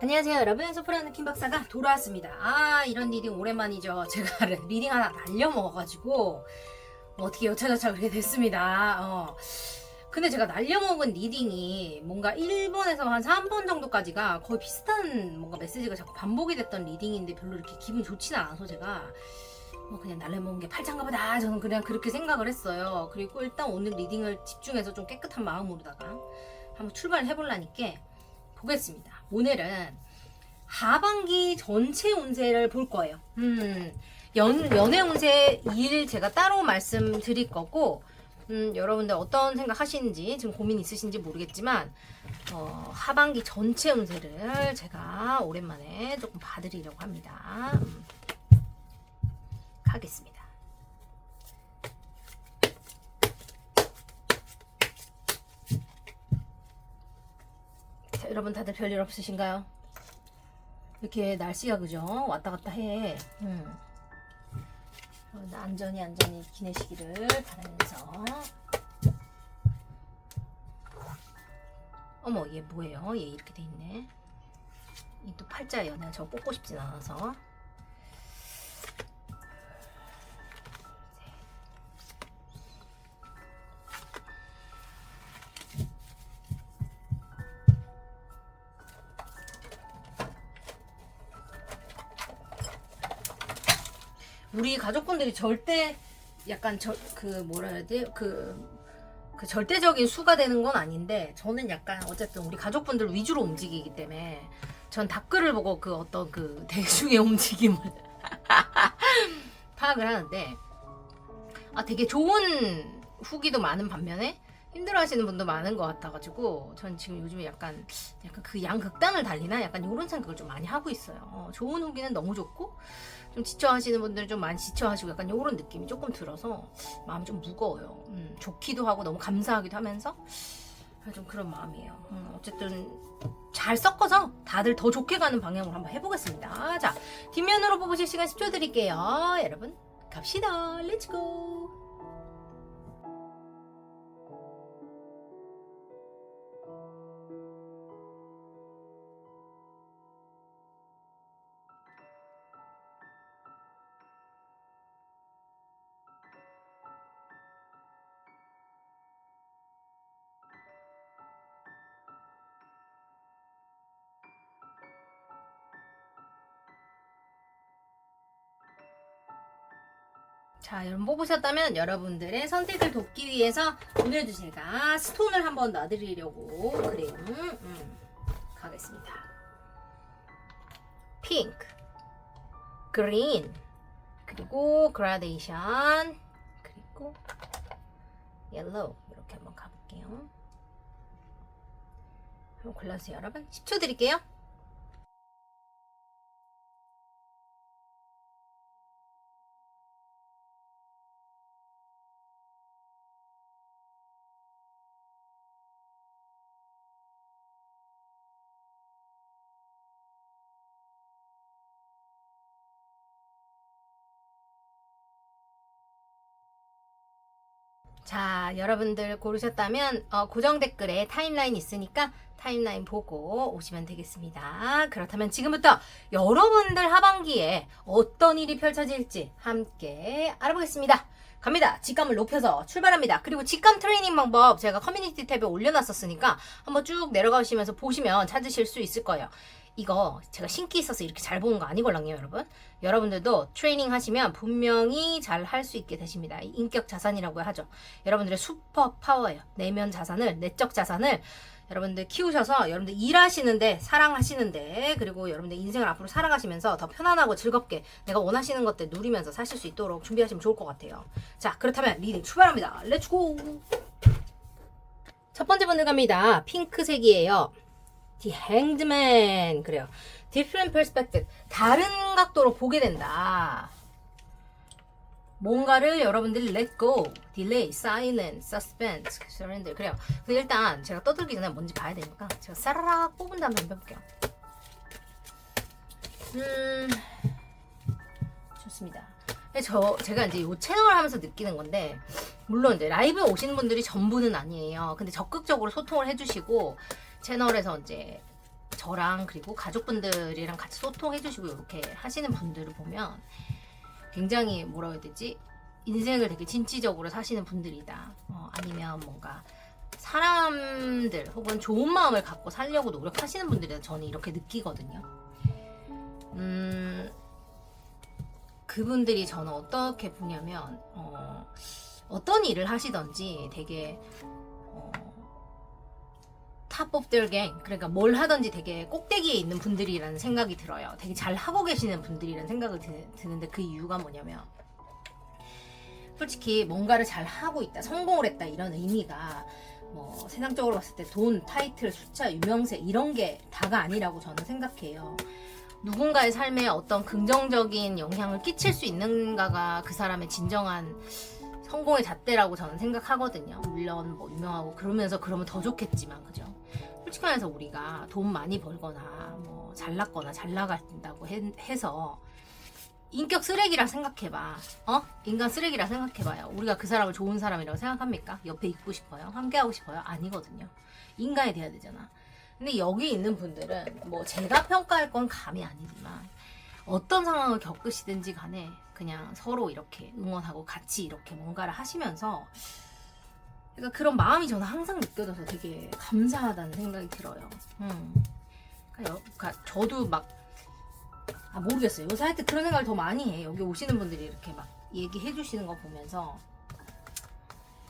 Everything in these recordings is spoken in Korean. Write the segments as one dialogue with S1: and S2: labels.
S1: 안녕하세요 여러분, 소프라노 킴박사가 돌아왔습니다. 이런 리딩 오랜만이죠. 제가 리딩 하나 날려먹어가지고 어떻게 여차저차 그렇게 됐습니다. 근데 제가 날려먹은 리딩이 뭔가 1번에서 한 3번 정도까지가 거의 비슷한 뭔가 메시지가 자꾸 반복이 됐던 리딩인데 별로 이렇게 기분 좋지는 않아서 제가 그냥 날려먹은 게 팔짱가 보다, 저는 그냥 그렇게 생각을 했어요. 그리고 일단 오늘 리딩을 집중해서 좀 깨끗한 마음으로다가 한번 출발을 해보려니까 보겠습니다. 오늘은 하반기 전체 운세를 볼 거예요. 연애 운세 2일 제가 따로 말씀드릴 거고, 여러분들 어떤 생각 하시는지, 지금 고민 있으신지 모르겠지만, 하반기 전체 운세를 제가 오랜만에 조금 봐드리려고 합니다. 가겠습니다. 자, 여러분 다들 별일 없으신가요? 이렇게 날씨가 그죠? 왔다 갔다 해. 안전히 지내시기를 바라면서. 어머, 얘 뭐예요? 얘 이렇게 돼 있네. 이 또 팔자예요. 내가 저거 뽑고 싶진 않아서. 우리 가족분들이 절대 약간 뭐라 해야 돼? 그 절대적인 수가 되는 건 아닌데, 저는 약간 어쨌든 우리 가족분들 위주로 움직이기 때문에 전 댓글을 보고 그 어떤 그 대중의 움직임을 파악을 하는데, 되게 좋은 후기도 많은 반면에 힘들어하시는 분도 많은 것 같아가지고, 전 지금 요즘에 약간 그 양극단을 달리나 약간 이런 생각을 좀 많이 하고 있어요. 좋은 후기는 너무 좋고, 좀 지쳐하시는 분들은 좀 많이 지쳐하시고, 약간 이런 느낌이 조금 들어서 마음이 좀 무거워요. 좋기도 하고 너무 감사하기도 하면서 좀 그런 마음이에요. 어쨌든 잘 섞어서 다들 더 좋게 가는 방향으로 한번 해보겠습니다. 자, 뒷면으로 뽑으실 시간 10초 드릴게요. 여러분 갑시다. 렛츠고. 자, 여러분 뽑으셨다면 여러분들의 선택을 돕기 위해서 오늘도 제가 스톤을 한번 놔드리려고 그래요. 가겠습니다. 핑크, 그린, 그리고 그라데이션, 그리고 옐로우, 이렇게 한번 가볼게요. 한번 골라주세요. 여러분 10초 드릴게요. 자, 여러분들 고르셨다면 고정 댓글에 타임라인 있으니까 타임라인 보고 오시면 되겠습니다. 그렇다면 지금부터 여러분들 하반기에 어떤 일이 펼쳐질지 함께 알아보겠습니다. 갑니다. 직감을 높여서 출발합니다. 그리고 직감 트레이닝 방법 제가 커뮤니티 탭에 올려놨었으니까 한번 쭉 내려가시면서 보시면 찾으실 수 있을 거예요. 이거 제가 신기 있어서 이렇게 잘 보는 거 아니걸랑요, 여러분. 여러분들도 트레이닝 하시면 분명히 잘 할 수 있게 되십니다. 인격 자산이라고 하죠. 여러분들의 슈퍼 파워예요. 내면 자산을, 내적 자산을 여러분들 키우셔서 여러분들 일하시는데, 사랑하시는데, 그리고 여러분들 인생을 앞으로 살아가시면서 더 편안하고 즐겁게 내가 원하시는 것들 누리면서 사실 수 있도록 준비하시면 좋을 것 같아요. 자, 그렇다면 리딩 출발합니다. 렛츠고! 첫 번째 분들 갑니다. 핑크색이에요. The Hanged Man. 그래요. Different perspective. 다른 각도로 보게 된다. 뭔가를 여러분들이 let go, delay, silence, suspense, surrender. 그래요. 근데 일단 제가 떠들기 전에 뭔지 봐야 되니까 제가 사라락 뽑은 다음에 한번 해볼게요. 좋습니다. 제가 이제 이 채널을 하면서 느끼는 건데, 물론 이제 라이브에 오시는 분들이 전부는 아니에요. 근데 적극적으로 소통을 해주시고 채널에서 이제 저랑 그리고 가족분들이랑 같이 소통해주시고 이렇게 하시는 분들을 보면 굉장히 뭐라 해야 되지? 인생을 되게 진취적으로 사시는 분들이다. 아니면 뭔가 사람들 혹은 좋은 마음을 갖고 살려고 노력하시는 분들이다. 저는 이렇게 느끼거든요. 그분들이 저는 어떻게 보냐면 어떤 일을 하시던지 되게 top of their game, 그러니까 뭘 하든지 되게 꼭대기에 있는 분들이라는 생각이 들어요. 되게 잘 하고 계시는 분들이라는 생각이 드는데 그 이유가 뭐냐면 솔직히 뭔가를 잘 하고 있다, 성공을 했다 이런 의미가 뭐 세상적으로 봤을 때 돈, 타이틀, 숫자, 유명세 이런 게 다가 아니라고 저는 생각해요. 누군가의 삶에 어떤 긍정적인 영향을 끼칠 수 있는가가 그 사람의 진정한 성공의 잣대라고 저는 생각하거든요. 물론 뭐 유명하고 그러면 더 좋겠지만, 그죠? 솔직히 말해서 우리가 돈 많이 벌거나 뭐 잘났거나 잘 나간다고 해서 인격 쓰레기라 생각해봐. 인간 쓰레기라 생각해봐요. 우리가 그 사람을 좋은 사람이라고 생각합니까? 옆에 있고 싶어요? 함께하고 싶어요? 아니거든요. 인간이 돼야 되잖아. 근데 여기 있는 분들은 뭐 제가 평가할 건 감이 아니지만 어떤 상황을 겪으시든지 간에 그냥 서로 이렇게 응원하고 같이 이렇게 뭔가를 하시면서 그러니까 그런 마음이 저는 항상 느껴져서 되게 감사하다는 생각이 들어요. 그러니까 저도 막 모르겠어요. 요새 하여튼 그런 생각을 더 많이 해. 여기 오시는 분들이 이렇게 막 얘기해 주시는 거 보면서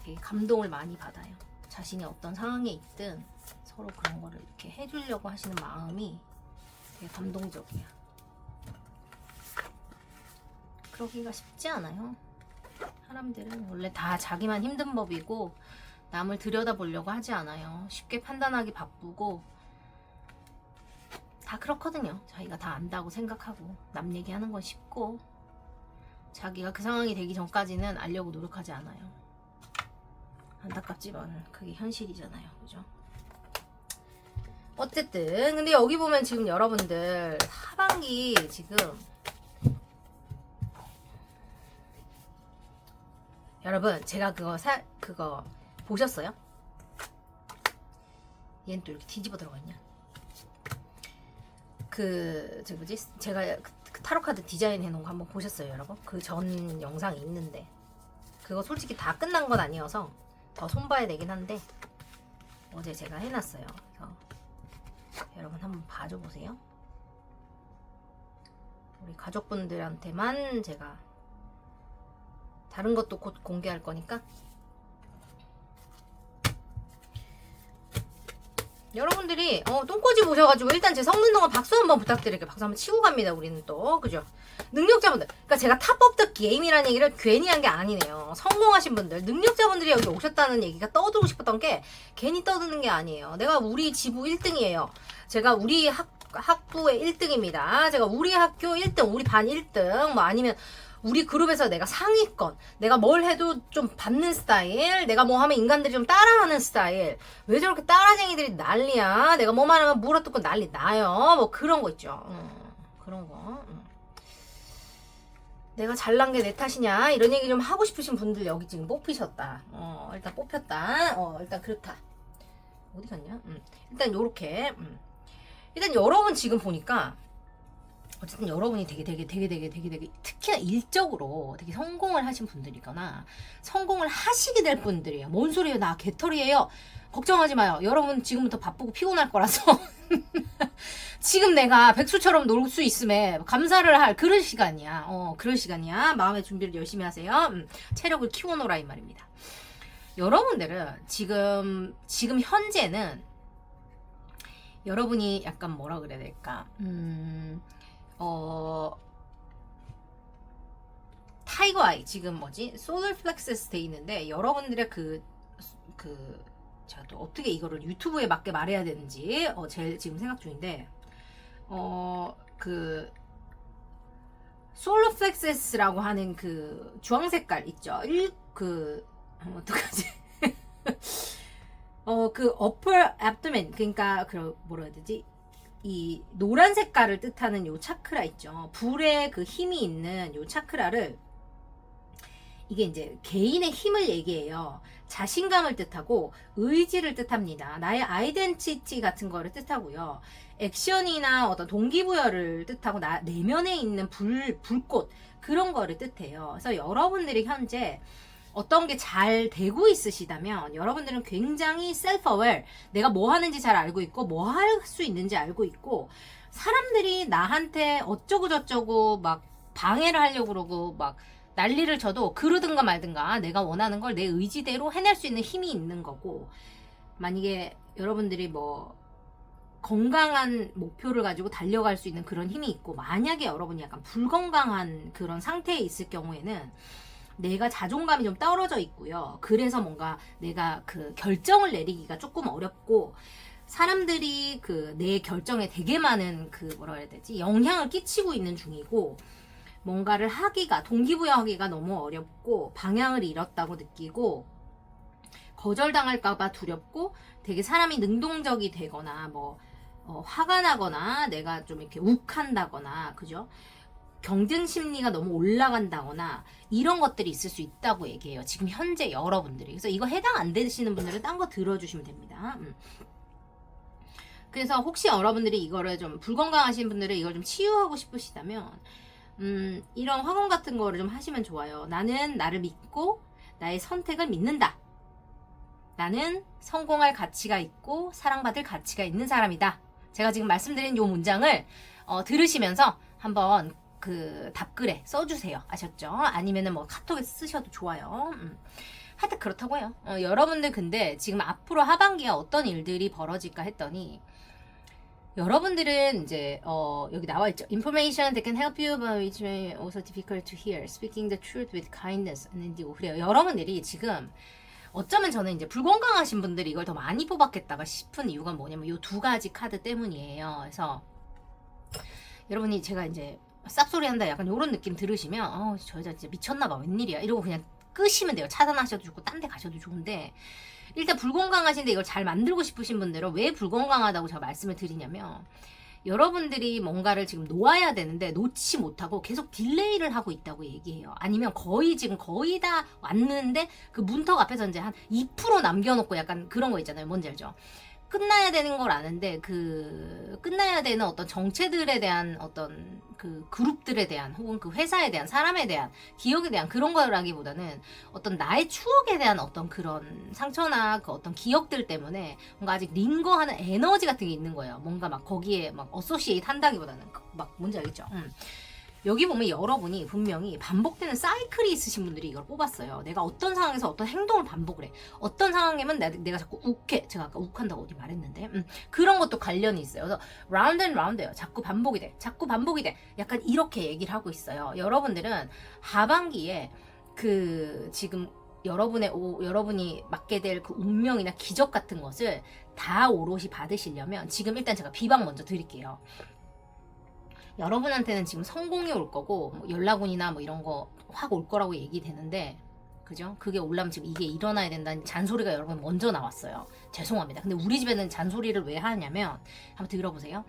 S1: 되게 감동을 많이 받아요. 자신이 어떤 상황에 있든 서로 그런 거를 이렇게 해주려고 하시는 마음이 되게 감동적이야. 그러기가 쉽지 않아요. 사람들은 원래 다 자기만 힘든 법이고 남을 들여다보려고 하지 않아요. 쉽게 판단하기 바쁘고 다 그렇거든요. 자기가 다 안다고 생각하고 남 얘기하는 건 쉽고 자기가 그 상황이 되기 전까지는 알려고 노력하지 않아요. 안타깝지만 그게 현실이잖아요. 그죠? 어쨌든 근데 여기 보면 지금 여러분들 하반기 지금 여러분 제가 그거 보셨어요? 얘는 또 이렇게 뒤집어 들어갔냐? 저 뭐지? 제가 그 타로 카드 디자인 해놓은 거 한번 보셨어요, 여러분? 그 전 영상이 있는데 그거 솔직히 다 끝난 건 아니어서 더 손봐야 되긴 한데 어제 제가 해놨어요. 그래서 여러분 한번 봐줘 보세요. 우리 가족분들한테만 제가 다른 것도 곧 공개할 거니까 여러분들이 똥꼬집 오셔가지고 일단 제 성능 동안 박수 한번 부탁드릴게요. 박수 한번 치고 갑니다. 우리는 또 그죠? 능력자분들, 그러니까 제가 탑 오브 더 게임이라는 얘기를 괜히 한 게 아니네요. 성공하신 분들, 능력자분들이 여기 오셨다는 얘기가 떠들고 싶었던 게 괜히 떠드는 게 아니에요. 내가 우리 지부 1등이에요. 제가 우리 학부의 1등입니다. 제가 우리 학교 1등, 우리 반 1등, 뭐 아니면 우리 그룹에서 내가 상위권, 내가 뭘 해도 좀 받는 스타일, 내가 뭐 하면 인간들이 좀 따라하는 스타일. 왜 저렇게 따라쟁이들이 난리야? 내가 뭐만 하면 물어뜯고 난리 나요. 뭐 그런 거 있죠. 그런 거. 내가 잘난 게 내 탓이냐? 이런 얘기 좀 하고 싶으신 분들 여기 지금 뽑히셨다. 일단 뽑혔다. 일단 그렇다. 어디 갔냐? 일단 요렇게. 일단 여러분 지금 보니까 어쨌든 여러분이 되게 특히나 일적으로 되게 성공을 하신 분들이거나 성공을 하시게 될 분들이에요. 뭔 소리예요? 나 개털이에요. 걱정하지 마요. 여러분 지금부터 바쁘고 피곤할 거라서 지금 내가 백수처럼 놀 수 있음에 감사를 할 그런 시간이야. 그런 시간이야. 마음의 준비를 열심히 하세요. 체력을 키워놓으라 이 말입니다. 여러분들은 지금 현재는 여러분이 약간 뭐라 그래야 될까? 타이거 아이 지금 뭐지? 솔र 플렉스에서 돼 있는데 여러분들의 제가 또 어떻게 이거를 유튜브에 맞게 말해야 되는지 제일 지금 생각 중인데 그 솔러 플렉스라고 하는 그 주황 색깔 있죠? 어떡하지? 그 upper abdomen 그러니까 뭐라 해야 되지? 이 노란 색깔을 뜻하는 요 차크라 있죠. 불의 그 힘이 있는 요 차크라를 이게 이제 개인의 힘을 얘기해요. 자신감을 뜻하고 의지를 뜻합니다. 나의 아이덴티티 같은 거를 뜻하고요. 액션이나 어떤 동기부여를 뜻하고 내면에 있는 불꽃 그런 거를 뜻해요. 그래서 여러분들이 현재 어떤 게 잘 되고 있으시다면 여러분들은 굉장히 self-aware, 내가 뭐 하는지 잘 알고 있고 뭐 할 수 있는지 알고 있고, 사람들이 나한테 어쩌고 저쩌고 막 방해를 하려고 그러고 막 난리를 쳐도 그러든가 말든가 내가 원하는 걸 내 의지대로 해낼 수 있는 힘이 있는 거고, 만약에 여러분들이 뭐 건강한 목표를 가지고 달려갈 수 있는 그런 힘이 있고, 만약에 여러분이 약간 불건강한 그런 상태에 있을 경우에는 내가 자존감이 좀 떨어져 있고요. 그래서 뭔가 내가 그 결정을 내리기가 조금 어렵고, 사람들이 그 내 결정에 되게 많은 그 뭐라 해야 되지? 영향을 끼치고 있는 중이고, 뭔가를 하기가, 동기부여하기가 너무 어렵고, 방향을 잃었다고 느끼고, 거절당할까봐 두렵고, 되게 사람이 능동적이 되거나, 뭐, 화가 나거나, 내가 좀 이렇게 욱한다거나, 그죠? 경쟁 심리가 너무 올라간다거나, 이런 것들이 있을 수 있다고 얘기해요. 지금 현재 여러분들이. 그래서 이거 해당 안 되시는 분들은 딴 거 들어주시면 됩니다. 그래서 혹시 여러분들이 이거를 좀 불건강하신 분들은 이걸 좀 치유하고 싶으시다면, 이런 화공 같은 거를 좀 하시면 좋아요. 나는 나를 믿고 나의 선택을 믿는다. 나는 성공할 가치가 있고 사랑받을 가치가 있는 사람이다. 제가 지금 말씀드린 이 문장을 들으시면서 한번 그 답글에 써주세요. 아셨죠? 아니면은 뭐 카톡에 쓰셔도 좋아요. 하여튼 그렇다고요. 여러분들 근데 지금 앞으로 하반기에 어떤 일들이 벌어질까 했더니, 여러분들은 이제 여기 나와 있죠. Information that can help you but which may also difficult to hear. Speaking the truth with kindness. 그래요. 여러분들이 지금 어쩌면 저는 이제 불건강하신 분들이 이걸 더 많이 뽑았겠다가 싶은 이유가 뭐냐면 이 두 가지 카드 때문이에요. 그래서 여러분이 제가 이제 싹소리 한다 약간 이런 느낌 들으시면 저 여자 진짜 미쳤나봐 웬일이야 이러고 그냥 끄시면 돼요. 차단하셔도 좋고 딴 데 가셔도 좋은데, 일단 불건강하신데 이걸 잘 만들고 싶으신 분들은 왜 불건강하다고 제가 말씀을 드리냐면, 여러분들이 뭔가를 지금 놓아야 되는데 놓지 못하고 계속 딜레이를 하고 있다고 얘기해요. 아니면 거의 다 왔는데 그 문턱 앞에서 이제 한 2% 남겨놓고 약간 그런 거 있잖아요. 뭔지 알죠? 끝나야 되는 걸 아는데 그 끝나야 되는 어떤 정체들에 대한 어떤 그 그룹들에 대한 혹은 그 회사에 대한 사람에 대한 기억에 대한 그런 거라기보다는 어떤 나의 추억에 대한 어떤 그런 상처나 그 어떤 기억들 때문에 뭔가 아직 링거하는 에너지 같은 게 있는 거예요. 뭔가 막 거기에 막 어소시에이트 한다기보다는 막 뭔지 알겠죠? 여기 보면 여러분이 분명히 반복되는 사이클이 있으신 분들이 이걸 뽑았어요. 내가 어떤 상황에서 어떤 행동을 반복을 해. 어떤 상황이면 내가 자꾸 욱해. 제가 아까 욱한다고 어디 말했는데. 그런 것도 관련이 있어요. 그래서 라운드 앤 라운드예요. 자꾸 반복이 돼. 자꾸 반복이 돼. 약간 이렇게 얘기를 하고 있어요. 여러분들은 하반기에 그 지금 여러분이 맡게 될 그 운명이나 기적 같은 것을 다 오롯이 받으시려면 지금 일단 제가 비방 먼저 드릴게요. 여러분한테는 지금 성공이 올 거고 뭐 연락운이나 뭐 이런 거 확 올 거라고 얘기되는데, 그죠? 그게 올라면 지금 이게 일어나야 된다는 잔소리가 여러분 먼저 나왔어요. 죄송합니다. 근데 우리 집에는 잔소리를 왜 하냐면, 한번 들어보세요.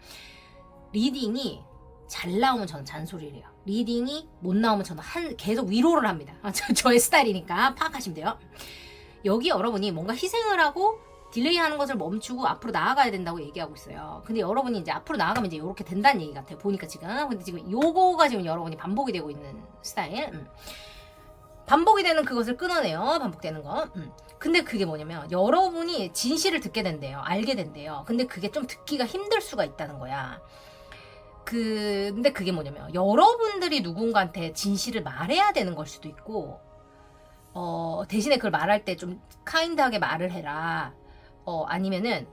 S1: 리딩이 잘 나오면 저는 잔소리를 해요. 리딩이 못 나오면 저는 계속 위로를 합니다. 저의 스타일이니까 파악하시면 돼요. 여기 여러분이 뭔가 희생을 하고 딜레이 하는 것을 멈추고 앞으로 나아가야 된다고 얘기하고 있어요. 근데 여러분이 이제 앞으로 나아가면 이제 이렇게 된다는 얘기 같아요. 보니까 지금. 근데 지금 요거가 지금 여러분이 반복이 되고 있는 스타일. 반복이 되는 그것을 끊어내요. 반복되는 거. 근데 그게 뭐냐면 여러분이 진실을 듣게 된대요. 알게 된대요. 근데 그게 좀 듣기가 힘들 수가 있다는 거야. 근데 그게 뭐냐면 여러분들이 누군가한테 진실을 말해야 되는 걸 수도 있고, 대신에 그걸 말할 때 좀 카인드하게 말을 해라. 아니면은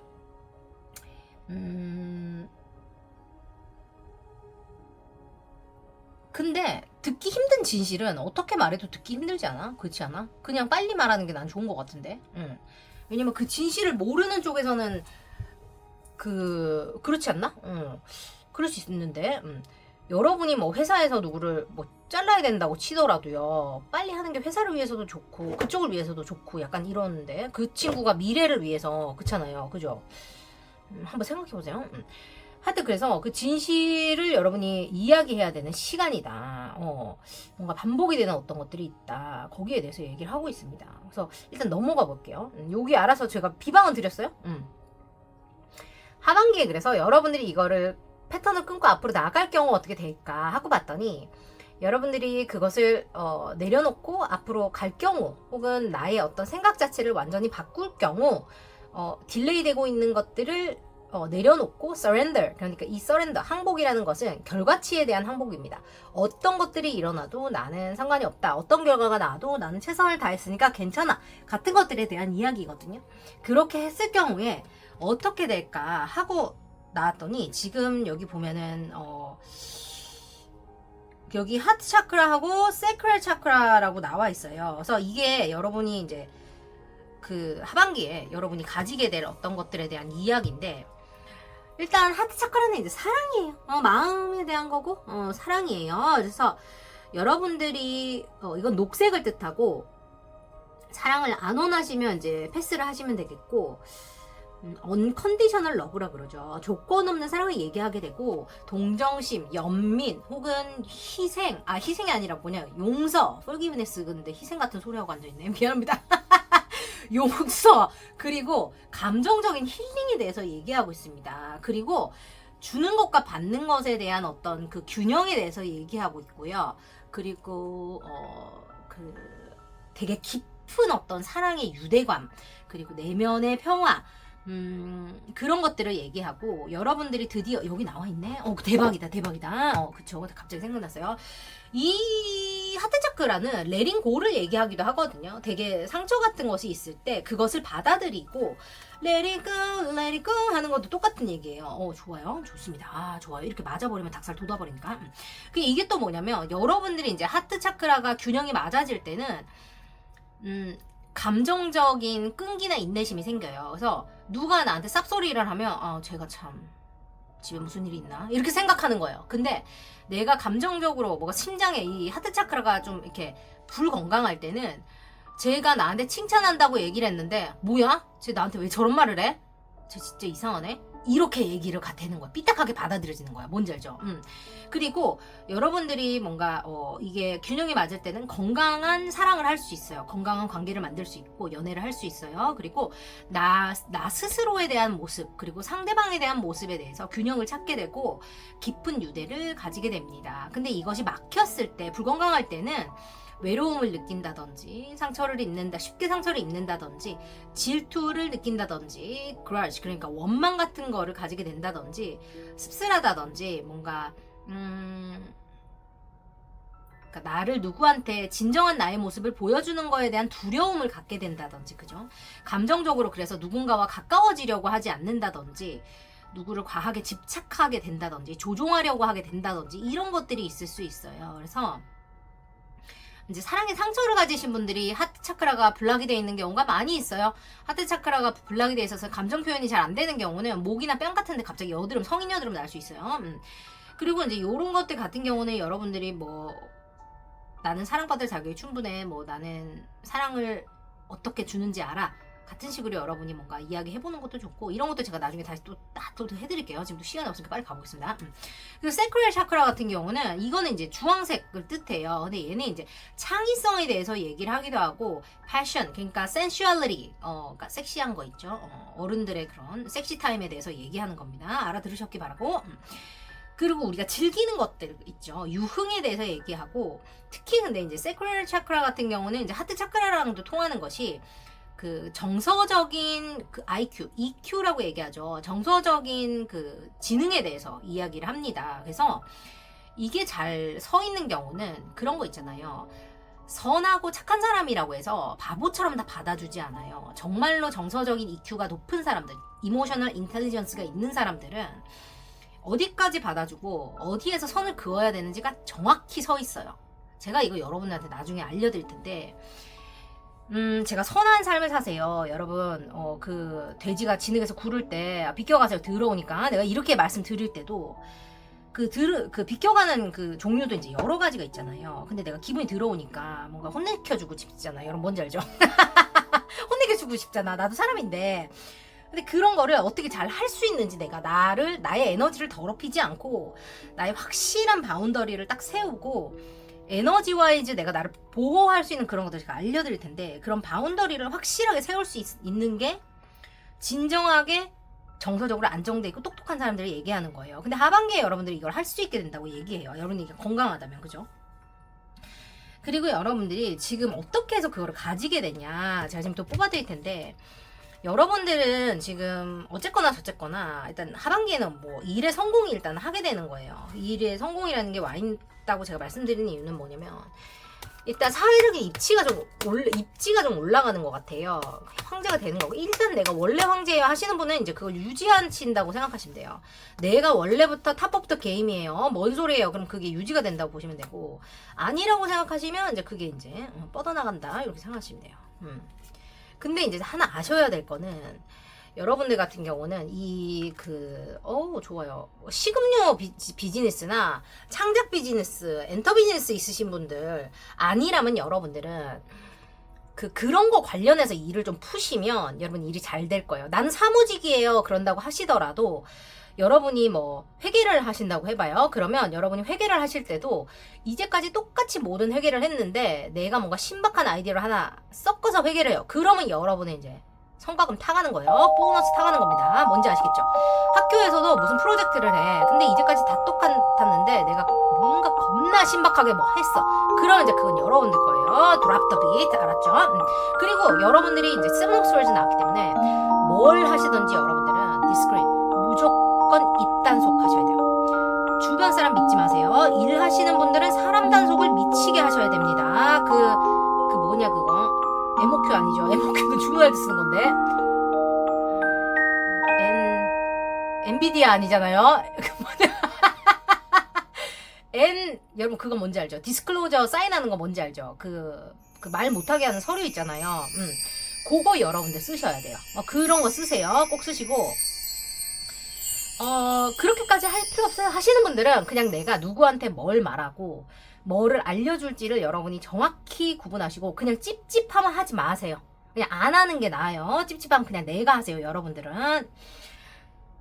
S1: 근데 듣기 힘든 진실은 어떻게 말해도 듣기 힘들지 않아? 그렇지 않아? 그냥 빨리 말하는 게 난 좋은 것 같은데. 왜냐면 그 진실을 모르는 쪽에서는 그렇지 않나? 그럴 수 있는데. 여러분이 뭐 회사에서 누구를 뭐 잘라야 된다고 치더라도요, 빨리 하는 게 회사를 위해서도 좋고 그쪽을 위해서도 좋고 약간 이러는데, 그 친구가 미래를 위해서, 그렇잖아요. 그죠? 한번 생각해보세요. 하여튼 그래서 그 진실을 여러분이 이야기해야 되는 시간이다. 뭔가 반복이 되는 어떤 것들이 있다. 거기에 대해서 얘기를 하고 있습니다. 그래서 일단 넘어가 볼게요. 여기 알아서 제가 비방은 드렸어요. 하반기에 그래서 여러분들이 이거를 패턴을 끊고 앞으로 나아갈 경우 어떻게 될까 하고 봤더니 여러분들이 그것을 내려놓고 앞으로 갈 경우 혹은 나의 어떤 생각 자체를 완전히 바꿀 경우 딜레이 되고 있는 것들을 내려놓고 surrender, 그러니까 이 surrender, 항복이라는 것은 결과치에 대한 항복입니다. 어떤 것들이 일어나도 나는 상관이 없다. 어떤 결과가 나와도 나는 최선을 다했으니까 괜찮아. 같은 것들에 대한 이야기거든요. 그렇게 했을 경우에 어떻게 될까 하고 나왔더니 지금 여기 보면은 여기 하트 차크라하고 세크럴 차크라라고 나와 있어요. 그래서 이게 여러분이 이제 그 하반기에 여러분이 가지게 될 어떤 것들에 대한 이야기인데 일단 하트 차크라는 이제 사랑이에요. 마음에 대한 거고 사랑이에요. 그래서 여러분들이 이건 녹색을 뜻하고 사랑을 안 원하시면 이제 패스를 하시면 되겠고 언컨디셔널 러브라 그러죠. 조건 없는 사랑을 얘기하게 되고 동정심, 연민 혹은 희생, 희생이 아니라 뭐냐 용서, forgiveness. 근데 희생 같은 소리하고 앉아있네. 미안합니다. 용서, 그리고 감정적인 힐링에 대해서 얘기하고 있습니다. 그리고 주는 것과 받는 것에 대한 어떤 그 균형에 대해서 얘기하고 있고요. 그리고 되게 깊은 어떤 사랑의 유대감, 그리고 내면의 평화, 그런 것들을 얘기하고 여러분들이 드디어 여기 나와 있네. 대박이다. 그쵸. 갑자기 생각났어요. 이 하트 차크라는 레린 고를 얘기하기도 하거든요. 되게 상처 같은 것이 있을 때 그것을 받아들이고 let it go 하는 것도 똑같은 얘기예요. 좋아요. 좋습니다. 좋아요. 이렇게 맞아버리면 닭살 돋아버리니까. 이게 또 뭐냐면 여러분들이 이제 하트 차크라가 균형이 맞아질 때는 감정적인 끈기나 인내심이 생겨요. 그래서 누가 나한테 쌉소리를 하면 제가 참 집에 무슨 일이 있나 이렇게 생각하는 거예요. 근데 내가 감정적으로 뭐가 심장에 이 하트 차크라가 좀 이렇게 불건강할 때는 제가 나한테 칭찬한다고 얘기를 했는데 뭐야? 쟤 나한테 왜 저런 말을 해? 쟤 진짜 이상하네? 이렇게 얘기를 되는 거야. 삐딱하게 받아들여지는 거야. 뭔지 알죠? 그리고 여러분들이 뭔가 이게 균형이 맞을 때는 건강한 사랑을 할 수 있어요. 건강한 관계를 만들 수 있고 연애를 할 수 있어요. 그리고 나 스스로에 대한 모습 그리고 상대방에 대한 모습에 대해서 균형을 찾게 되고 깊은 유대를 가지게 됩니다. 근데 이것이 막혔을 때 불건강할 때는 외로움을 느낀다든지 쉽게 상처를 입는다든지 질투를 느낀다든지 grudge, 그러니까 원망 같은 거를 가지게 된다든지 씁쓸하다든지 뭔가 그러니까 나를 누구한테 진정한 나의 모습을 보여주는 거에 대한 두려움을 갖게 된다든지, 그죠? 감정적으로 그래서 누군가와 가까워지려고 하지 않는다든지 누구를 과하게 집착하게 된다든지 조종하려고 하게 된다든지 이런 것들이 있을 수 있어요. 그래서 이제 사랑의 상처를 가지신 분들이 하트 차크라가 블락이 되어 있는 경우가 많이 있어요. 하트 차크라가 블락이 되어 있어서 감정 표현이 잘 안 되는 경우는 목이나 뺨 같은데 갑자기 여드름, 성인 여드름 날 수 있어요. 그리고 이제 이런 것들 같은 경우는 여러분들이 뭐 나는 사랑받을 자격이 충분해, 뭐 나는 사랑을 어떻게 주는지 알아, 같은 식으로 여러분이 뭔가 이야기 해보는 것도 좋고, 이런 것도 제가 나중에 다시 또 해드릴게요. 지금도 시간이 없으니까 빨리 가보겠습니다. 그리고 세크렐 차크라 같은 경우는 이거는 이제 주황색을 뜻해요. 근데 얘는 이제 창의성에 대해서 얘기를 하기도 하고, 패션, 그러니까 sensuality, 그러니까 섹시한 거 있죠. 어른들의 그런 섹시 타임에 대해서 얘기하는 겁니다. 알아들으셨기 바라고. 그리고 우리가 즐기는 것들 있죠. 유흥에 대해서 얘기하고, 특히 근데 이제 세크렐 차크라 같은 경우는 이제 하트 차크라랑도 통하는 것이 그 정서적인 그 IQ, EQ라고 얘기하죠. 정서적인 그 지능에 대해서 이야기를 합니다. 그래서 이게 잘 서 있는 경우는 그런 거 있잖아요. 선하고 착한 사람이라고 해서 바보처럼 다 받아주지 않아요. 정말로 정서적인 EQ가 높은 사람들, 이모셔널 인텔리전스가 있는 사람들은 어디까지 받아주고 어디에서 선을 그어야 되는지가 정확히 서 있어요. 제가 이거 여러분한테 나중에 알려드릴 텐데, 제가 선한 삶을 사세요. 여러분, 그 돼지가 진흙에서 구를 때 비켜가세요. 더러우니까. 내가 이렇게 말씀드릴 때도 그 비켜가는 그 종류도 이제 여러 가지가 있잖아요. 근데 내가 기분이 더러우니까 뭔가 혼내켜주고 싶잖아요. 여러분 뭔지 알죠? 혼내켜주고 싶잖아. 나도 사람인데. 근데 그런 거를 어떻게 잘 할 수 있는지 내가 나의 에너지를 더럽히지 않고 나의 확실한 바운더리를 딱 세우고 에너지 와이즈 내가 나를 보호할 수 있는 그런 것들 제가 알려드릴 텐데 그런 바운더리를 확실하게 세울 수 있는 게 진정하게 정서적으로 안정돼 있고 똑똑한 사람들이 얘기하는 거예요. 근데 하반기에 여러분들이 이걸 할 수 있게 된다고 얘기해요. 여러분이 이게 건강하다면, 그죠? 그리고 여러분들이 지금 어떻게 해서 그거를 가지게 되냐, 제가 지금 또 뽑아드릴 텐데, 여러분들은 지금 어쨌거나 저쨌거나 일단 하반기에는 뭐 일의 성공이 일단 하게 되는 거예요. 일의 성공이라는 게 와 있다고 제가 말씀드리는 이유는 뭐냐면, 일단 사회적인 입지가 좀 올라가는 것 같아요. 황제가 되는 거고, 일단 내가 원래 황제예요 하시는 분은 이제 그걸 유지하신다고 생각하시면 돼요. 내가 원래부터 탑 오브 더 게임이에요. 뭔 소리예요? 그럼 그게 유지가 된다고 보시면 되고, 아니라고 생각하시면 이제 그게 이제 뻗어나간다 이렇게 생각하시면 돼요. 근데 이제 하나 아셔야 될 거는, 여러분들 같은 경우는 좋아요. 식음료 비즈니스나 창작 비즈니스, 엔터 비즈니스 있으신 분들 아니라면 여러분들은 그런 거 관련해서 일을 좀 푸시면 여러분 일이 잘 될 거예요. 나는 사무직이에요. 그런다고 하시더라도 여러분이 뭐 회계를 하신다고 해봐요. 그러면 여러분이 회계를 하실 때도 이제까지 똑같이 모든 회계를 했는데 내가 뭔가 신박한 아이디어를 하나 섞어서 회계를 해요. 그러면 여러분은 이제 성과금 타가는 거예요. 보너스 타가는 겁니다. 뭔지 아시겠죠? 학교에서도 무슨 프로젝트를 해. 근데 이제까지 다 똑같았는데 내가 뭔가 겁나 신박하게 뭐 했어. 그러면 이제 그건 여러분들 거예요. 드랍 더 비트, 알았죠? 그리고 여러분들이 이제 세븐업스월즈 나왔기 때문에 뭘 하시든지 여러분들은 디스크릿 무조건 입단속 하셔야 돼요. 주변 사람 믿지 마세요. 일하시는 분들은 사람 단속을 미치게 하셔야 됩니다. 뭐냐 그거 MOQ 아니죠? MOQ는 주문할 때 쓰는 건데 엔비디아 아니잖아요. 여러분 그거 뭔지 알죠? 디스클로저 사인하는 거 뭔지 알죠? 그 말 못하게 하는 서류 있잖아요. 그거 여러분들 쓰셔야 돼요. 그런 거 쓰세요. 꼭 쓰시고 그렇게까지 할 필요 없어요 하시는 분들은 그냥 내가 누구한테 뭘 말하고 뭐를 알려줄지를 여러분이 정확히 구분하시고 그냥 찝찝하면 하지 마세요. 그냥 안 하는 게 나아요. 찝찝하면 그냥 내가 하세요. 여러분들은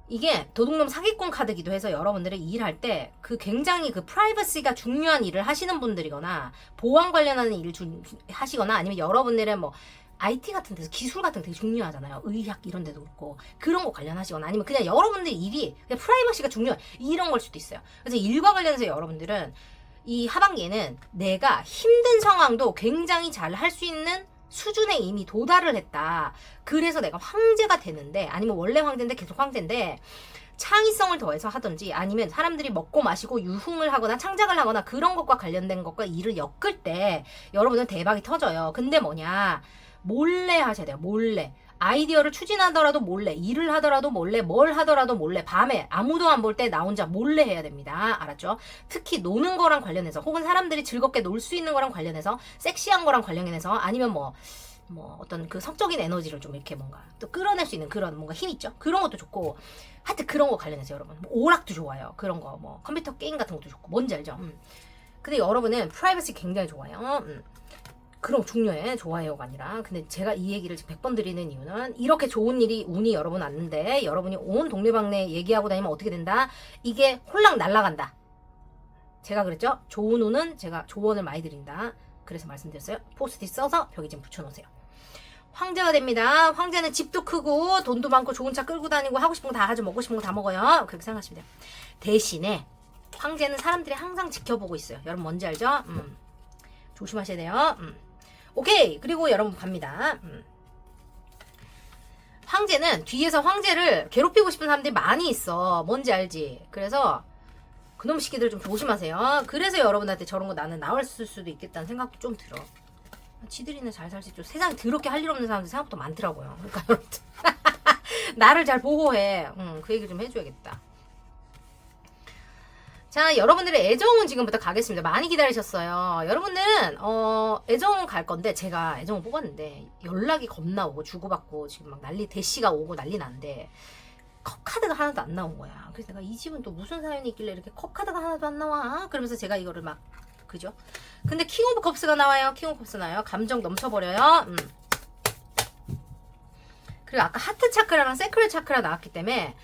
S1: 이게 도둑놈 사기꾼 카드기도 해서 여러분들이 일할 때 굉장히 프라이버시가 중요한 일을 하시는 분들이거나 보안 관련하는 일을 하시거나 아니면 여러분들의 뭐 IT 같은 데서 기술 같은 데 되게 중요하잖아요. 의학 이런 데도 그렇고 그런 거 관련하시거나 아니면 그냥 여러분들 일이 그냥 프라이버시가 중요한 이런 걸 수도 있어요. 그래서 일과 관련해서 여러분들은 이 하반기에는 내가 힘든 상황도 굉장히 잘 할 수 있는 수준에 이미 도달을 했다. 그래서 내가 황제가 되는데 아니면 원래 황제인데 계속 황제인데 창의성을 더해서 하든지 아니면 사람들이 먹고 마시고 유흥을 하거나 창작을 하거나 그런 것과 관련된 것과 일을 엮을 때 여러분은 대박이 터져요. 근데 뭐냐 몰래 하셔야 돼요. 몰래. 아이디어를 추진하더라도 몰래, 일을 하더라도 몰래, 뭘 하더라도 몰래, 밤에 아무도 안 볼 때 나 혼자 몰래 해야 됩니다. 알았죠? 특히 노는 거랑 관련해서 혹은 사람들이 즐겁게 놀 수 있는 거랑 관련해서 섹시한 거랑 관련해서 아니면 뭐 어떤 성적인 에너지를 좀 이렇게 뭔가 또 끌어낼 수 있는 그런 뭔가 힘 있죠? 그런 것도 좋고 하여튼 그런 거 관련해서 여러분 오락도 좋아요. 그런 거 컴퓨터 게임 같은 것도 좋고 뭔지 알죠? 근데 여러분은 프라이버시 굉장히 좋아요. 그럼 중요해. 좋아요가 아니라. 근데 제가 이 얘기를 100번 드리는 이유는 이렇게 좋은 운이 여러분 왔는데 여러분이 온 동네방네 얘기하고 다니면 어떻게 된다? 이게 홀랑 날아간다. 제가 그랬죠? 좋은 운은 제가 조언을 많이 드린다. 그래서 말씀드렸어요. 포스트잇 써서 벽에 좀 붙여놓으세요. 황제가 됩니다. 황제는 집도 크고 돈도 많고 좋은 차 끌고 다니고 하고 싶은 거 다 하죠. 먹고 싶은 거 다 먹어요. 그렇게 생각하시면 돼요. 대신에 황제는 사람들이 항상 지켜보고 있어요. 여러분 뭔지 알죠? 조심하셔야 돼요. 오케이. 그리고 여러분 갑니다. 황제는 뒤에서 황제를 괴롭히고 싶은 사람들이 많이 있어. 뭔지 알지? 그래서 그놈 시키들 좀 조심하세요. 그래서 여러분한테 저런 거 나는 나왔을 수도 있겠다는 생각도 좀 들어. 지들이는 잘 살 수 있죠. 세상에 더럽게 할 일 없는 사람들 생각보다 많더라고요. 그러니까 여러분들 나를 잘 보호해. 그 얘기 좀 해줘야겠다. 자, 여러분들의 애정은 지금부터 가겠습니다. 많이 기다리셨어요. 여러분들은 애정은 갈 건데 제가 애정을 뽑았는데 연락이 겁나 오고 주고받고 지금 막 대시가 오고 난리 난데 컵카드가 하나도 안 나온 거야. 그래서 내가 이 집은 또 무슨 사연이 있길래 이렇게 컵카드가 하나도 안 나와? 그러면서 제가 이거를 막 그죠? 근데 킹 오브 컵스가 나와요. 킹 오브 컵스 나와요. 감정 넘쳐버려요. 그리고 아까 하트 차크라랑 세크레 차크라 나왔기 때문에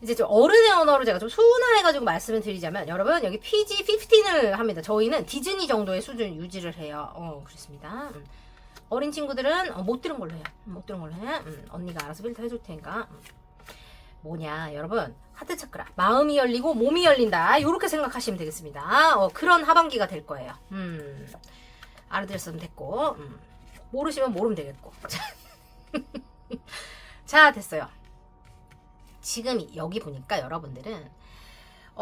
S1: 이제 좀 어른의 언어로 제가 좀 순화해가지고 말씀을 드리자면 여러분 여기 PG-15을 합니다. 저희는 디즈니 정도의 수준 유지를 해요. 그렇습니다. 어린 친구들은 못 들은 걸로 해요. 못 들은 걸로 해. 언니가 알아서 필터 해줄 테니까. 뭐냐 여러분 하트 차크라 마음이 열리고 몸이 열린다 요렇게 생각하시면 되겠습니다. 그런 하반기가 될 거예요. 알아들었으면 됐고 모르시면 모르면 되겠고 자 됐어요. 지금 여기 보니까 여러분들은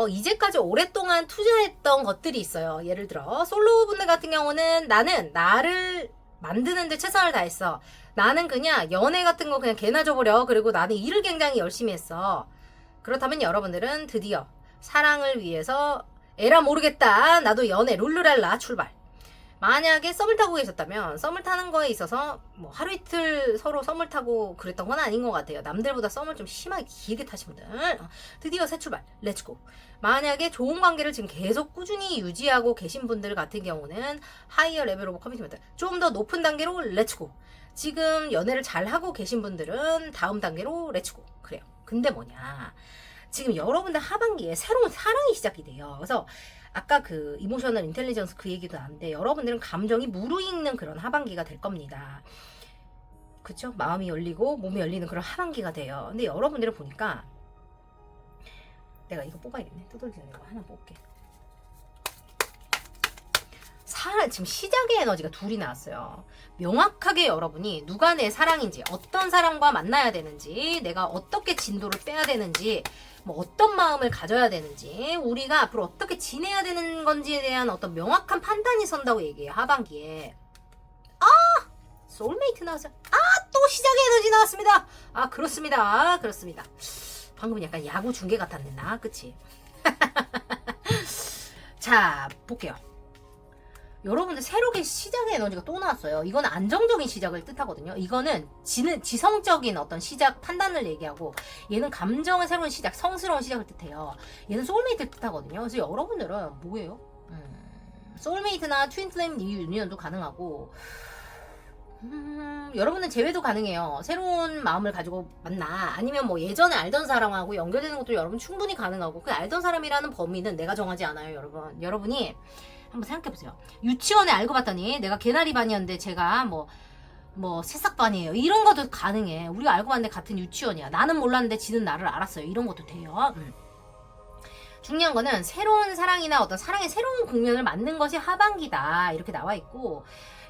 S1: 이제까지 오랫동안 투자했던 것들이 있어요. 예를 들어 솔로분들 같은 경우는 나는 나를 만드는데 최선을 다했어. 나는 그냥 연애 같은 거 그냥 개나 줘버려. 그리고 나는 일을 굉장히 열심히 했어. 그렇다면 여러분들은 드디어 사랑을 위해서 에라 모르겠다. 나도 연애 룰루랄라 출발. 만약에 썸을 타고 계셨다면 썸을 타는 거에 있어서 뭐 하루 이틀 서로 썸을 타고 그랬던 건 아닌 것 같아요. 남들보다 썸을 좀 심하게 길게 타신 분들 드디어 새 출발 렛츠고. 만약에 좋은 관계를 지금 계속 꾸준히 유지하고 계신 분들 같은 경우는 하이어 레벨 오브 커미트먼트 좀 더 높은 단계로 렛츠고. 지금 연애를 잘하고 계신 분들은 다음 단계로 렛츠고. 그래요. 근데 뭐냐 지금 여러분들 하반기에 새로운 사랑이 시작이 돼요. 그래서 아까 그 이모셔널 인텔리전스 그 얘기도 나는데 여러분들은 감정이 무르익는 그런 하반기가 될 겁니다. 그쵸? 마음이 열리고 몸이 열리는 그런 하반기가 돼요. 근데 여러분들을 보니까 내가 이거 뽑아야겠네. 두들기는 이거 하나 뽑을게. 지금 시작의 에너지가 둘이 나왔어요. 명확하게 여러분이 누가 내 사랑인지 어떤 사람과 만나야 되는지 내가 어떻게 진도를 빼야 되는지 뭐 어떤 마음을 가져야 되는지 우리가 앞으로 어떻게 지내야 되는 건지에 대한 어떤 명확한 판단이 선다고 얘기해요. 하반기에 소울메이트 나왔어. 또 시작의 에너지 나왔습니다. 그렇습니다. 그렇습니다. 방금 약간 야구 중계 같았네 나 그치? 자 볼게요. 여러분들 새롭게 시작의 에너지가 또 나왔어요. 이거는 안정적인 시작을 뜻하거든요. 이거는 지성적인 어떤 시작 판단을 얘기하고 얘는 감정의 새로운 시작, 성스러운 시작을 뜻해요. 얘는 소울메이트를 뜻하거든요. 그래서 여러분들은 뭐예요? 소울메이트나 트윈플레임 유니언도 가능하고 여러분은 제외도 가능해요. 새로운 마음을 가지고 만나 아니면 뭐 예전에 알던 사람하고 연결되는 것도 여러분 충분히 가능하고 그 알던 사람이라는 범위는 내가 정하지 않아요. 여러분이 한번 생각해보세요. 유치원에 알고 봤더니 내가 개나리 반이었는데 제가 뭐 새싹반이에요. 이런 것도 가능해. 우리가 알고 봤는데 같은 유치원이야. 나는 몰랐는데 지는 나를 알았어요. 이런 것도 돼요. 중요한 거는 새로운 사랑이나 어떤 사랑의 새로운 국면을 맞는 것이 하반기다. 이렇게 나와 있고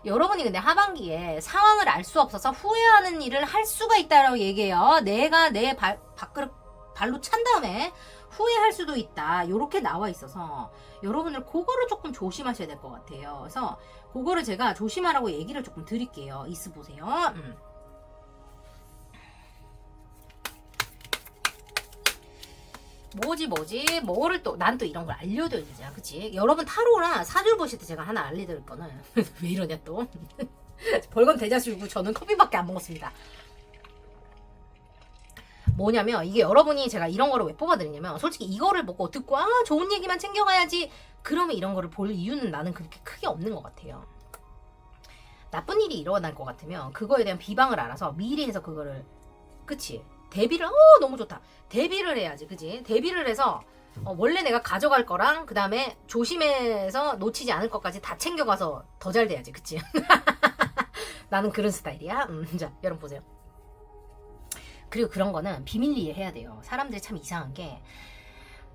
S1: 여러분이 근데 하반기에 상황을 알 수 없어서 후회하는 일을 할 수가 있다라고 얘기해요. 내가 내 발로 찬 다음에 후회할 수도 있다. 이렇게 나와 있어서 여러분들 그거를 조금 조심하셔야 될 것 같아요. 그래서 그거를 제가 조심하라고 얘기를 조금 드릴게요. 이스 보세요. 뭐를 또 난 또 이런 걸 알려드려야 되잖아. 그치? 여러분 타로나 사줄 보실 때 제가 하나 알려드릴 거는 왜 이러냐 또 벌건 대자술고 저는 커피밖에 안 먹었습니다. 뭐냐면 이게 여러분이 제가 이런 거를 왜 뽑아드리냐면 솔직히 이거를 보고 듣고 좋은 얘기만 챙겨가야지 그러면 이런 거를 볼 이유는 나는 그렇게 크게 없는 것 같아요. 나쁜 일이 일어날 것 같으면 그거에 대한 비방을 알아서 미리 해서 그거를 그치? 대비를 너무 좋다. 대비를 해야지 그치? 대비를 해서 원래 내가 가져갈 거랑 그 다음에 조심해서 놓치지 않을 것까지 다 챙겨가서 더 잘 돼야지 그치? 나는 그런 스타일이야. 자 여러분 보세요. 그리고 그런 거는 비밀리에 해야 돼요. 사람들이 참 이상한 게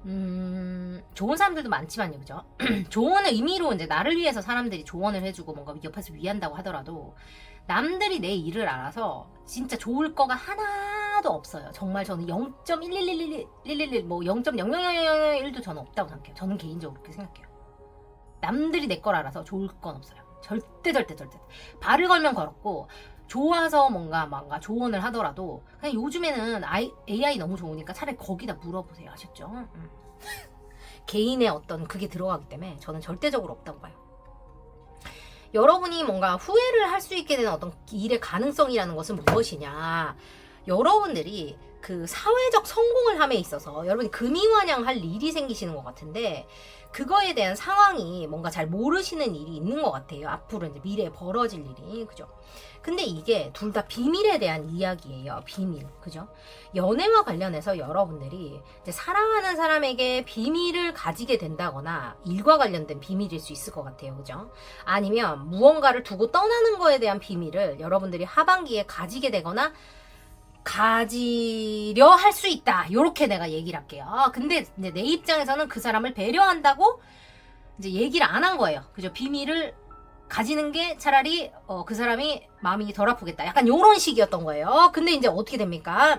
S1: 좋은 사람들도 많지만요. 그죠? 좋은 의미로 이제 나를 위해서 사람들이 조언을 해주고 뭔가 옆에서 위한다고 하더라도 남들이 내 일을 알아서 진짜 좋을 거가 하나도 없어요. 정말 저는 0.1111111 뭐 0.00001도 저는 없다고 생각해요. 저는 개인적으로 그렇게 생각해요. 남들이 내 걸 알아서 좋을 건 없어요. 절대. 발을 걸면 걸었고 좋아서 뭔가 조언을 하더라도 그냥 요즘에는 AI 너무 좋으니까 차라리 거기다 물어보세요. 아셨죠? 개인의 어떤 그게 들어가기 때문에 저는 절대적으로 없다고 봐요. 여러분이 뭔가 후회를 할 수 있게 되는 어떤 일의 가능성이라는 것은 무엇이냐? 여러분들이 그 사회적 성공을 함에 있어서 여러분이 금이환영할 일이 생기시는 것 같은데 그거에 대한 상황이 뭔가 잘 모르시는 일이 있는 것 같아요. 앞으로 이제 미래에 벌어질 일이. 그죠? 근데 이게 둘 다 비밀에 대한 이야기예요. 비밀. 그죠? 연애와 관련해서 여러분들이 이제 사랑하는 사람에게 비밀을 가지게 된다거나 일과 관련된 비밀일 수 있을 것 같아요. 그죠? 아니면 무언가를 두고 떠나는 거에 대한 비밀을 여러분들이 하반기에 가지게 되거나 가지려 할 수 있다. 요렇게 내가 얘기를 할게요. 근데 이제 내 입장에서는 그 사람을 배려한다고 이제 얘기를 안 한 거예요. 그죠? 비밀을 가지는 게 차라리 그 사람이 마음이 덜 아프겠다. 약간 요런 식이었던 거예요. 근데 이제 어떻게 됩니까?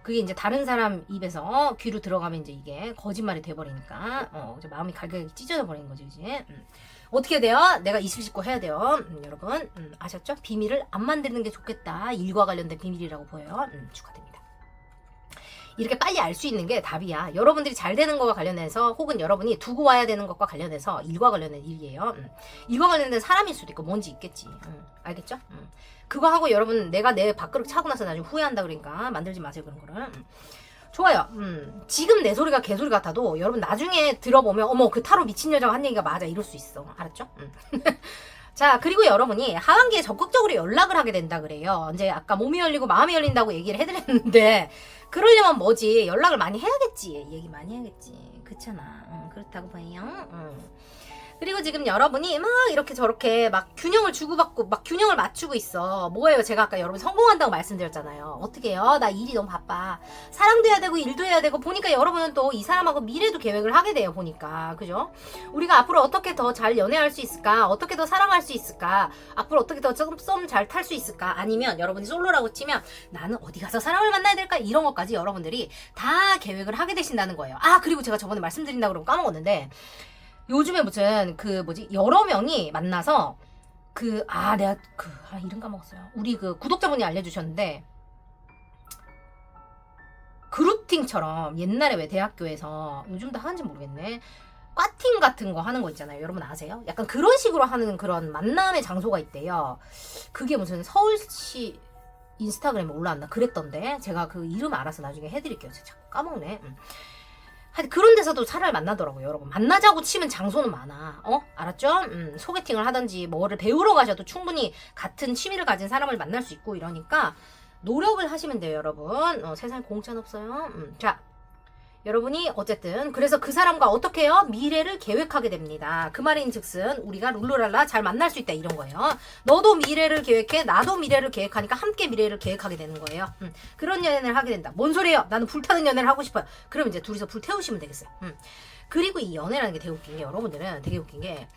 S1: 그게 이제 다른 사람 입에서 귀로 들어가면 이제 이게 거짓말이 돼버리니까 이제 마음이 갈갈이 찢어져 버리는 거죠. 이제 어떻게 돼요? 내가 있을 씻고 해야 돼요. 여러분 아셨죠? 비밀을 안 만드는 게 좋겠다. 일과 관련된 비밀이라고 보여요. 축하드립니다. 이렇게 빨리 알 수 있는 게 답이야. 여러분들이 잘 되는 거와 관련해서 혹은 여러분이 두고 와야 되는 것과 관련해서 일과 관련된 일이에요. 일과 관련된 사람일 수도 있고 뭔지 있겠지. 알겠죠? 그거 하고 여러분 내가 내 밥그릇 차고 나서 나중에 후회한다 그러니까 만들지 마세요. 그런 거를. 좋아요. 지금 내 소리가 개소리 같아도 여러분 나중에 들어보면 어머 그 타로 미친 여자가 한 얘기가 맞아 이럴 수 있어. 알았죠? 자, 그리고 여러분이 하반기에 적극적으로 연락을 하게 된다 그래요. 이제 아까 몸이 열리고 마음이 열린다고 얘기를 해드렸는데 그러려면 뭐지? 연락을 많이 해야겠지. 얘기 많이 해야겠지. 그렇잖아. 그렇다고 봐요. 그리고 지금 여러분이 막 이렇게 저렇게 막 균형을 주고받고 막 균형을 맞추고 있어. 뭐예요? 제가 아까 여러분 성공한다고 말씀드렸잖아요. 어떻게 해요? 나 일이 너무 바빠. 사랑도 해야 되고 일도 해야 되고 보니까 여러분은 또 이 사람하고 미래도 계획을 하게 돼요. 보니까. 그죠? 우리가 앞으로 어떻게 더 잘 연애할 수 있을까? 어떻게 더 사랑할 수 있을까? 앞으로 어떻게 더 썸 잘 탈 수 있을까? 아니면 여러분이 솔로라고 치면 나는 어디 가서 사랑을 만나야 될까? 이런 것까지 여러분들이 다 계획을 하게 되신다는 거예요. 아, 그리고 제가 저번에 말씀드린다고 그러고 까먹었는데 요즘에 무슨 여러 명이 만나서 이름 까먹었어요. 우리 구독자분이 알려주셨는데 그루팅처럼 옛날에 왜 대학교에서 요즘도 하는지 모르겠네. 꽈팅 같은 거 하는 거 있잖아요. 여러분 아세요? 약간 그런 식으로 하는 그런 만남의 장소가 있대요. 그게 무슨 서울시 인스타그램에 올라왔나 그랬던데 제가 그 이름 알아서 나중에 해드릴게요. 제가 자꾸 까먹네. 하여튼 그런 데서도 사람을 만나더라고요. 여러분 만나자고 치면 장소는 많아. 알았죠? 소개팅을 하든지 뭐를 배우러 가셔도 충분히 같은 취미를 가진 사람을 만날 수 있고 이러니까 노력을 하시면 돼요. 여러분 세상에 공짜는 없어요. 자, 여러분이 어쨌든 그래서 그 사람과 어떻게 해요? 미래를 계획하게 됩니다. 그 말인즉슨 우리가 룰루랄라 잘 만날 수 있다 이런 거예요. 너도 미래를 계획해, 나도 미래를 계획하니까 함께 미래를 계획하게 되는 거예요. 그런 연애를 하게 된다. 뭔 소리예요? 나는 불타는 연애를 하고 싶어요. 그럼 이제 둘이서 불태우시면 되겠어요. 그리고 이 연애라는 게 되게 웃긴 게 여러분들은 되게 웃긴 게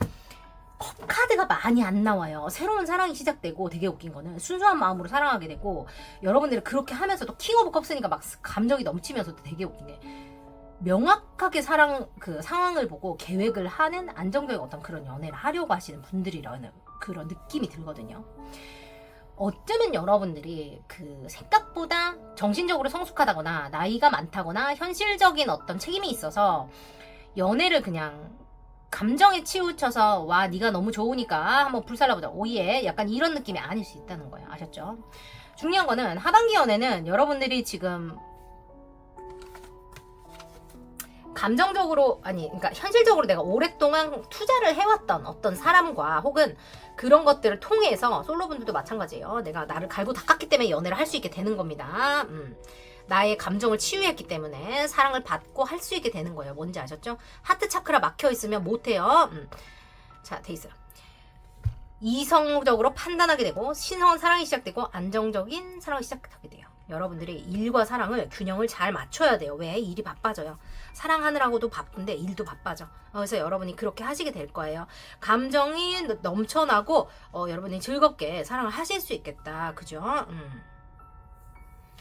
S1: 컵 카드가 많이 안 나와요. 새로운 사랑이 시작되고 되게 웃긴 거는 순수한 마음으로 사랑하게 되고 여러분들이 그렇게 하면서도 킹 오브 컵 쓰니까 막 감정이 넘치면서도 되게 웃긴 게 명확하게 상황을 보고 계획을 하는 안정적인 어떤 그런 연애를 하려고 하시는 분들이라는 그런 느낌이 들거든요. 어쩌면 여러분들이 생각보다 정신적으로 성숙하다거나 나이가 많다거나 현실적인 어떤 책임이 있어서 연애를 그냥 감정에 치우쳐서 와 네가 너무 좋으니까 한번 불살라보자 오예 약간 이런 느낌이 아닐 수 있다는 거예요. 아셨죠? 중요한 거는 하반기 연애는 여러분들이 지금 감정적으로 그러니까 현실적으로 내가 오랫동안 투자를 해왔던 어떤 사람과 혹은 그런 것들을 통해서 솔로분들도 마찬가지예요. 내가 나를 갈고 닦았기 때문에 연애를 할 수 있게 되는 겁니다. 나의 감정을 치유했기 때문에 사랑을 받고 할 수 있게 되는 거예요. 뭔지 아셨죠? 하트 차크라 막혀 있으면 못해요. 자, 돼 있어요. 이성적으로 판단하게 되고 신성한 사랑이 시작되고 안정적인 사랑이 시작하게 돼요. 여러분들이 일과 사랑을 균형을 잘 맞춰야 돼요. 왜? 일이 바빠져요. 사랑하느라고도 바쁜데 일도 바빠져. 그래서 여러분이 그렇게 하시게 될 거예요. 감정이 넘쳐나고 여러분이 즐겁게 사랑을 하실 수 있겠다. 그죠?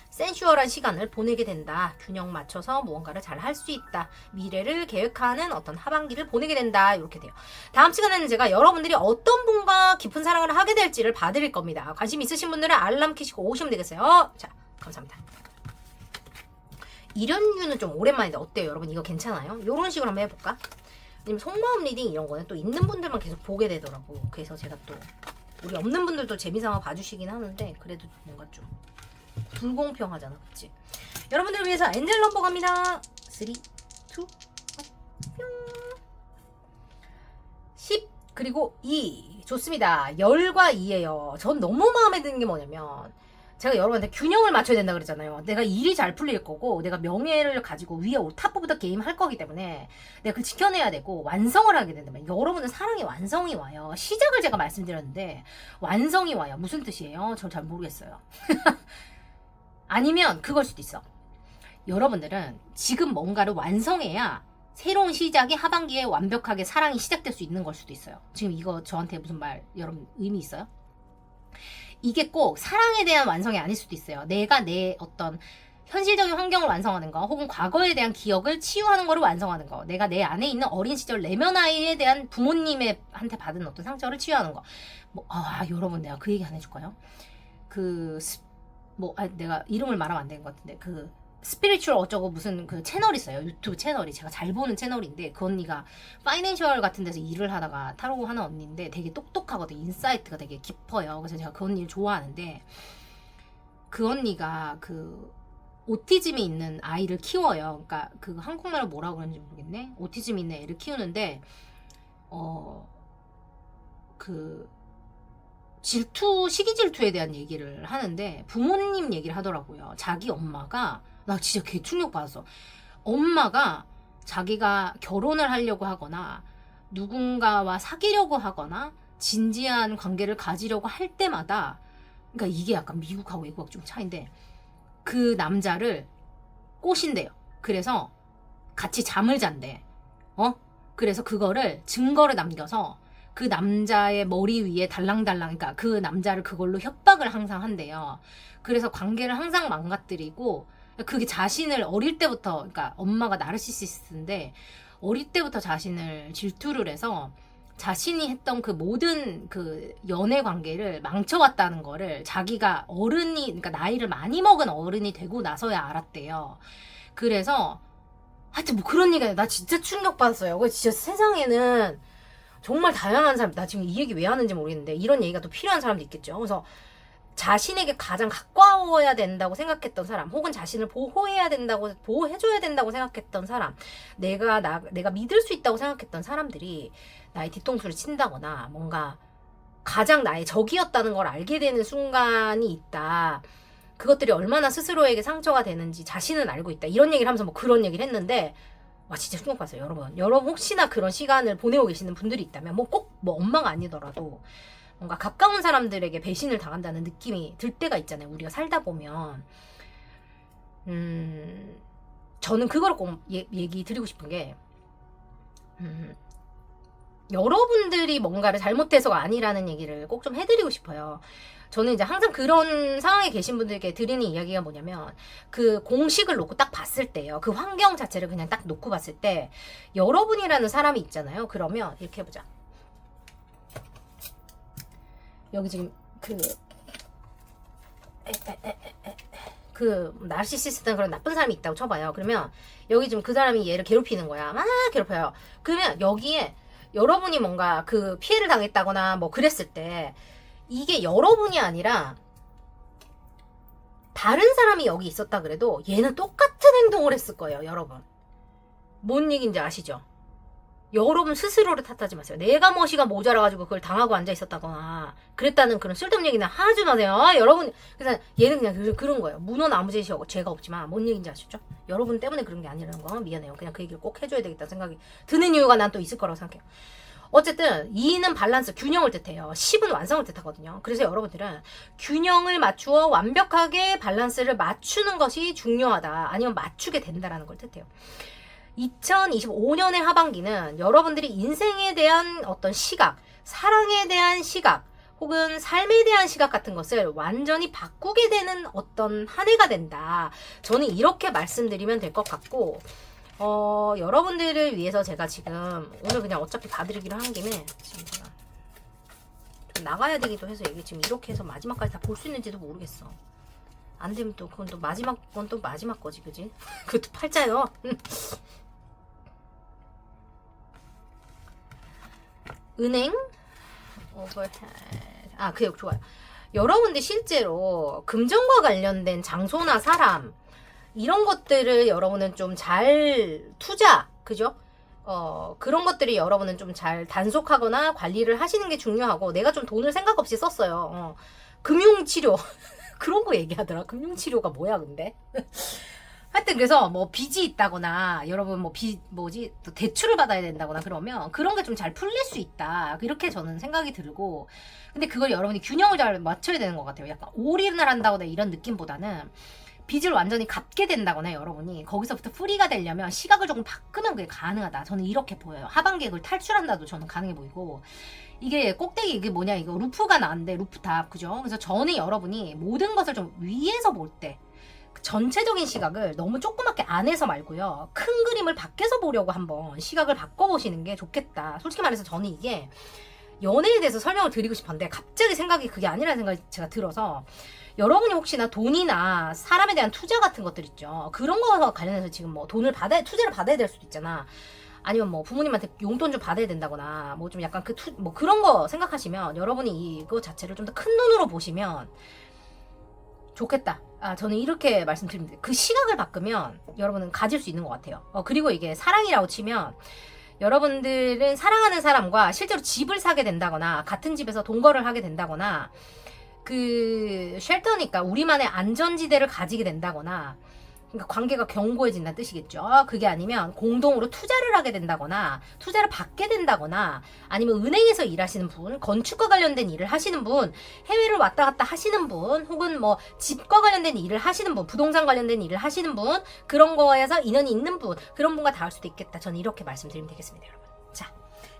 S1: 센슈얼한 시간을 보내게 된다. 균형 맞춰서 무언가를 잘 할 수 있다. 미래를 계획하는 어떤 하반기를 보내게 된다. 이렇게 돼요. 다음 시간에는 제가 여러분들이 어떤 분과 깊은 사랑을 하게 될지를 봐드릴 겁니다. 관심 있으신 분들은 알람 켜시고 오시면 되겠어요. 자, 감사합니다. 이련류는 좀 오랜만인데 어때요? 여러분 이거 괜찮아요? 이런 식으로 한번 해볼까? 왜냐면 속마음 리딩 이런 거는 또 있는 분들만 계속 보게 되더라고. 그래서 제가 또 우리 없는 분들도 재미삼아 봐주시긴 하는데 그래도 뭔가 좀 불공평하잖아. 그치? 여러분들을 위해서 엔젤 넘버 갑니다. 3, 2, 1, 10 그리고 2 좋습니다. 열과 2예요. 전 너무 마음에 드는 게 뭐냐면 제가 여러분한테 균형을 맞춰야 된다 그랬잖아요. 내가 일이 잘 풀릴 거고 내가 명예를 가지고 위에 탑 오브 더 게임 할 거기 때문에 내가 그걸 지켜내야 되고 완성을 하게 된다면 여러분은 사랑의 완성이 와요. 시작을 제가 말씀드렸는데 완성이 와요. 무슨 뜻이에요? 전 잘 모르겠어요. 아니면 그걸 수도 있어. 여러분들은 지금 뭔가를 완성해야 새로운 시작이 하반기에 완벽하게 사랑이 시작될 수 있는 걸 수도 있어요. 지금 이거 저한테 무슨 말 여러분 의미 있어요? 이게 꼭 사랑에 대한 완성이 아닐 수도 있어요. 내가 내 어떤 현실적인 환경을 완성하는 거 혹은 과거에 대한 기억을 치유하는 거를 완성하는 거 내가 내 안에 있는 어린 시절 내면 아이에 대한 부모님한테 받은 어떤 상처를 치유하는 거 여러분 내가 그 얘기 안 해줄까요? 내가 이름을 말하면 안 되는 것 같은데 스피리추얼 어쩌고 무슨 그 채널 있어요. 유튜브 채널이 제가 잘 보는 채널인데 그 언니가 파이낸셜 같은 데서 일을 하다가 타로 하는 언니인데 되게 똑똑하거든요. 인사이트가 되게 깊어요. 그래서 제가 그 언니를 좋아하는데 그 언니가 오티즘이 있는 아이를 키워요. 그러니까 한국말로 뭐라고 그러는지 모르겠네. 오티즘이 있는 애를 키우는데 시기 질투에 대한 얘기를 하는데 부모님 얘기를 하더라고요. 자기 엄마가 나 진짜 개 충격받았어. 엄마가 자기가 결혼을 하려고 하거나 누군가와 사귀려고 하거나 진지한 관계를 가지려고 할 때마다 그러니까 이게 약간 미국하고 외국하고 좀 차이인데 그 남자를 꼬신대요. 그래서 같이 잠을 잔대. 그래서 그거를 증거를 남겨서 그 남자의 머리 위에 달랑달랑 그러니까 그 남자를 그걸로 협박을 항상 한대요. 그래서 관계를 항상 망가뜨리고 그게 자신을 어릴 때부터 그러니까 엄마가 나르시시스트인데 어릴 때부터 자신을 질투를 해서 자신이 했던 그 모든 연애 관계를 망쳐왔다는 거를 자기가 그러니까 나이를 많이 먹은 어른이 되고 나서야 알았대요. 그래서 하여튼 뭐 그런 얘기가 나 진짜 충격받았어요. 그래서 진짜 세상에는 정말 다양한 사람, 나 지금 이 얘기 왜 하는지 모르겠는데 이런 얘기가 또 필요한 사람도 있겠죠. 그래서 자신에게 가장 가까워야 된다고 생각했던 사람 혹은 자신을 보호해줘야 된다고 생각했던 사람 내가 믿을 수 있다고 생각했던 사람들이 나의 뒤통수를 친다거나 뭔가 가장 나의 적이었다는 걸 알게 되는 순간이 있다. 그것들이 얼마나 스스로에게 상처가 되는지 자신은 알고 있다. 이런 얘기를 하면서 뭐 그런 얘기를 했는데 와 진짜 충격받았어요. 여러분 혹시나 그런 시간을 보내고 계시는 분들이 있다면 꼭 엄마가 아니더라도 뭔가 가까운 사람들에게 배신을 당한다는 느낌이 들 때가 있잖아요. 우리가 살다 보면 저는 그걸 꼭 얘기 드리고 싶은 게 여러분들이 뭔가를 잘못해서가 아니라는 얘기를 꼭 좀 해드리고 싶어요. 저는 이제 항상 그런 상황에 계신 분들께 드리는 이야기가 뭐냐면 그 공식을 놓고 딱 봤을 때요. 그 환경 자체를 그냥 딱 놓고 봤을 때 여러분이라는 사람이 있잖아요. 그러면 이렇게 해보자. 여기 지금 나르시시스트나 그런 나쁜 사람이 있다고 쳐봐요. 그러면 여기 좀 그 사람이 얘를 괴롭히는 거야. 막 괴롭혀요. 그러면 여기에 여러분이 뭔가 피해를 당했다거나 뭐 그랬을 때 이게 여러분이 아니라 다른 사람이 여기 있었다 그래도 얘는 똑같은 행동을 했을 거예요. 여러분 뭔 얘기인지 아시죠? 여러분 스스로를 탓하지 마세요. 내가 멋이가 모자라가지고 그걸 당하고 앉아 있었다거나 그랬다는 그런 쓸데없는 얘기는 하지 마세요. 여러분 그래서 얘는 그냥 그런 거예요. 문어는 아무 죄가 없지만 뭔 얘기인지 아시죠? 여러분 때문에 그런 게 아니라는 거 미안해요. 그냥 그 얘기를 꼭 해줘야 되겠다는 생각이 드는 이유가 난 또 있을 거라고 생각해요. 어쨌든 2는 밸런스, 균형을 뜻해요. 10은 완성을 뜻하거든요. 그래서 여러분들은 균형을 맞추어 완벽하게 밸런스를 맞추는 것이 중요하다. 아니면 맞추게 된다라는 걸 뜻해요. 2025년의 하반기는 여러분들이 인생에 대한 어떤 시각, 사랑에 대한 시각, 혹은 삶에 대한 시각 같은 것을 완전히 바꾸게 되는 어떤 한 해가 된다. 저는 이렇게 말씀드리면 될 것 같고 여러분들을 위해서 제가 지금 오늘 그냥 어차피 봐드리기로 한 김에 지금 제가 좀 나가야 되기도 해서 이게 지금 이렇게 해서 마지막까지 다 볼 수 있는지도 모르겠어. 안 되면 또 그건 또 건 또 마지막 거지, 그지? 그것도 팔자요. 은행 오버헤드 그래요. 좋아요. 여러분들 실제로 금전과 관련된 장소나 사람 이런 것들을 여러분은 좀 잘 투자, 그죠? 그런 것들이 여러분은 좀 잘 단속하거나 관리를 하시는 게 중요하고, 내가 좀 돈을 생각 없이 썼어요. 금융치료. 그런 거 얘기하더라. 금융치료가 뭐야, 근데? 하여튼, 그래서 뭐 빚이 있다거나, 여러분 뭐 또 대출을 받아야 된다거나 그러면 그런 게 좀 잘 풀릴 수 있다. 이렇게 저는 생각이 들고, 근데 그걸 여러분이 균형을 잘 맞춰야 되는 것 같아요. 약간 올인을 한다거나 이런 느낌보다는 빚을 완전히 갚게 된다거나 여러분이 거기서부터 프리가 되려면 시각을 조금 바꾸면 그게 가능하다. 저는 이렇게 보여요. 하반기에 그걸 탈출한다도 저는 가능해 보이고, 이게 꼭대기 이게 뭐냐, 이거 루프가 나는데 루프탑, 그죠? 그래서 저는 여러분이 모든 것을 좀 위에서 볼 때 전체적인 시각을 너무 조그맣게 안에서 말고요, 큰 그림을 밖에서 보려고 한번 시각을 바꿔보시는 게 좋겠다. 솔직히 말해서 저는 이게 연애에 대해서 설명을 드리고 싶었는데 갑자기 생각이 그게 아니라는 생각이 제가 들어서, 여러분이 혹시나 돈이나 사람에 대한 투자 같은 것들 있죠. 그런 거와 관련해서 지금 뭐 투자를 받아야 될 수도 있잖아. 아니면 뭐 부모님한테 용돈 좀 받아야 된다거나 뭐 좀 약간 뭐 그런 거 생각하시면 여러분이 이거 자체를 좀 더 큰 눈으로 보시면 좋겠다. 저는 이렇게 말씀드립니다. 그 시각을 바꾸면 여러분은 가질 수 있는 것 같아요. 그리고 이게 사랑이라고 치면, 여러분들은 사랑하는 사람과 실제로 집을 사게 된다거나 같은 집에서 동거를 하게 된다거나, 그 쉘터니까 우리만의 안전지대를 가지게 된다거나, 그러니까 관계가 견고해진다는 뜻이겠죠. 그게 아니면 공동으로 투자를 하게 된다거나 투자를 받게 된다거나, 아니면 은행에서 일하시는 분, 건축과 관련된 일을 하시는 분, 해외를 왔다 갔다 하시는 분, 혹은 뭐 집과 관련된 일을 하시는 분, 부동산 관련된 일을 하시는 분, 그런 거에서 인연이 있는 분, 그런 분과 닿을 수도 있겠다. 저는 이렇게 말씀드리면 되겠습니다, 여러분. 자,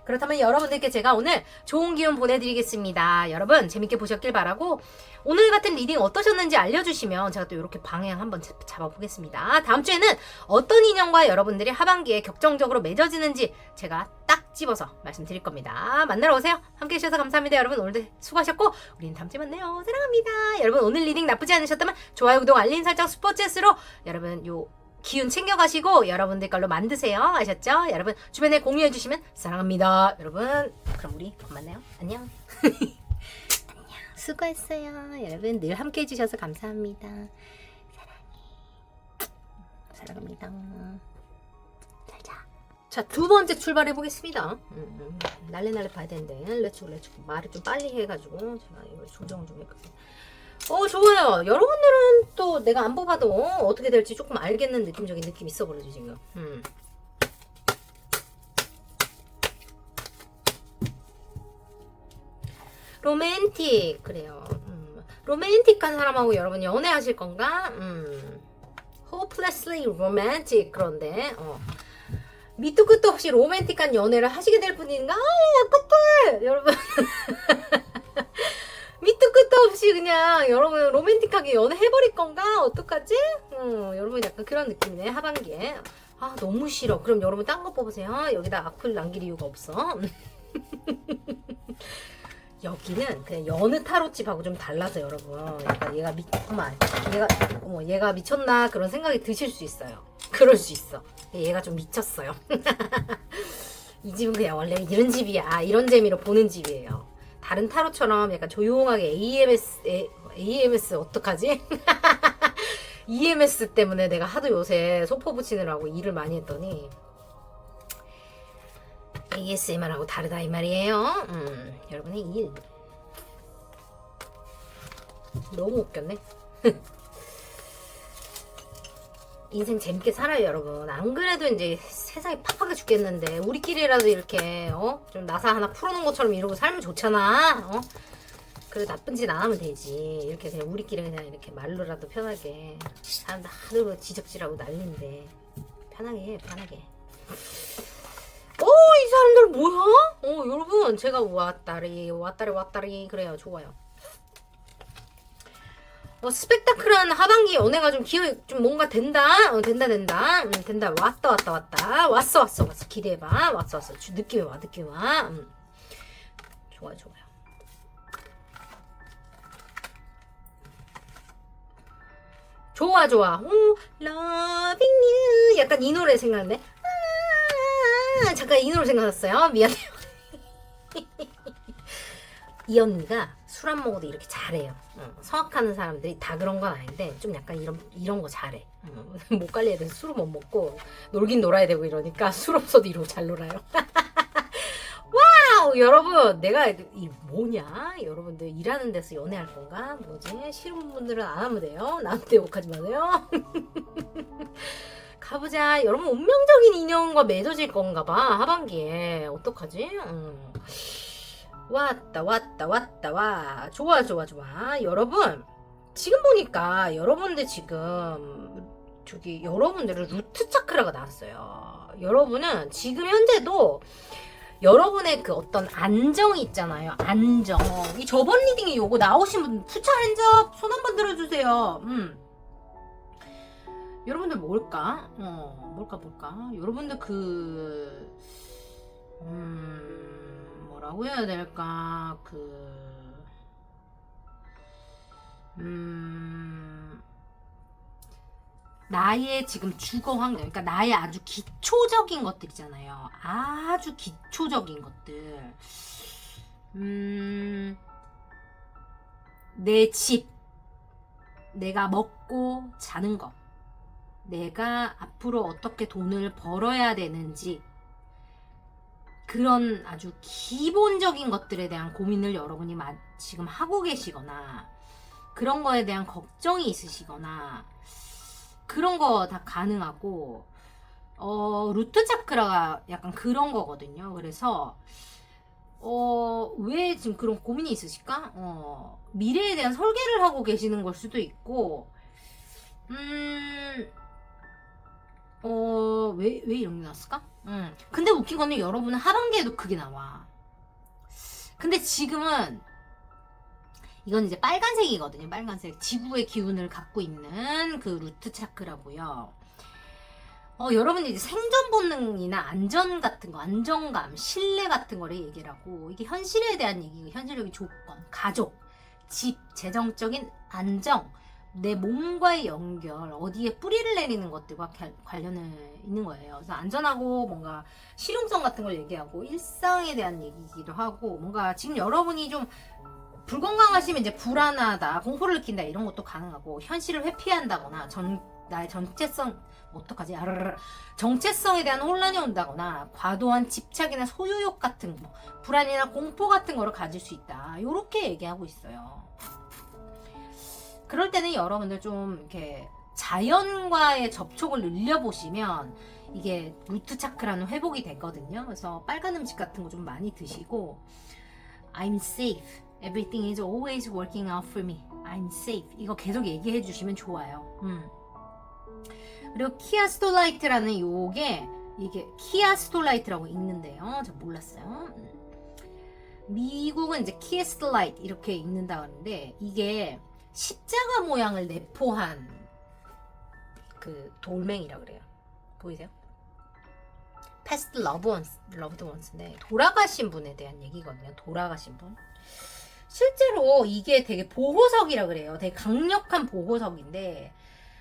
S1: 그렇다면 여러분들께 제가 오늘 좋은 기운 보내드리겠습니다. 여러분 재밌게 보셨길 바라고, 오늘 같은 리딩 어떠셨는지 알려주시면 제가 또 이렇게 방향 한번 잡아보겠습니다. 다음 주에는 어떤 인연과 여러분들이 하반기에 격정적으로 맺어지는지 제가 딱 집어서 말씀드릴 겁니다. 만나러 오세요. 함께 해주셔서 감사합니다. 여러분 오늘도 수고하셨고, 우리는 다음 주에 만나요. 사랑합니다. 여러분 오늘 리딩 나쁘지 않으셨다면 좋아요, 구독, 알림 설정, 슈퍼챗으로 여러분 요 기운 챙겨가시고 여러분들 걸로 만드세요. 아셨죠? 여러분 주변에 공유해주시면 사랑합니다. 여러분 그럼 우리 곧 만나요. 안녕. 안녕. 수고했어요. 여러분 늘 함께 해주셔서 감사합니다. 사랑합니다. 잘자. 자, 두 번째 출발해 보겠습니다. 날래 봐야 되는데 렛츠고 말을 좀 빨리 해가지고 제가 이걸 조정 좀 했거든요. 좋아요. 여러분들은 또 내가 안 뽑아도 어떻게 될지 조금 알겠는 느낌적인 느낌 있어버려죠 지금. 로맨틱, 그래요. 로맨틱한 사람하고 여러분 연애하실 건가? hopelessly romantic. 그런데 밑도 끝도 없이 로맨틱한 연애를 하시게 될 분인가? 어떡해 여러분. 밑도 끝도 없이 그냥 여러분 로맨틱하게 연애해버릴 건가? 어떡하지? 여러분 약간 그런 느낌이네, 하반기에. 너무 싫어. 그럼 여러분 딴 거 뽑으세요. 여기다 악플 남길 이유가 없어. 여기는 그냥 여느 타로집하고 좀 달라서 여러분, 약간 얘가 미쳤나 그런 생각이 드실 수 있어요. 그럴 수 있어. 얘가 좀 미쳤어요. 이 집은 그냥 원래 이런 집이야. 이런 재미로 보는 집이에요. 다른 타로처럼 약간 조용하게 AMS 어떡하지? EMS 때문에 내가 하도 요새 소포 붙이느라고 일을 많이 했더니 ASMR하고 다르다 이 말이에요. 여러분의 일 너무 웃겼네. 인생 재밌게 살아요 여러분. 안 그래도 이제 세상이 팍팍해 죽겠는데 우리끼리라도 이렇게 좀 나사 하나 풀어놓은 것처럼 이러고 살면 좋잖아. 그래 나쁜 짓 안 하면 되지. 이렇게 그냥 우리끼리 그냥 이렇게 말로라도 편하게. 사람들 하도 지적질하고 난리인데 편하게 해, 편하게. 이 사람들 뭐야? 여러분 제가 왔다리 그래요. 좋아요. 스펙타클한 하반기 연애가 좀 좀 뭔가 된다. 된다. 왔어. 기대해봐. 왔어. 느낌이 와. 좋아요. 좋아. loving you. 약간 이 노래 생각나네. 잠깐 이 노래 생각났어요. 미안해요. 이 언니가 술 안 먹어도 이렇게 잘해요. 성악하는 사람들이 다 그런 건 아닌데 좀 약간 이런 거 잘해. 못 관리해야 돼서 술을 못 먹고 놀긴 놀아야 되고 이러니까 술 없어도 이러고 잘 놀아요. 와우 여러분 내가 이 뭐냐 여러분들 일하는 데서 연애할 건가 뭐지 싫은 분들은 안 하면 돼요. 나한테 욕하지 마세요. 가보자. 여러분 운명적인 인연과 맺어질 건가 봐. 하반기에 어떡하지? 왔다 와. 좋아. 여러분 지금 보니까 여러분들 지금 저기 여러분들은 루트 차크라가 나왔어요. 여러분은 지금 현재도 여러분의 그 어떤 안정이 있잖아요. 안정. 이 저번 리딩에 요거 나오신 분 푸차 핸즈업 손 한번 들어주세요. 여러분들 뭘까? 뭘까? 여러분들 뭐라고 해야 될까? 나의 지금 주거 환경, 그러니까 나의 아주 기초적인 것들 있잖아요. 아주 기초적인 것들. 내 집, 내가 먹고 자는 것. 내가 앞으로 어떻게 돈을 벌어야 되는지 그런 아주 기본적인 것들에 대한 고민을 여러분이 지금 하고 계시거나 그런 거에 대한 걱정이 있으시거나 그런 거 다 가능하고 루트 차크라가 약간 그런 거거든요. 그래서 왜 지금 그런 고민이 있으실까? 미래에 대한 설계를 하고 계시는 걸 수도 있고 왜 이런 게 나왔을까? 근데 웃긴 거는 여러분은 하반기에도 그게 나와. 근데 지금은 이건 이제 빨간색이거든요. 빨간색. 지구의 기운을 갖고 있는 그 루트 차크라고요. 여러분이 이제 생존 본능이나 안전 같은 거, 안정감, 신뢰 같은 거를 얘기를 하고 이게 현실에 대한 얘기고 현실적인 조건, 가족, 집, 재정적인 안정, 내 몸과의 연결, 어디에 뿌리를 내리는 것들과 관련해 있는 거예요. 그래서 안전하고 뭔가 실용성 같은 걸 얘기하고 일상에 대한 얘기이기도 하고 뭔가 지금 여러분이 좀 불건강하시면 이제 불안하다, 공포를 느낀다 이런 것도 가능하고 현실을 회피한다거나 나의 정체성 어떡하지? 정체성에 대한 혼란이 온다거나 과도한 집착이나 소유욕 같은 거, 불안이나 공포 같은 거를 가질 수 있다. 이렇게 얘기하고 있어요. 그럴 때는 여러분들 좀 이렇게 자연과의 접촉을 늘려보시면 이게 루트 차크라는 회복이 되거든요. 그래서 빨간 음식 같은 거 좀 많이 드시고 I'm safe. Everything is always working out for me. I'm safe. 이거 계속 얘기해 주시면 좋아요. 그리고 키아 스톨라이트라는 이게 키아 스톨라이트라고 있는데요. 저 몰랐어요. 미국은 이제 키아 스톨라이트 이렇게 읽는다 그러는데 이게 십자가 모양을 내포한 그 돌멩이라 그래요. 보이세요? Past loved ones인데 돌아가신 분에 대한 얘기거든요. 돌아가신 분. 실제로 이게 되게 보호석이라 그래요. 되게 강력한 보호석인데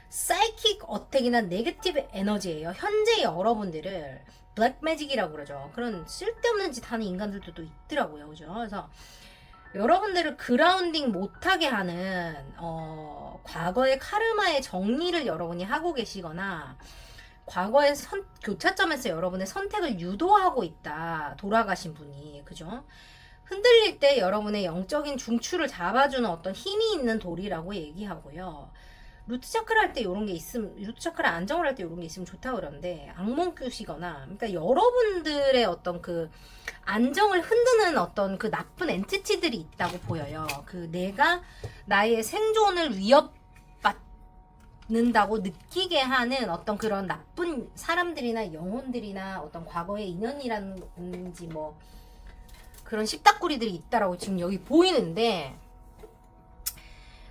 S1: 사이킥 어택이나 네거티브 에너지예요. 현재 여러분들을 블랙 매직이라고 그러죠. 그런 쓸데없는 짓 하는 인간들도 있더라고요. 그죠? 그래서 여러분들을 그라운딩 못하게 하는 과거의 카르마의 정리를 여러분이 하고 계시거나 과거의 교차점에서 여러분의 선택을 유도하고 있다. 돌아가신 분이. 그죠? 흔들릴 때 여러분의 영적인 중추를 잡아주는 어떤 힘이 있는 돌이라고 얘기하고요. 루트 차크를 할 때 이런 게 있으면, 루트 차크를 안정을 할 때 이런 게 있으면 좋다고 그러는데, 악몽 꾸시거나, 그러니까 여러분들의 어떤 그 안정을 흔드는 어떤 그 나쁜 엔티티들이 있다고 보여요. 그 내가 나의 생존을 위협받는다고 느끼게 하는 어떤 그런 나쁜 사람들이나 영혼들이나 어떤 과거의 인연이라든지 뭐, 그런 십다꾸리들이 있다라고 지금 여기 보이는데,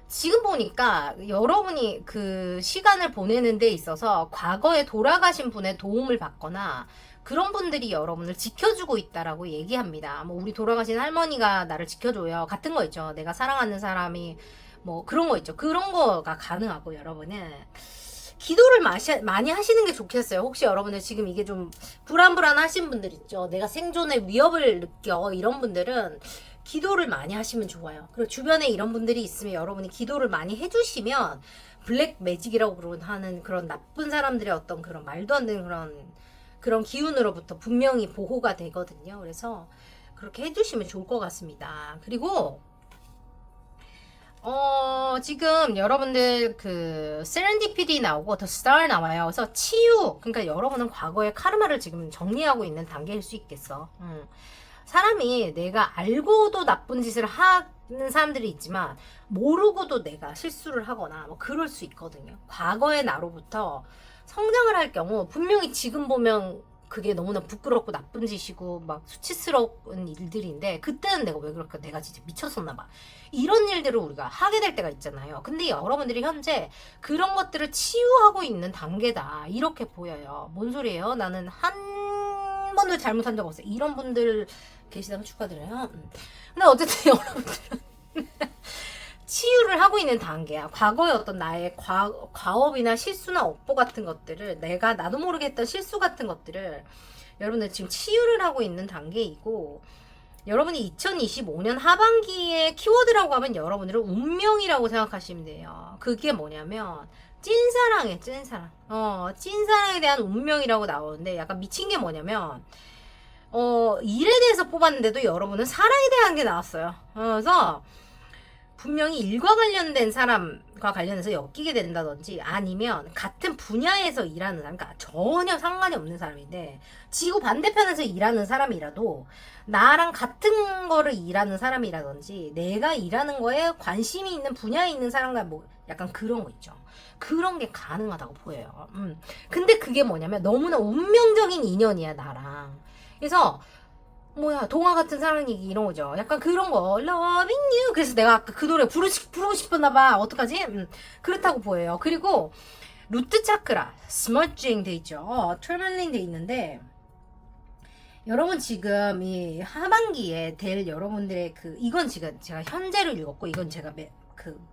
S1: 지금 보니까 여러분이 그 시간을 보내는 데 있어서 과거에 돌아가신 분의 도움을 받거나 그런 분들이 여러분을 지켜주고 있다라고 얘기합니다. 뭐 우리 돌아가신 할머니가 나를 지켜줘요. 같은 거 있죠. 내가 사랑하는 사람이 뭐 그런 거 있죠. 그런 거가 가능하고 여러분은 기도를 많이 하시는 게 좋겠어요. 혹시 여러분들 지금 이게 좀 불안하신 분들 있죠. 내가 생존의 위협을 느껴. 이런 분들은 기도를 많이 하시면 좋아요. 그리고 주변에 이런 분들이 있으면 여러분이 기도를 많이 해주시면 블랙 매직이라고 하는 그런 나쁜 사람들의 어떤 그런 말도 안 되는 그런 기운으로부터 분명히 보호가 되거든요. 그래서 그렇게 해주시면 좋을 것 같습니다. 그리고 지금 여러분들 그 세렌디피티 나오고 더 스타 나와요. 그래서 치유, 그러니까 여러분은 과거의 카르마를 지금 정리하고 있는 단계일 수 있겠어. 사람이 내가 알고도 나쁜 짓을 하는 사람들이 있지만 모르고도 내가 실수를 하거나 뭐 그럴 수 있거든요. 과거의 나로부터 성장을 할 경우 분명히 지금 보면 그게 너무나 부끄럽고 나쁜 짓이고 막 수치스러운 일들인데 그때는 내가 왜 그럴까, 내가 진짜 미쳤었나 봐, 이런 일들을 우리가 하게 될 때가 있잖아요. 근데 여러분들이 현재 그런 것들을 치유하고 있는 단계다, 이렇게 보여요. 뭔 소리예요? 나는 한 번도 잘못한 적 없어요. 이런 분들 계시다면 축하드려요. 근데 어쨌든 여러분들은 치유를 하고 있는 단계야. 과거의 어떤 나의 과업이나 실수나 업보 같은 것들을, 내가 나도 모르게 했던 실수 같은 것들을 여러분들 지금 치유를 하고 있는 단계이고, 여러분이 2025년 하반기에 키워드라고 하면 여러분들은 운명이라고 생각하시면 돼요. 그게 뭐냐면 찐사랑이에요. 찐사랑. 찐사랑에 대한 운명이라고 나오는데, 약간 미친 게 뭐냐면 일에 대해서 뽑았는데도 여러분은 사랑에 대한 게 나왔어요. 그래서 분명히 일과 관련된 사람과 관련해서 엮이게 된다든지, 아니면 같은 분야에서 일하는 사람, 그러니까 전혀 상관이 없는 사람인데 지구 반대편에서 일하는 사람이라도 나랑 같은 거를 일하는 사람이라든지 내가 일하는 거에 관심이 있는 분야에 있는 사람과 뭐 약간 그런 거 있죠. 그런 게 가능하다고 보여요. 근데 그게 뭐냐면 너무나 운명적인 인연이야, 나랑. 그래서 뭐야, 동화 같은 사랑 얘기 이런 거죠. 약간 그런 거, Loving You. 그래서 내가 아까 그 노래 부르고 싶었나봐. 어떡하지? 그렇다고 보여요. 그리고 루트 차크라 스머징 돼 있죠. 트레멜링 돼 있는데, 여러분 지금 이 하반기에 될 여러분들의 이건 지금 제가 현재로 읽었고, 이건 제가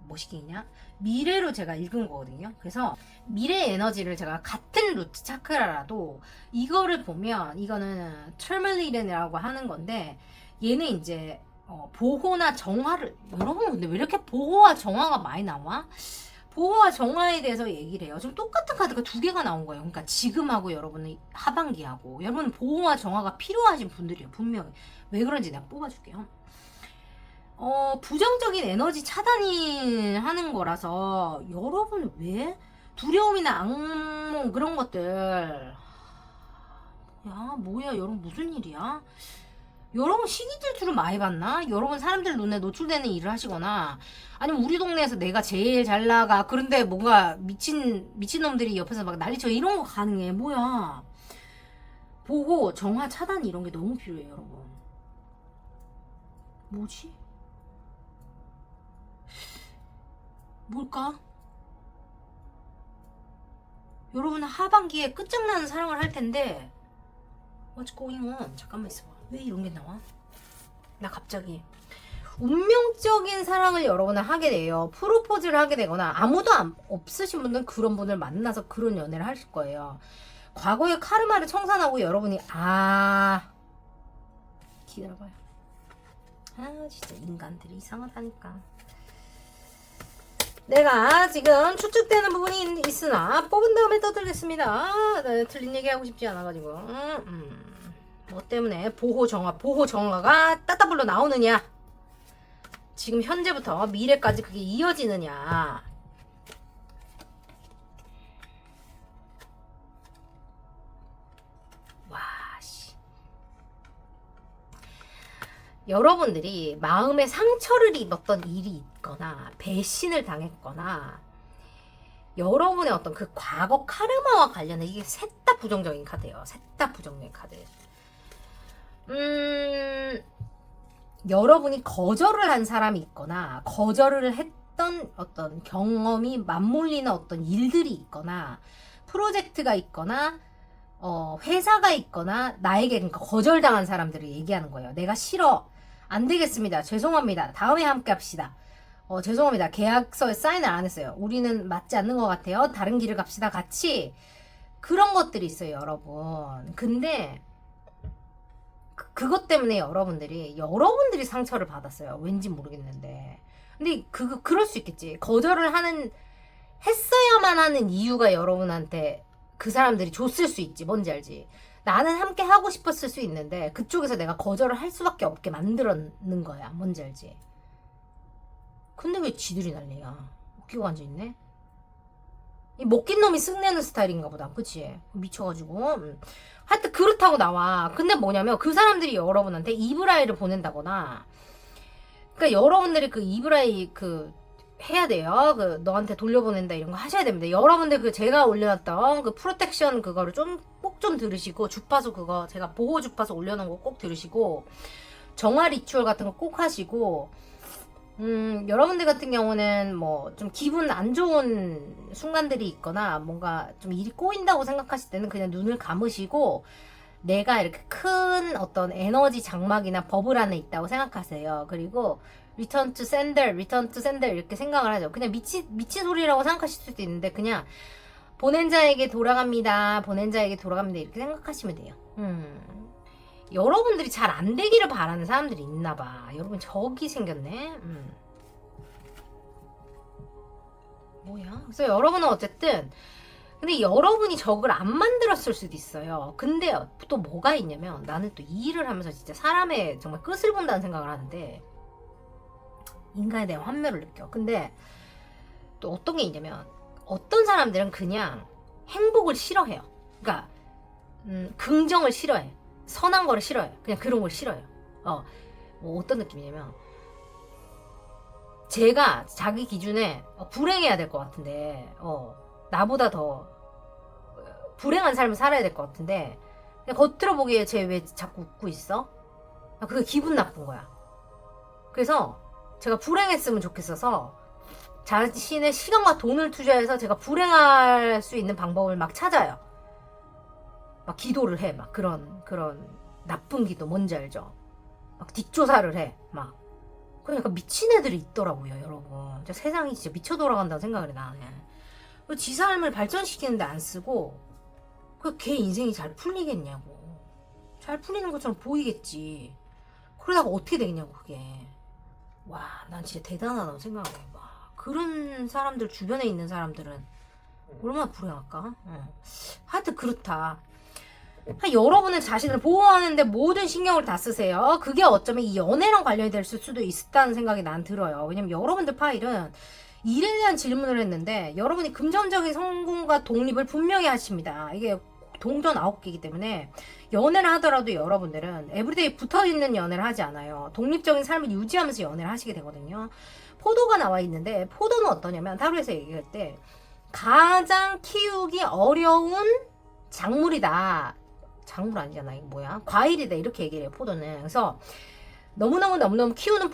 S1: 뭐시기냐? 미래로 제가 읽은 거거든요. 그래서 미래 에너지를 제가 같은 루트 차크라라도 이거를 보면, 이거는 철멜리렌이라고 하는 건데, 얘는 이제 보호나 정화를, 여러분 근데 왜 이렇게 보호와 정화가 많이 나와? 보호와 정화에 대해서 얘기를 해요. 지금 똑같은 카드가 두 개가 나온 거예요. 그러니까 지금하고 여러분은 하반기하고, 여러분은 보호와 정화가 필요하신 분들이에요. 분명히. 왜 그런지 내가 뽑아줄게요. 부정적인 에너지 차단이 하는 거라서 여러분 왜 두려움이나 악몽 그런 것들, 뭐야 여러분 무슨 일이야? 여러분 시기 질투를 많이 받나? 여러분 사람들 눈에 노출되는 일을 하시거나, 아니면 우리 동네에서 내가 제일 잘 나가, 그런데 뭔가 미친놈들이 옆에서 막 난리쳐, 이런 거 가능해. 뭐야, 보고 정화 차단 이런 게 너무 필요해요 여러분. 뭐지? 뭘까? 여러분은 하반기에 끝장나는 사랑을 할 텐데, What's going on? 잠깐만 있어봐. 왜 이런 게 나와? 나 갑자기 운명적인 사랑을 여러분은 하게 돼요. 프로포즈를 하게 되거나, 아무도 없으신 분들은 그런 분을 만나서 그런 연애를 하실 거예요. 과거의 카르마를 청산하고 여러분이 기다려봐요. 진짜 인간들이 이상하다니까. 내가 지금 추측되는 부분이 있으나 뽑은 다음에 떠들겠습니다. 네, 틀린 얘기 하고 싶지 않아가지고. 뭐 때문에 보호 정화가 따따블로 나오느냐, 지금 현재부터 미래까지 그게 이어지느냐. 여러분들이 마음의 상처를 입었던 일이 있거나 배신을 당했거나, 여러분의 어떤 그 과거 카르마와 관련해, 이게 셋 다 부정적인 카드예요. 셋 다 부정적인 카드. 여러분이 거절을 한 사람이 있거나, 거절을 했던 어떤 경험이 맞물리는 어떤 일들이 있거나, 프로젝트가 있거나, 회사가 있거나, 나에게 그러니까 거절당한 사람들을 얘기하는 거예요. 내가 싫어, 안 되겠습니다, 죄송합니다, 다음에 함께 합시다, 죄송합니다, 계약서에 사인을 안 했어요, 우리는 맞지 않는 것 같아요, 다른 길을 갑시다, 같이. 그런 것들이 있어요 여러분. 근데 그것 때문에 여러분들이 상처를 받았어요. 왠지 모르겠는데. 근데 그럴 수 있겠지. 거절을 하는 했어야만 하는 이유가 여러분한테 그 사람들이 줬을 수 있지. 뭔지 알지? 나는 함께 하고 싶었을 수 있는데 그쪽에서 내가 거절을 할 수밖에 없게 만들었는 거야. 뭔지 알지? 근데 왜 지들이 난리야? 웃기고 앉아있네? 이 먹긴 놈이 쓱내는 스타일인가 보다. 그치? 미쳐가지고. 하여튼 그렇다고 나와. 근데 뭐냐면 그 사람들이 여러분한테 이브라이를 보낸다거나, 그러니까 여러분들이 그 이브라이 해야 돼요. 너한테 돌려보낸다 이런 거 하셔야 됩니다. 여러분들 제가 올려놨던 프로텍션 그거를 꼭 좀 들으시고, 주파수 그거 제가 보호 주파수 올려놓은 거 꼭 들으시고, 정화 리추얼 같은 거 꼭 하시고, 여러분들 같은 경우는 뭐 좀 기분 안 좋은 순간들이 있거나 뭔가 좀 일이 꼬인다고 생각하실 때는 그냥 눈을 감으시고 내가 이렇게 큰 어떤 에너지 장막이나 버블 안에 있다고 생각하세요. 그리고 return to sender 이렇게 생각을 하죠. 그냥 미치 소리라고 생각하실 수도 있는데 그냥 보낸 자에게 돌아갑니다. 이렇게 생각하시면 돼요. 여러분들이 잘 안 되기를 바라는 사람들이 있나봐. 여러분 적이 생겼네. 뭐야? 그래서 여러분은 어쨌든 근데 여러분이 적을 안 만들었을 수도 있어요. 근데 또 뭐가 있냐면 나는 또 이 일을 하면서 진짜 사람의 정말 끝을 본다는 생각을 하는데 인간에 대한 환멸을 느껴. 근데 또 어떤 게 있냐면 어떤 사람들은 그냥 행복을 싫어해요. 그러니까 긍정을 싫어해. 선한 거를 싫어요. 그냥 그런 걸 싫어요. 뭐 어떤 느낌이냐면 제가 자기 기준에 불행해야 될 것 같은데 나보다 더 불행한 삶을 살아야 될 것 같은데 그냥 겉으로 보기에 쟤 왜 자꾸 웃고 있어? 그게 기분 나쁜 거야. 그래서 제가 불행했으면 좋겠어서 자신의 시간과 돈을 투자해서 제가 불행할 수 있는 방법을 막 찾아요. 막 기도를 해. 막 그런 나쁜 기도 뭔지 알죠? 막 뒷조사를 해. 막 그러니까 미친 애들이 있더라고요, 여러분. 진짜 세상이 진짜 미쳐 돌아간다고 생각을 해, 나는. 지 삶을 발전시키는데 안 쓰고 걔 인생이 잘 풀리겠냐고. 잘 풀리는 것처럼 보이겠지. 그러다가 어떻게 되겠냐고, 그게. 와, 난 진짜 대단하다고 생각해. 와, 그런 사람들 주변에 있는 사람들은 얼마나 불행할까? 하여튼 그렇다. 여러분은 자신을 보호하는데 모든 신경을 다 쓰세요. 그게 어쩌면 이 연애랑 관련이 될 수도 있다는 생각이 난 들어요. 왜냐면 여러분들 파일은 일에 대한 질문을 했는데 여러분이 금전적인 성공과 독립을 분명히 하십니다. 이게 동전 9개이기 때문에 연애를 하더라도 여러분들은 에브리데이 붙어있는 연애를 하지 않아요. 독립적인 삶을 유지하면서 연애를 하시게 되거든요. 포도가 나와 있는데 포도는 어떠냐면 타로에서 얘기할 때 가장 키우기 어려운 작물이다. 작물 아니잖아. 이거 뭐야? 과일이다. 이렇게 얘기를 해요. 포도는. 그래서 너무너무 키우는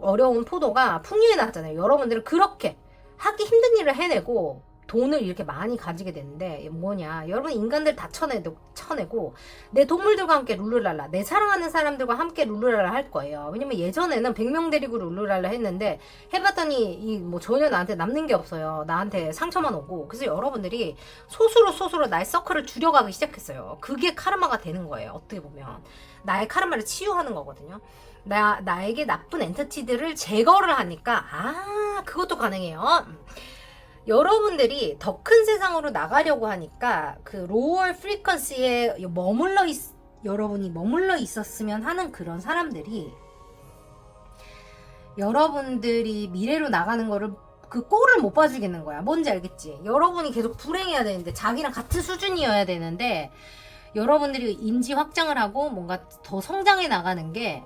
S1: 어려운 포도가 풍류에 났잖아요. 여러분들은 그렇게 하기 힘든 일을 해내고 돈을 이렇게 많이 가지게 되는데 뭐냐. 여러분 인간들 다 쳐내고 내 동물들과 함께 룰루랄라 내 사랑하는 사람들과 함께 룰루랄라 할 거예요. 왜냐면 예전에는 100명 데리고 룰루랄라 했는데 해봤더니 뭐 전혀 나한테 남는 게 없어요. 나한테 상처만 오고. 그래서 여러분들이 소수로 나의 서클을 줄여가기 시작했어요. 그게 카르마가 되는 거예요. 어떻게 보면 나의 카르마를 치유하는 거거든요. 나에게 나쁜 엔티티들을 제거를 하니까 그것도 가능해요. 여러분들이 더 큰 세상으로 나가려고 하니까 그 로얼 프리퀀시에 여러분이 머물러 있었으면 하는 그런 사람들이 여러분들이 미래로 나가는 거를 그 꼴을 못 봐주겠는 거야. 뭔지 알겠지? 여러분이 계속 불행해야 되는데 자기랑 같은 수준이어야 되는데 여러분들이 임지 확장을 하고 뭔가 더 성장해 나가는 게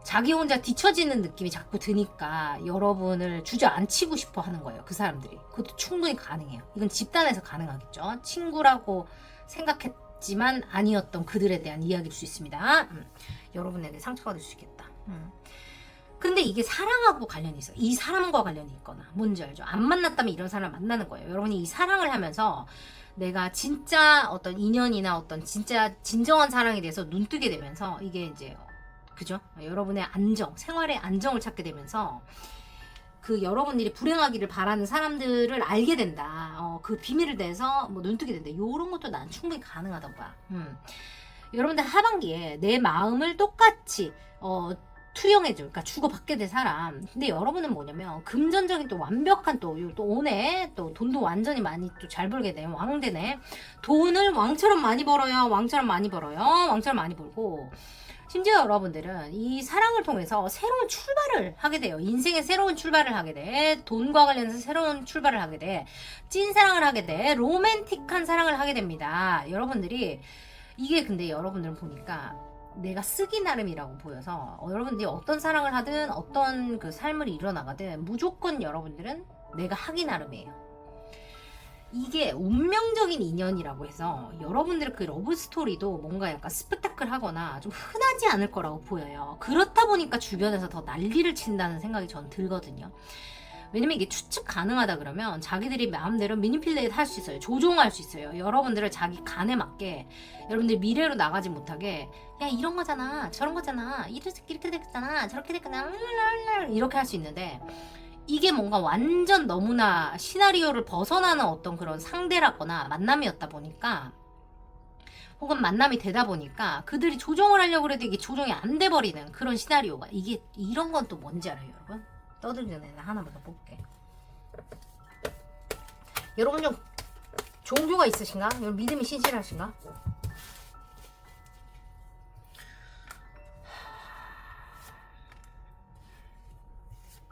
S1: 자기 혼자 뒤처지는 느낌이 자꾸 드니까 여러분을 주저앉히고 싶어 하는 거예요. 그 사람들이. 그것도 충분히 가능해요. 이건 집단에서 가능하겠죠. 친구라고 생각했지만 아니었던 그들에 대한 이야기일 수 있습니다. 여러분에게 상처가 될 수 있겠다. 근데 이게 사랑하고 관련이 있어요. 이 사람과 관련이 있거나 뭔지 알죠? 안 만났다면 이런 사람을 만나는 거예요. 여러분이 이 사랑을 하면서 내가 진짜 어떤 인연이나 어떤 진짜 진정한 사랑에 대해서 눈뜨게 되면서 이게 이제 그죠? 여러분의 안정, 생활의 안정을 찾게 되면서 그 여러분들이 불행하기를 바라는 사람들을 알게 된다. 그 비밀을 대해서 뭐 눈뜨게 된다. 이런 것도 난 충분히 가능하다고 봐. 여러분들 하반기에 내 마음을 똑같이 투영해줘. 그러니까 주고받게 될 사람. 근데 여러분은 뭐냐면 금전적인 또 완벽한 또 오네. 또 돈도 완전히 많이 또 잘 벌게 돼. 왕되네. 돈을 왕처럼 많이 벌어요. 왕처럼 많이 벌어요. 왕처럼 많이 벌고. 심지어 여러분들은 이 사랑을 통해서 새로운 출발을 하게 돼요. 인생의 새로운 출발을 하게 돼. 돈과 관련해서 새로운 출발을 하게 돼. 찐사랑을 하게 돼. 로맨틱한 사랑을 하게 됩니다. 여러분들이 이게 근데 여러분들은 보니까 내가 쓰기 나름이라고 보여서 여러분들이 어떤 사랑을 하든 어떤 그 삶을 이뤄나가든 무조건 여러분들은 내가 하기 나름이에요. 이게 운명적인 인연이라고 해서 여러분들의 그 러브 스토리도 뭔가 약간 스펙타클하거나 좀 흔하지 않을 거라고 보여요. 그렇다 보니까 주변에서 더 난리를 친다는 생각이 전 들거든요. 왜냐면 이게 추측 가능하다 그러면 자기들이 마음대로 미니필레이트 할 수 있어요. 조종할 수 있어요. 여러분들을 자기 간에 맞게 여러분들 미래로 나가지 못하게 야 이런 거잖아 저런 거잖아 이렇게 됐잖아 저렇게 됐구나 이렇게 할 수 있는데 이게 뭔가 완전 너무나 시나리오를 벗어나는 어떤 그런 상대라거나 만남이었다 보니까 혹은 만남이 되다 보니까 그들이 조종을 하려고 해도 이게 조종이 안 돼버리는 그런 시나리오가 이게 이런 건 또 뭔지 알아요 여러분? 떠들기 전에 하나만 더 볼게. 여러분 좀 종교가 있으신가? 여러분 믿음이 신실하신가?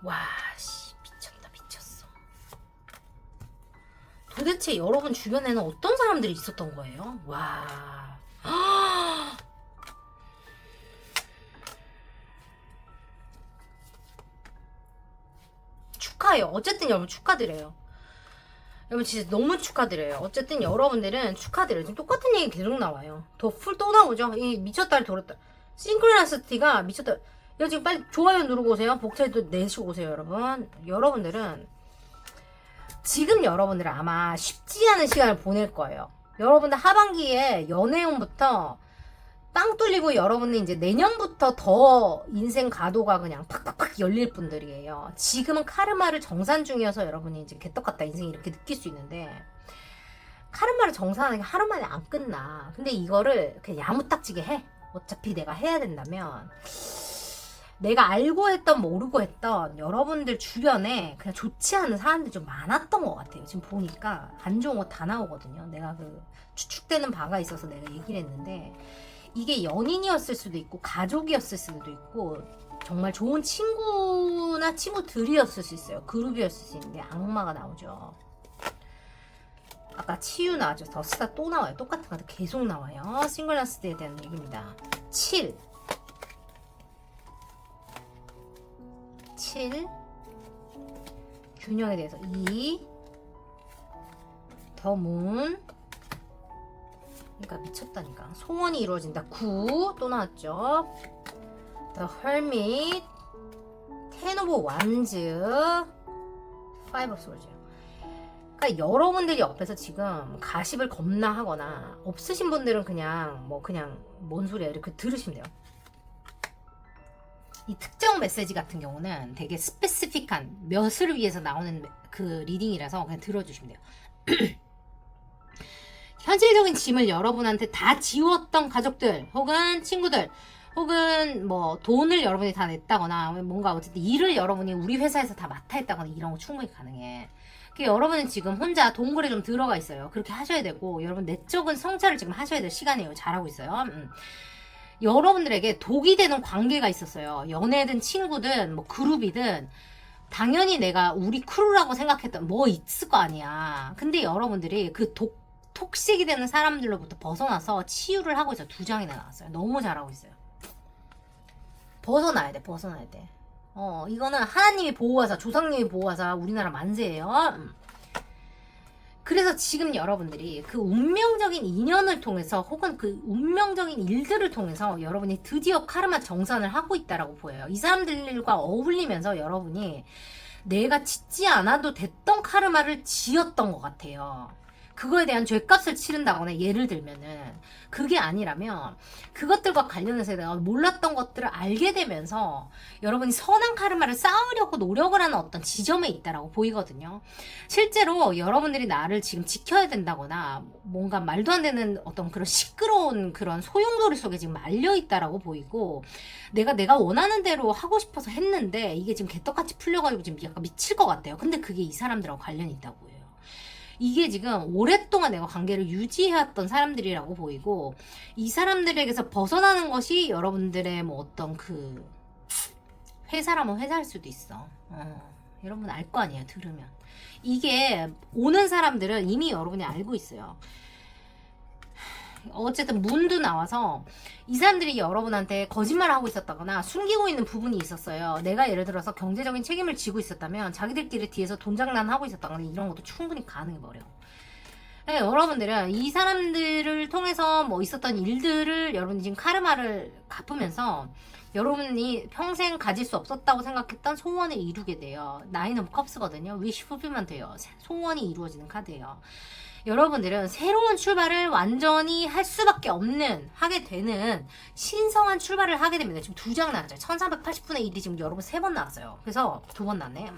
S1: 와, 씨, 미쳤어. 도대체 여러분 주변에는 어떤 사람들이 있었던 거예요? 와. 축하해요. 어쨌든 여러분 축하드려요. 여러분 진짜 너무 축하드려요. 어쨌든 여러분들은 축하드려요. 지금 똑같은 얘기 계속 나와요. 더 풀 또 나오죠. 이 미쳤다리 돌았다. 싱크로나시티가 미쳤다. 여러분 지금 빨리 좋아요 누르고 오세요. 복차도 내시고 오세요 여러분. 여러분들은 지금 여러분들은 아마 쉽지 않은 시간을 보낼 거예요. 여러분들 하반기에 연애운부터 빵 뚫리고 여러분은 이제 내년부터 더 인생 가도가 그냥 팍팍팍 열릴 분들이에요. 지금은 카르마를 정산 중이어서 여러분이 이제 개떡같다 인생이 이렇게 느낄 수 있는데 카르마를 정산하는 게 하루 만에 안 끝나. 근데 이거를 그냥 야무딱지게 해. 어차피 내가 해야 된다면 내가 알고 했던 모르고 했던 여러분들 주변에 그냥 좋지 않은 사람들이 좀 많았던 것 같아요. 지금 보니까 안 좋은 거 다 나오거든요. 내가 그 추측되는 바가 있어서 내가 얘기를 했는데 이게 연인이었을 수도 있고 가족이었을 수도 있고 정말 좋은 친구나 친구들이었을 수 있어요. 그룹이었을 수 있는데 악마가 나오죠. 아까 치유 나왔죠. 더스타 또 나와요. 똑같은 거 계속 나와요. 싱글라스트에 대한 얘기입니다. 7 균형에 대해서 2 더문 그러니까 미쳤다니까. 소원이 이루어진다. 9 또 나왔죠. The Hermit, Ten of Wands, Five of Swords. 그러니까 여러분들이 옆에서 지금 가십을 겁나 하거나 없으신 분들은 그냥 뭔 소리야 이렇게 들으시면 돼요. 이 특정 메시지 같은 경우는 되게 스페시픽한 몇을 위해서 나오는 그 리딩이라서 그냥 들어주시면 돼요. 현실적인 짐을 여러분한테 다 지웠던 가족들 혹은 친구들 혹은 뭐 돈을 여러분이 다 냈다거나 뭔가 어쨌든 일을 여러분이 우리 회사에서 다 맡아 했다거나 이런 거 충분히 가능해. 여러분은 지금 혼자 동굴에 좀 들어가 있어요. 그렇게 하셔야 되고 여러분 내적인 성찰을 지금 하셔야 될 시간이에요. 잘하고 있어요. 여러분들에게 독이 되는 관계가 있었어요. 연애든 친구든 뭐 그룹이든 당연히 내가 우리 크루라고 생각했던 뭐 있을 거 아니야. 근데 여러분들이 그 톡식이 되는 사람들로부터 벗어나서 치유를 하고 있어요. 2장이나 나왔어요. 너무 잘하고 있어요. 벗어나야 돼. 이거는 하나님이 보호하사, 조상님이 보호하사 우리나라 만세예요. 그래서 지금 여러분들이 그 운명적인 인연을 통해서 혹은 그 운명적인 일들을 통해서 여러분이 드디어 카르마 정산을 하고 있다라고 보여요. 이 사람들과 어울리면서 여러분이 내가 짓지 않아도 됐던 카르마를 지었던 것 같아요. 그거에 대한 죗값을 치른다거나 예를 들면은 그게 아니라면 그것들과 관련해서 내가 몰랐던 것들을 알게 되면서 여러분이 선한 카르마를 쌓으려고 노력을 하는 어떤 지점에 있다라고 보이거든요. 실제로 여러분들이 나를 지금 지켜야 된다거나 뭔가 말도 안 되는 어떤 그런 시끄러운 그런 소용돌이 속에 지금 말려 있다라고 보이고 내가 원하는 대로 하고 싶어서 했는데 이게 지금 개떡같이 풀려가지고 지금 약간 미칠 것 같아요. 근데 그게 이 사람들하고 관련이 있다고 해요. 이게 지금 오랫동안 내가 관계를 유지해왔던 사람들이라고 보이고 이 사람들에게서 벗어나는 것이 여러분들의 뭐 어떤 그 회사라면 회사일 수도 있어. 여러분 알 거 아니에요. 들으면. 이게 오는 사람들은 이미 여러분이 알고 있어요. 어쨌든 문도 나와서 이 사람들이 여러분한테 거짓말을 하고 있었다거나 숨기고 있는 부분이 있었어요. 내가 예를 들어서 경제적인 책임을 지고 있었다면 자기들끼리 뒤에서 돈 장난하고 있었다거나 이런 것도 충분히 가능해버려. 네, 여러분들은 이 사람들을 통해서 뭐 있었던 일들을 여러분이 지금 카르마를 갚으면서 여러분이 평생 가질 수 없었다고 생각했던 소원을 이루게 돼요. 나인 오브 컵스거든요. 위시 풀필만 돼요. 소원이 이루어지는 카드예요. 여러분들은 새로운 출발을 완전히 할 수밖에 없는 하게 되는 신성한 출발을 하게 됩니다. 지금 2장 나왔죠. 1380분의 1이 지금 여러분 3번 나왔어요. 그래서 2번 나왔네.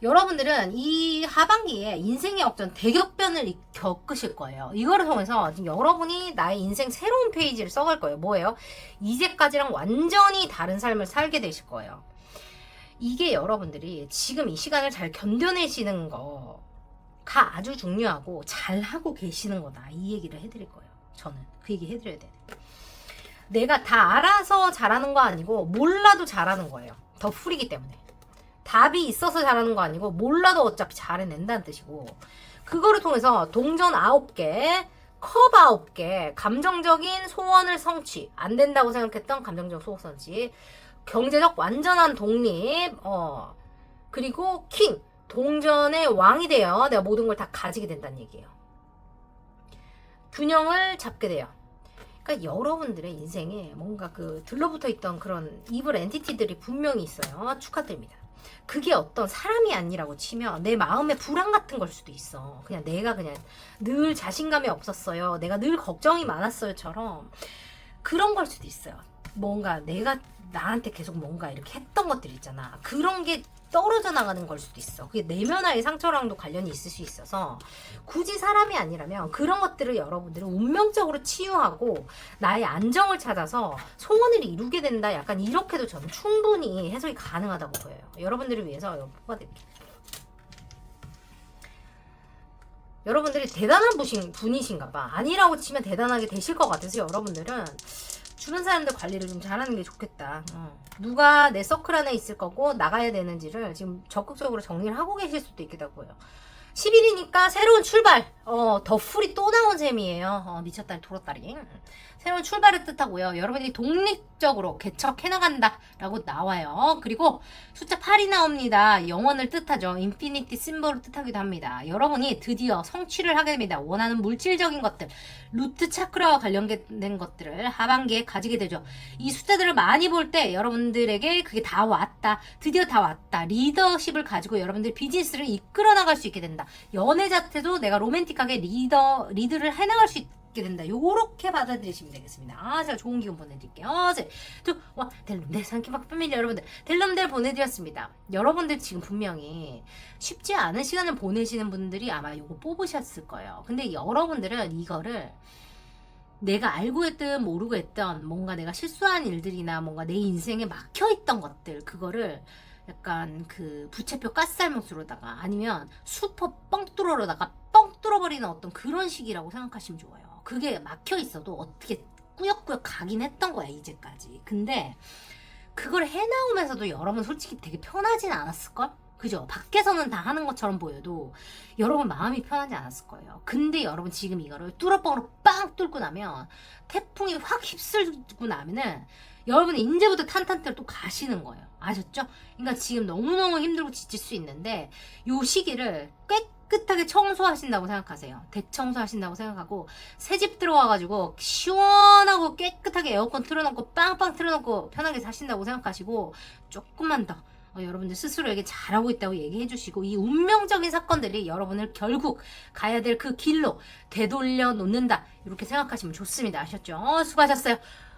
S1: 여러분들은 이 하반기에 인생의 역전 대격변을 겪으실 거예요. 이거를 통해서 지금 여러분이 나의 인생 새로운 페이지를 써갈 거예요. 뭐예요? 이제까지랑 완전히 다른 삶을 살게 되실 거예요. 이게 여러분들이 지금 이 시간을 잘 견뎌내시는 거 가 아주 중요하고 잘하고 계시는 거다. 이 얘기를 해드릴 거예요. 저는 그 얘기 해드려야 돼. 내가 다 알아서 잘하는 거 아니고 몰라도 잘하는 거예요. 더 풀이기 때문에. 답이 있어서 잘하는 거 아니고 몰라도 어차피 잘해낸다는 뜻이고 그거를 통해서 동전 9개, 컵 9개, 감정적인 소원을 성취, 안 된다고 생각했던 감정적 소원 성취, 경제적 완전한 독립, 그리고 킹, 동전의 왕이 돼요. 내가 모든 걸 다 가지게 된다는 얘기예요. 균형을 잡게 돼요. 그러니까 여러분들의 인생에 뭔가 그 들러붙어 있던 그런 이블 엔티티들이 분명히 있어요. 축하드립니다. 그게 어떤 사람이 아니라고 치면 내 마음의 불안 같은 걸 수도 있어. 그냥 내가 그냥 늘 자신감이 없었어요. 내가 늘 걱정이 많았어요처럼 그런 걸 수도 있어요. 뭔가 내가 나한테 계속 뭔가 이렇게 했던 것들 있잖아. 그런 게 떨어져 나가는 걸 수도 있어. 그게 내면화의 상처랑도 관련이 있을 수 있어서 굳이 사람이 아니라면 그런 것들을 여러분들은 운명적으로 치유하고 나의 안정을 찾아서 소원을 이루게 된다. 약간 이렇게도 저는 충분히 해석이 가능하다고 보여요. 여러분들을 위해서 뽑아드릴게요. 여러분들이 대단한 분이신가 봐. 아니라고 치면 대단하게 되실 것 같아서 여러분들은 주변 사람들 관리를 좀 잘하는 게 좋겠다. 누가 내 서클 안에 있을 거고 나가야 되는지를 지금 적극적으로 정리를 하고 계실 수도 있겠다고요. 10일이니까 새로운 출발. 더 풀이 또 나온 셈이에요. 미쳤다리 돌았다리. 새로운 출발을 뜻하고요. 여러분들이 독립적으로 개척해나간다 라고 나와요. 그리고 숫자 8이 나옵니다. 영원을 뜻하죠. 인피니티 심볼을 뜻하기도 합니다. 여러분이 드디어 성취를 하게 됩니다. 원하는 물질적인 것들, 루트 차크라와 관련된 것들을 하반기에 가지게 되죠. 이 숫자들을 많이 볼 때 여러분들에게 그게 다 왔다. 드디어 다 왔다. 리더십을 가지고 여러분들 비즈니스를 이끌어 나갈 수 있게 된다. 연애 자체도 내가 로맨틱하게 리드를 해나갈 수 있게 된다. 요렇게 받아들이시면 되겠습니다. 제가 좋은 기운 보내드릴게요. 델룸델 상키박 패밀리 여러분들 델룸델 보내드렸습니다. 여러분들 지금 분명히 쉽지 않은 시간을 보내시는 분들이 아마 요거 뽑으셨을 거예요. 근데 여러분들은 이거를 내가 알고 했든 모르고 했던 뭔가 내가 실수한 일들이나 뭔가 내 인생에 막혀있던 것들 그거를 약간 그 부채표 가스알못으로다가 아니면 슈퍼 뻥뚫어로다가 뻥 뚫어버리는 어떤 그런 식이라고 생각하시면 좋아요. 그게 막혀 있어도 어떻게 꾸역꾸역 가긴 했던 거야 이제까지. 근데 그걸 해나오면서도 여러분 솔직히 되게 편하진 않았을걸? 그죠? 밖에서는 다 하는 것처럼 보여도 여러분 마음이 편하지 않았을 거예요. 근데 여러분 지금 이거를 뚫어뻥으로 빵 뚫고 나면 태풍이 확 휩쓸고 나면은 여러분이 이제부터 탄탄대로 또 가시는 거예요. 아셨죠? 그러니까 지금 너무너무 힘들고 지칠 수 있는데 요 시기를 깨끗하게 청소하신다고 생각하세요. 대청소하신다고 생각하고 새 집 들어와가지고 시원하고 깨끗하게 에어컨 틀어놓고 빵빵 틀어놓고 편하게 사신다고 생각하시고 조금만 더 여러분들 스스로에게 잘하고 있다고 얘기해 주시고 이 운명적인 사건들이 여러분을 결국 가야 될 그 길로 되돌려 놓는다. 이렇게 생각하시면 좋습니다. 아셨죠? 수고하셨어요.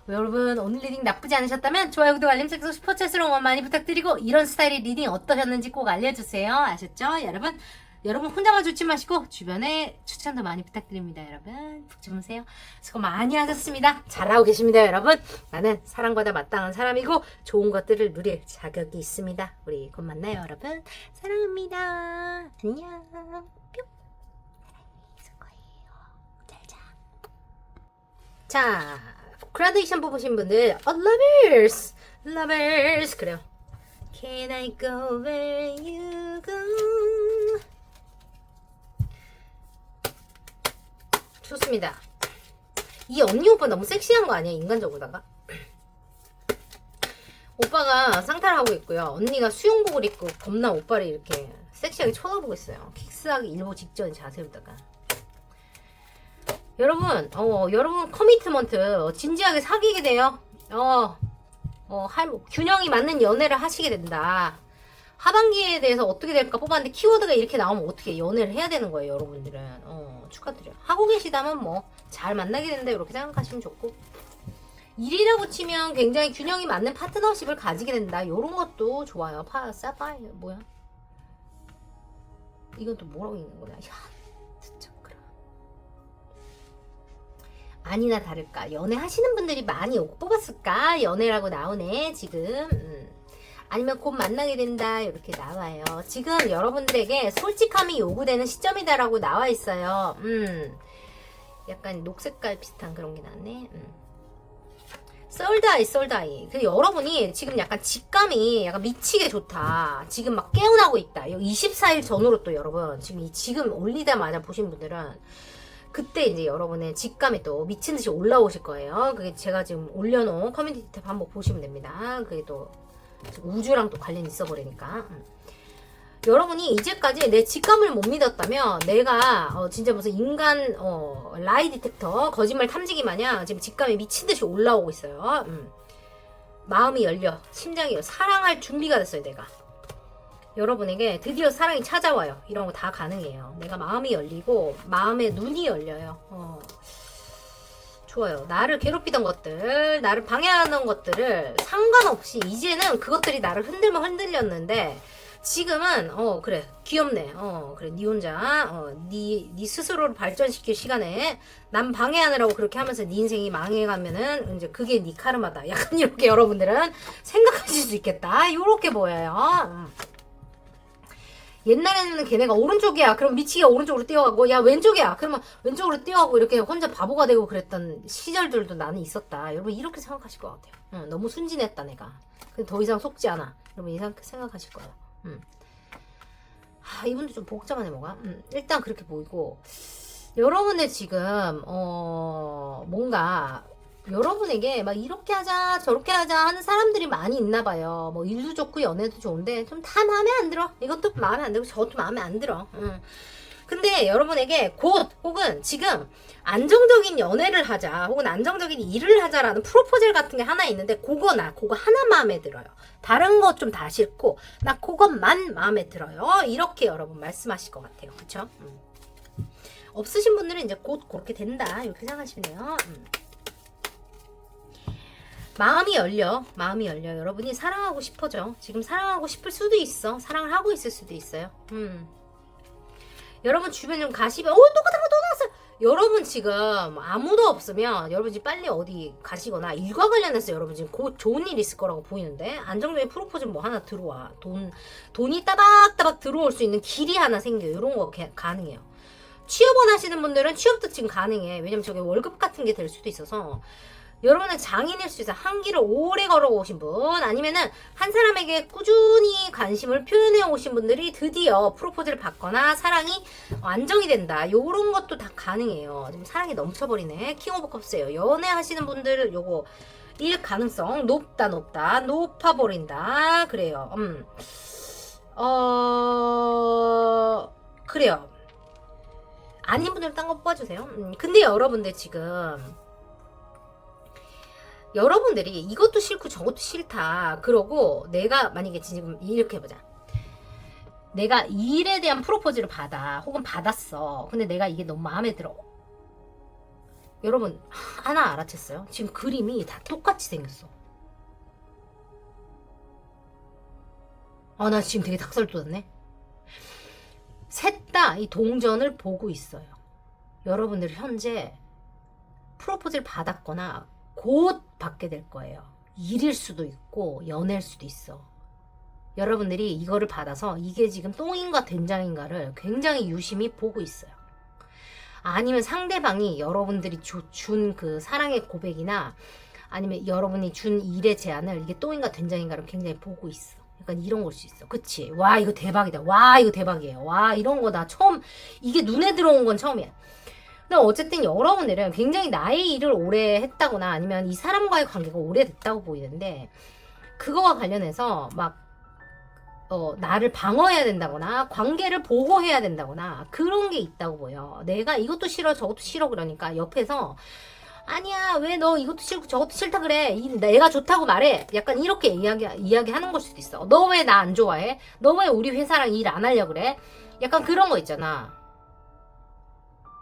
S1: 여러분 오늘 리딩 나쁘지 않으셨다면 좋아요, 구독, 알림 설정, 슈퍼챗으로 응원 많이 부탁드리고 이런 스타일의 리딩 어떠셨는지 꼭 알려주세요. 아셨죠? 여러분 혼자만 좋지 마시고 주변에 추천도 많이 부탁드립니다. 여러분 푹 주무세요. 수고 많이 하셨습니다. 잘하고 계십니다. 여러분 나는 사랑받아 마땅한 사람이고 좋은 것들을 누릴 자격이 있습니다. 우리 곧 만나요. 여러분 사랑합니다. 안녕. 뿅. 수고해요. 잘자. 자 그라데이션 뽑으신 분들 lovers 그래요. Can I go where you go? 좋습니다. 이 언니 오빠 너무 섹시한 거 아니야? 인간적으로다가 오빠가 상탈을 하고 있고요. 언니가 수영복을 입고 겁나 오빠를 이렇게 섹시하게 쳐다보고 있어요. 킥스하기 일보 직전 자세로다가 여러분 커미트먼트 진지하게 사귀게 돼요. 균형이 맞는 연애를 하시게 된다. 하반기에 대해서 어떻게 될까 뽑았는데 키워드가 이렇게 나오면 어떻게 연애를 해야 되는 거예요. 여러분들은 축하드려요. 하고 계시다면 뭐 잘 만나게 된다 이렇게 생각하시면 좋고 일이라고 치면 굉장히 균형이 맞는 파트너십을 가지게 된다. 요런 것도 좋아요. 사파이어 뭐야? 이건 또 뭐라고 읽는 거야? 야 진짜 그래. 아니나 다를까 연애하시는 분들이 많이 오고 뽑았을까? 연애라고 나오네 지금. 아니면 곧 만나게 된다 이렇게 나와요. 지금 여러분들에게 솔직함이 요구되는 시점이다라고 나와 있어요. 약간 녹색깔 비슷한 그런 게 나왔네. 썰다이. 그 여러분이 지금 약간 직감이 약간 미치게 좋다. 지금 막 깨어나고 있다. 24일 전후로 또 여러분 지금 올리자마자 보신 분들은 그때 이제 여러분의 직감이 또 미친 듯이 올라오실 거예요. 그게 제가 지금 올려놓은 커뮤니티 탭 한번 보시면 됩니다. 그게 또 우주랑 또 관련이 있어 버리니까. 여러분이 이제까지 내 직감을 못 믿었다면 내가 진짜 무슨 인간 라이 디텍터 거짓말 탐지기 마냥 지금 직감이 미친듯이 올라오고 있어요. 마음이 열려 심장이 열려 사랑할 준비가 됐어요. 내가 여러분에게 드디어 사랑이 찾아와요. 이런 거 다 가능해요. 내가 마음이 열리고 마음의 눈이 열려요. 좋아요. 나를 괴롭히던 것들 나를 방해하는 것들을 상관없이 이제는 그것들이 나를 흔들면 흔들렸는데 지금은 그래 귀엽네. 그래 니 혼자 니 스스로를 발전시킬 시간에 남 방해하느라고 그렇게 하면서 니 인생이 망해가면은 이제 그게 니 카르마다. 약간 이렇게 여러분들은 생각하실 수 있겠다. 요렇게 보여요. 옛날에는 걔네가 오른쪽이야. 그럼 미치게 오른쪽으로 뛰어가고 야 왼쪽이야. 그러면 왼쪽으로 뛰어가고 이렇게 혼자 바보가 되고 그랬던 시절들도 나는 있었다. 여러분 이렇게 생각하실 것 같아요. 너무 순진했다 내가. 근데 더 이상 속지 않아. 여러분 이렇게 생각하실 거예요. 이분도 좀 복잡하네 뭐가. 일단 그렇게 보이고 여러분의 지금 뭔가 여러분에게 막 이렇게 하자 저렇게 하자 하는 사람들이 많이 있나 봐요. 뭐 일도 좋고 연애도 좋은데 좀 다 마음에 안 들어. 이것도 마음에 안 들고 저것도 마음에 안 들어. 근데 여러분에게 곧 혹은 지금 안정적인 연애를 하자 혹은 안정적인 일을 하자라는 프로포즈 같은 게 하나 있는데 그거 하나 마음에 들어요. 다른 거 좀 다 싫고 나 그것만 마음에 들어요. 이렇게 여러분 말씀하실 것 같아요. 그쵸? 없으신 분들은 이제 곧 그렇게 된다 이렇게 생각하시면 돼요. 마음이 열려. 여러분이 사랑하고 싶어져. 지금 사랑하고 싶을 수도 있어. 사랑을 하고 있을 수도 있어요. 여러분 주변에 좀 가시면 똑같은 거 또 나왔어요. 여러분 지금 아무도 없으면 여러분 지금 빨리 어디 가시거나 일과 관련해서 여러분 지금 곧 좋은 일 있을 거라고 보이는데 안정적인 프로포즈 뭐 하나 들어와. 돈이 따박따박 들어올 수 있는 길이 하나 생겨. 이런 거 가능해요. 취업원 하시는 분들은 취업도 지금 가능해. 왜냐면 저게 월급 같은 게 될 수도 있어서 여러분은 장인일 수 있어요. 한 길을 오래 걸어오신 분 아니면은 한 사람에게 꾸준히 관심을 표현해 오신 분들이 드디어 프로포즈를 받거나 사랑이 안정이 된다. 요런 것도 다 가능해요. 지금 사랑이 넘쳐버리네. 킹 오브 컵스예요. 연애하시는 분들 요거 일 가능성 높아버린다. 그래요. 그래요. 아닌 분들은 딴 거 뽑아주세요. 근데 여러분들 지금 여러분들이 이것도 싫고 저것도 싫다 그러고 내가 만약에 지금 이렇게 해보자. 내가 이 일에 대한 프로포즈를 받아 혹은 받았어. 근데 내가 이게 너무 마음에 들어. 여러분 하나 알아챘어요? 지금 그림이 다 똑같이 생겼어. 나 지금 되게 닭살 돋았네. 셋 다 이 동전을 보고 있어요. 여러분들 현재 프로포즈를 받았거나 곧 받게 될 거예요. 일일 수도 있고 연애일 수도 있어. 여러분들이 이거를 받아서 이게 지금 똥인가 된장인가를 굉장히 유심히 보고 있어요. 아니면 상대방이 여러분들이 준 그 사랑의 고백이나 아니면 여러분이 준 일의 제안을 이게 똥인가 된장인가를 굉장히 보고 있어. 약간 이런 걸 수 있어. 그치? 와 이거 대박이다. 와 이거 대박이에요. 와 이런 거 나 처음 이게 눈에 들어온 건 처음이야. 근데 어쨌든 여러분들은 굉장히 나의 일을 오래 했다거나 아니면 이 사람과의 관계가 오래됐다고 보이는데 그거와 관련해서 막 나를 방어해야 된다거나 관계를 보호해야 된다거나 그런 게 있다고 보여. 내가 이것도 싫어 저것도 싫어 그러니까 옆에서 아니야 왜 너 이것도 싫고 저것도 싫다 그래 내가 좋다고 말해 약간 이렇게 이야기하는 걸 수도 있어. 너 왜 나 안 좋아해? 너 왜 우리 회사랑 일 안 하려고 그래? 약간 그런 거 있잖아.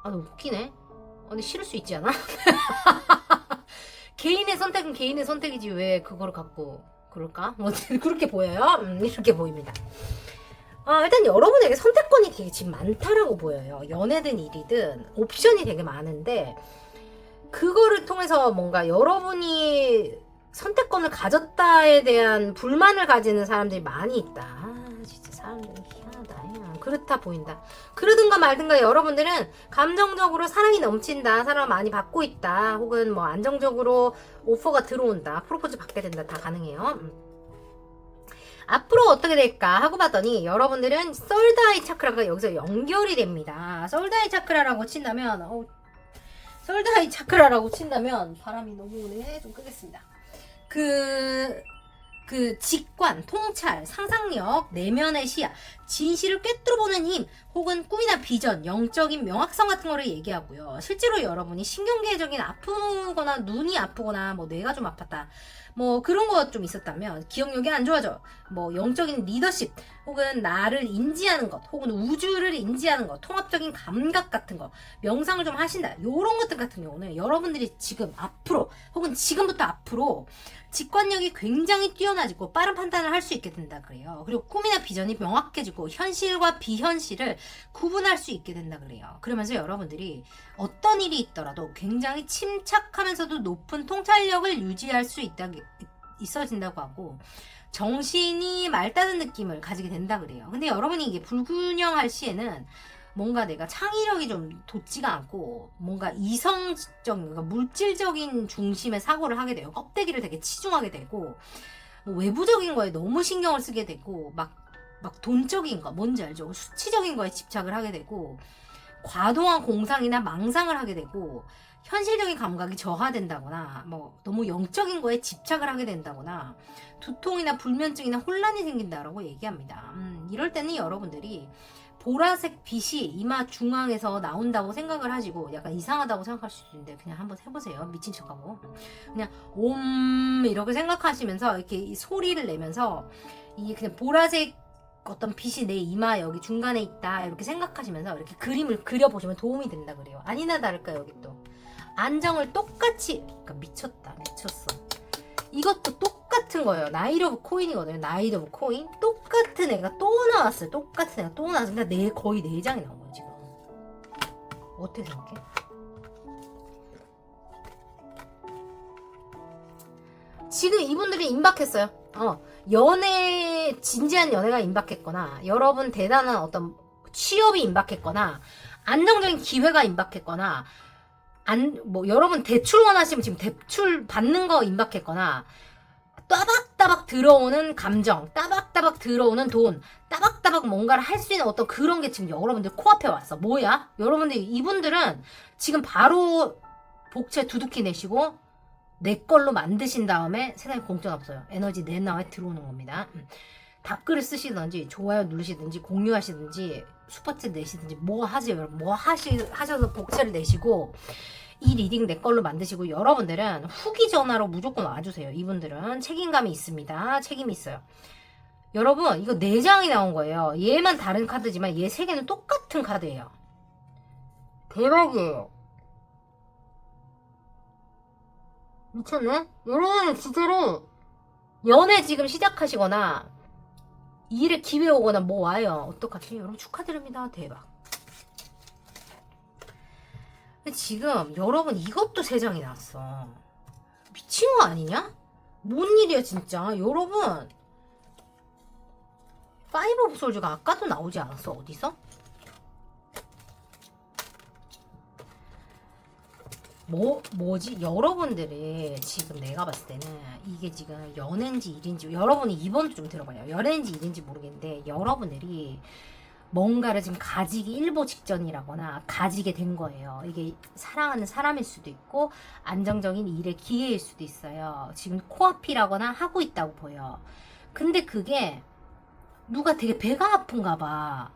S1: 너 웃기네. 근데 싫을 수 있지 않아? 개인의 선택은 개인의 선택이지 왜 그거를 갖고 그럴까? 그렇게 보여요? 이렇게 보입니다. 일단 여러분에게 선택권이 되게 지금 많다라고 보여요. 연애든 일이든 옵션이 되게 많은데 그거를 통해서 뭔가 여러분이 선택권을 가졌다에 대한 불만을 가지는 사람들이 많이 있다. 진짜 사람들이 희한하다. 그렇다 보인다. 그러든가 말든가 여러분들은 감정적으로 사랑이 넘친다. 사랑을 많이 받고 있다. 혹은 뭐 안정적으로 오퍼가 들어온다. 프로포즈 받게 된다. 다 가능해요. 앞으로 어떻게 될까 하고 봤더니 여러분들은 솔드아이 차크라가 여기서 연결이 됩니다. 솔드아이 차크라라고 친다면 솔드아이 차크라라고 친다면 바람이 너무 오네. 좀 끄겠습니다. 그 직관, 통찰, 상상력, 내면의 시야, 진실을 꿰뚫어보는 힘, 혹은 꿈이나 비전, 영적인 명확성 같은 거를 얘기하고요. 실제로 여러분이 신경계적인 아프거나 눈이 아프거나 뭐 뇌가 좀 아팠다. 뭐 그런 거 좀 있었다면 기억력이 안 좋아져. 뭐 영적인 리더십 혹은 나를 인지하는 것 혹은 우주를 인지하는 것 통합적인 감각 같은 거 명상을 좀 하신다. 요런 것들 같은 경우는 여러분들이 지금 앞으로 혹은 지금부터 앞으로 직관력이 굉장히 뛰어나지고 빠른 판단을 할 수 있게 된다 그래요. 그리고 꿈이나 비전이 명확해지고 현실과 비현실을 구분할 수 있게 된다 그래요. 그러면서 여러분들이 어떤 일이 있더라도 굉장히 침착하면서도 높은 통찰력을 유지할 수 있어진다고 하고 정신이 맑다는 느낌을 가지게 된다 그래요. 근데 여러분이 이게 불균형할 시에는 뭔가 내가 창의력이 좀 돋지가 않고 뭔가 이성적인 그러니까 물질적인 중심의 사고를 하게 돼요. 껍데기를 되게 치중하게 되고 뭐 외부적인 거에 너무 신경을 쓰게 되고 막 돈적인 거 뭔지 알죠? 수치적인 거에 집착을 하게 되고 과도한 공상이나 망상을 하게 되고 현실적인 감각이 저하된다거나 뭐 너무 영적인 거에 집착을 하게 된다거나 두통이나 불면증이나 혼란이 생긴다라고 얘기합니다. 이럴 때는 여러분들이 보라색 빛이 이마 중앙에서 나온다고 생각을 하시고 약간 이상하다고 생각할 수도 있는데 그냥 한번 해보세요. 미친 척하고 그냥 옴 이렇게 생각하시면서 이렇게 소리를 내면서 이 그냥 보라색 어떤 빛이 내 이마 여기 중간에 있다 이렇게 생각하시면서 이렇게 그림을 그려보시면 도움이 된다 그래요. 아니나 다를까 여기 또 안정을 똑같이 그러니까 미쳤다 미쳤어. 이것도 똑같은 거예요. 나이트 오브 코인이거든요. 나이트 오브 코인. 똑같은 애가 또 나왔어요. 똑같은 애가 또 나왔어요. 그러니까 거의 4장이 나온 거예요, 지금. 어떻게 생각해? 지금 이분들이 임박했어요. 진지한 연애가 임박했거나, 여러분 대단한 어떤 취업이 임박했거나, 안정적인 기회가 임박했거나, 여러분 대출 원하시면 지금 대출 받는 거 임박했거나 따박따박 들어오는 감정, 따박따박 들어오는 돈, 따박따박 뭔가를 할 수 있는 어떤 그런 게 지금 여러분들 코앞에 왔어. 뭐야? 여러분들 이분들은 지금 바로 복채 두둑히 내시고 내 걸로 만드신 다음에 세상에 공짜 없어요. 에너지 내 나에 들어오는 겁니다. 댓글을 쓰시든지 좋아요 누르시든지 공유하시든지 슈퍼챗 내시든지 뭐 하세요 여러분. 뭐 하셔서 복채를 내시고 이 리딩 내 걸로 만드시고 여러분들은 후기 전화로 무조건 와주세요. 이분들은 책임감이 있습니다. 책임이 있어요. 여러분 이거 4장이 나온 거예요. 얘만 다른 카드지만 얘 3개는 똑같은 카드예요. 대박이에요. 미쳤네? 여러분은 진짜로 연애 지금 시작하시거나 일에 기회 오거나 뭐 와요. 어떡하지? 여러분 축하드립니다. 대박. 근데 지금 여러분 이것도 3장이 나왔어. 미친 거 아니냐? 뭔 일이야 진짜. 여러분 파이브 오브 솔즈가 아까도 나오지 않았어? 어디서? 뭐지? 여러분들이 지금 내가 봤을 때는 이게 지금 연애인지 일인지 여러분이 이번도 좀 들어봐요. 연애인지 일인지 모르겠는데 여러분들이 뭔가를 지금 가지기 일보 직전이라거나 가지게 된 거예요. 이게 사랑하는 사람일 수도 있고 안정적인 일의 기회일 수도 있어요. 지금 코앞이라거나 하고 있다고 보여. 근데 그게 누가 되게 배가 아픈가 봐.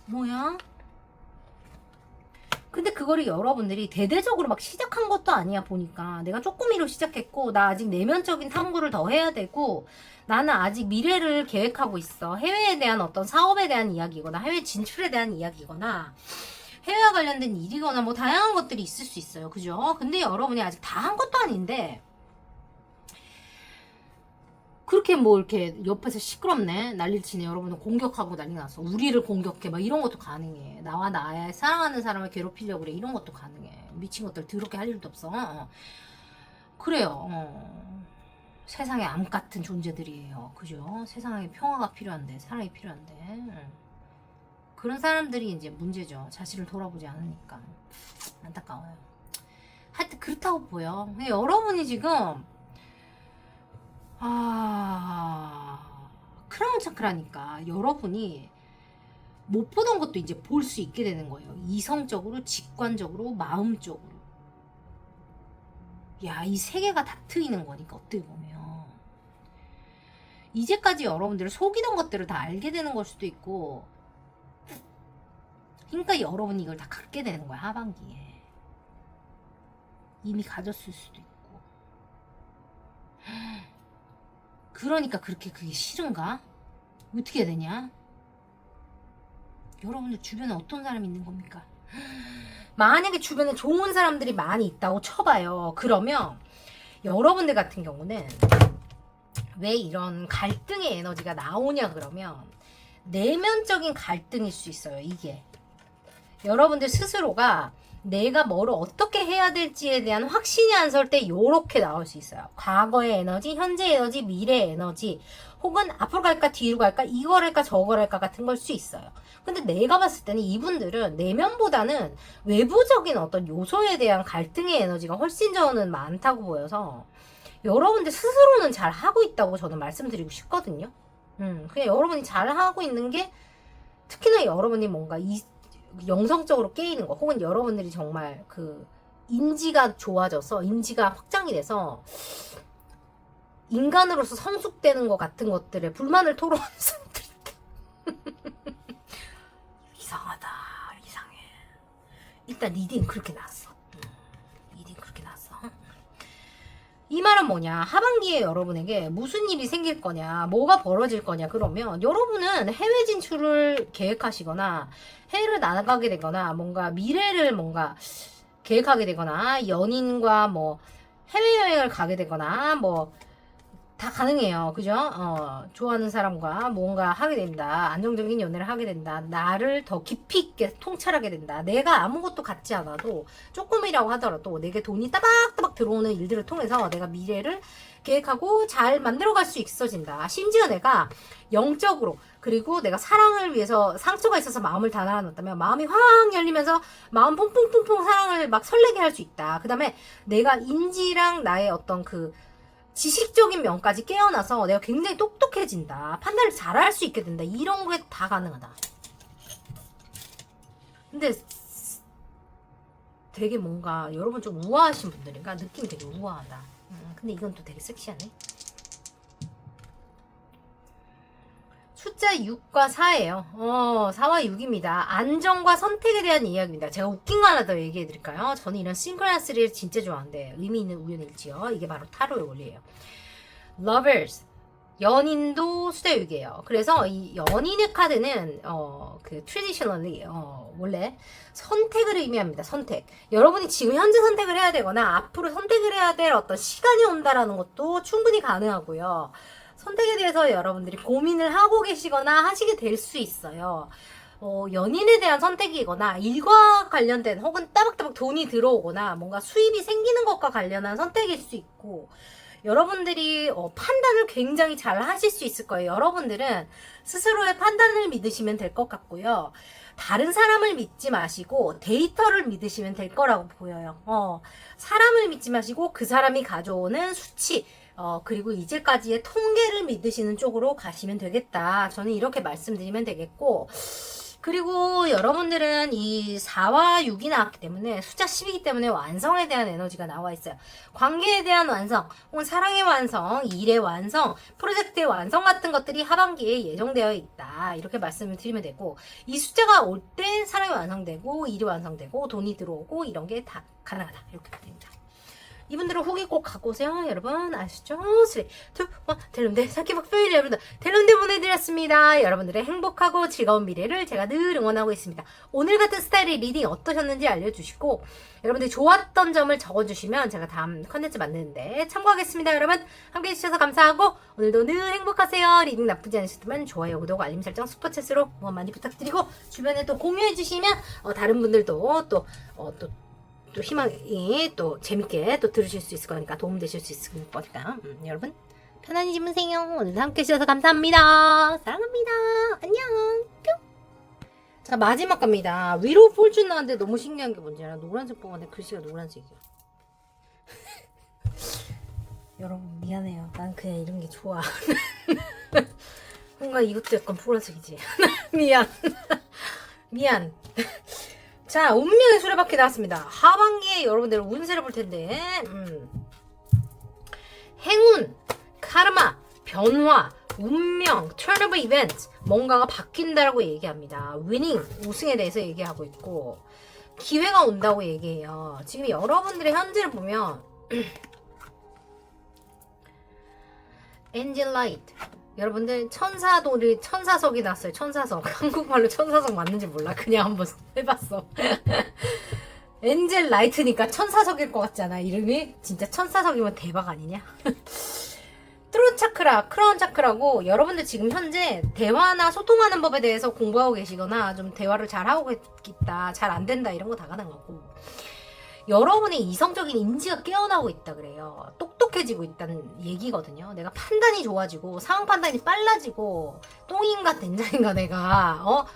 S1: 뭐야? 근데 그거를 여러분들이 대대적으로 막 시작한 것도 아니야. 보니까 내가 쪼꼬미로 시작했고 나 아직 내면적인 탐구를 더 해야 되고 나는 아직 미래를 계획하고 있어. 해외에 대한 어떤 사업에 대한 이야기거나 해외 진출에 대한 이야기거나 해외와 관련된 일이거나 뭐 다양한 것들이 있을 수 있어요. 그죠? 근데 여러분이 아직 다 한 것도 아닌데 그렇게 뭐 이렇게 옆에서 시끄럽네 난리를 치네. 여러분은 공격하고 난리 났어. 우리를 공격해 막 이런 것도 가능해. 나와 나의 사랑하는 사람을 괴롭히려고 그래. 이런 것도 가능해. 미친 것들 더럽게 할 일도 없어. 그래요. 세상에 암 같은 존재들이에요. 그죠? 세상에 평화가 필요한데 사랑이 필요한데 그런 사람들이 이제 문제죠. 자신을 돌아보지 않으니까 안타까워요. 하여튼 그렇다고 보여. 여러분이 지금 크라운 차크라니까 여러분이 못 보던 것도 이제 볼 수 있게 되는 거예요. 이성적으로, 직관적으로, 마음적으로. 야, 이 3개가 다 트이는 거니까 어떻게 보면 이제까지 여러분들을 속이던 것들을 다 알게 되는 걸 수도 있고 그러니까 여러분이 이걸 다 갖게 되는 거야. 하반기에 이미 가졌을 수도 있고 그러니까 그렇게 그게 싫은가? 어떻게 해야 되냐? 여러분들 주변에 어떤 사람이 있는 겁니까? 만약에 주변에 좋은 사람들이 많이 있다고 쳐봐요. 그러면 여러분들 같은 경우는 왜 이런 갈등의 에너지가 나오냐 그러면 내면적인 갈등일 수 있어요. 이게 여러분들 스스로가 내가 뭐를 어떻게 해야 될지에 대한 확신이 안 설 때 요렇게 나올 수 있어요. 과거의 에너지, 현재 에너지, 미래의 에너지 혹은 앞으로 갈까 뒤로 갈까 이걸 할까 저걸 할까 같은 걸 수 있어요. 근데 내가 봤을 때는 이분들은 내면보다는 외부적인 어떤 요소에 대한 갈등의 에너지가 훨씬 저는 많다고 보여서 여러분들 스스로는 잘 하고 있다고 저는 말씀드리고 싶거든요. 그냥 여러분이 잘 하고 있는 게 특히나 여러분이 뭔가 영성적으로 깨이는 거 혹은 여러분들이 정말 그 인지가 좋아져서 인지가 확장이 돼서 인간으로서 성숙되는 것 같은 것들에 불만을 토로하는 사람들이 이상하다 이상해. 일단 리딩 그렇게 나왔어. 리딩 그렇게 나왔어. 이 말은 뭐냐, 하반기에 여러분에게 무슨 일이 생길 거냐, 뭐가 벌어질 거냐 그러면 여러분은 해외 진출을 계획하시거나 해외를 나가게 되거나 뭔가 미래를 뭔가 계획하게 되거나 연인과 뭐 해외여행을 가게 되거나 뭐 다 가능해요. 그죠? 좋아하는 사람과 뭔가 하게 된다. 안정적인 연애를 하게 된다. 나를 더 깊이 있게 통찰하게 된다. 내가 아무것도 갖지 않아도 조금이라고 하더라도 내게 돈이 따박따박 들어오는 일들을 통해서 내가 미래를 계획하고 잘 만들어갈 수 있어진다. 심지어 내가 영적으로 그리고 내가 사랑을 위해서 상처가 있어서 마음을 다 나눠놨다면 마음이 확 열리면서 마음 퐁퐁퐁퐁 사랑을 막 설레게 할 수 있다. 그 다음에 내가 인지랑 나의 어떤 그 지식적인 면까지 깨어나서 내가 굉장히 똑똑해진다. 판단을 잘할 수 있게 된다. 이런 게 다 가능하다. 근데 되게 뭔가 여러분 좀 우아하신 분들인가? 느낌이 되게 우아하다. 근데 이건 또 되게 섹시하네. 숫자 6과 4예요. 4와 6입니다. 안정과 선택에 대한 이야기입니다. 제가 웃긴 거 하나 더 얘기해 드릴까요? 저는 이런 싱크로너스를 진짜 좋아하는데 의미 있는 우연일지요. 이게 바로 타로의 원리예요. Lovers, 연인도 숫자 6이에요. 그래서 이 연인의 카드는 그 traditionally 원래 선택을 의미합니다. 선택. 여러분이 지금 현재 선택을 해야 되거나 앞으로 선택을 해야 될 어떤 시간이 온다라는 것도 충분히 가능하고요. 선택에 대해서 여러분들이 고민을 하고 계시거나 하시게 될 수 있어요. 연인에 대한 선택이거나 일과 관련된 혹은 따박따박 돈이 들어오거나 뭔가 수입이 생기는 것과 관련한 선택일 수 있고, 여러분들이 판단을 굉장히 잘 하실 수 있을 거예요. 여러분들은 스스로의 판단을 믿으시면 될 것 같고요. 다른 사람을 믿지 마시고 데이터를 믿으시면 될 거라고 보여요. 사람을 믿지 마시고 그 사람이 가져오는 수치, 그리고 이제까지의 통계를 믿으시는 쪽으로 가시면 되겠다. 저는 이렇게 말씀드리면 되겠고, 그리고 여러분들은 이 4와 6이 나왔기 때문에 숫자 10이기 때문에 완성에 대한 에너지가 나와 있어요. 관계에 대한 완성, 혹은 사랑의 완성, 일의 완성, 프로젝트의 완성 같은 것들이 하반기에 예정되어 있다. 이렇게 말씀을 드리면 되고, 이 숫자가 올 때 사랑이 완성되고 일이 완성되고 돈이 들어오고 이런 게 다 가능하다. 이렇게 됩니다. 이분들은 후기 꼭 갖고 오세요. 여러분 아시죠? 3, 2, 1 델론데 사키박표일 여러분들 델론데 보내드렸습니다. 여러분들의 행복하고 즐거운 미래를 제가 늘 응원하고 있습니다. 오늘 같은 스타일의 리딩 어떠셨는지 알려주시고, 여러분들이 좋았던 점을 적어주시면 제가 다음 컨텐츠 만드는데 참고하겠습니다. 여러분 함께해 주셔서 감사하고 오늘도 늘 행복하세요. 리딩 나쁘지 않으셨다면 좋아요, 구독, 알림 설정, 슈퍼챗으로 응원 많이 부탁드리고, 주변에 또 공유해 주시면 다른 분들도 또 희망이 또 재밌게 또 들으실 수 있을 거니까, 도움되실 수 있을 거니까 여러분 편안히 주무세요. 오늘도 함께 해주셔서 감사합니다. 사랑합니다. 안녕. 뿅. 자, 마지막 갑니다. 위로 폴준 나왔는데 너무 신기한 게 뭔지 알아? 노란색 뽑았는데 글씨가 노란색이야. 여러분 미안해요. 난 그냥 이런 게 좋아. 뭔가 이것도 약간 보라색이지. 미안. 자, 운명의 수레바퀴 나왔습니다. 하반기에 여러분들 운세를 볼 텐데, 행운, 카르마, 변화, 운명, turn of events, 뭔가가 바뀐다라고 얘기합니다. 위닝, 우승에 대해서 얘기하고 있고, 기회가 온다고 얘기해요. 지금 여러분들의 현재를 보면 엔젤 라이트, 여러분들 천사석이 났어요. 천사석. 한국말로 천사석 맞는지 몰라. 그냥 한번 해봤어. 엔젤 라이트니까 천사석일 것 같잖아. 이름이 진짜 천사석이면 대박 아니냐? 트롯 차크라, 크라운 차크라고, 여러분들 지금 현재 대화나 소통하는 법에 대해서 공부하고 계시거나 좀 대화를 잘하고 있다, 잘 안 된다, 이런 거 다 가능하고, 여러분의 이성적인 인지가 깨어나고 있다 그래요. 똑똑해지고 있다는 얘기거든요. 내가 판단이 좋아지고 상황 판단이 빨라지고, 똥인가 된장인가 내가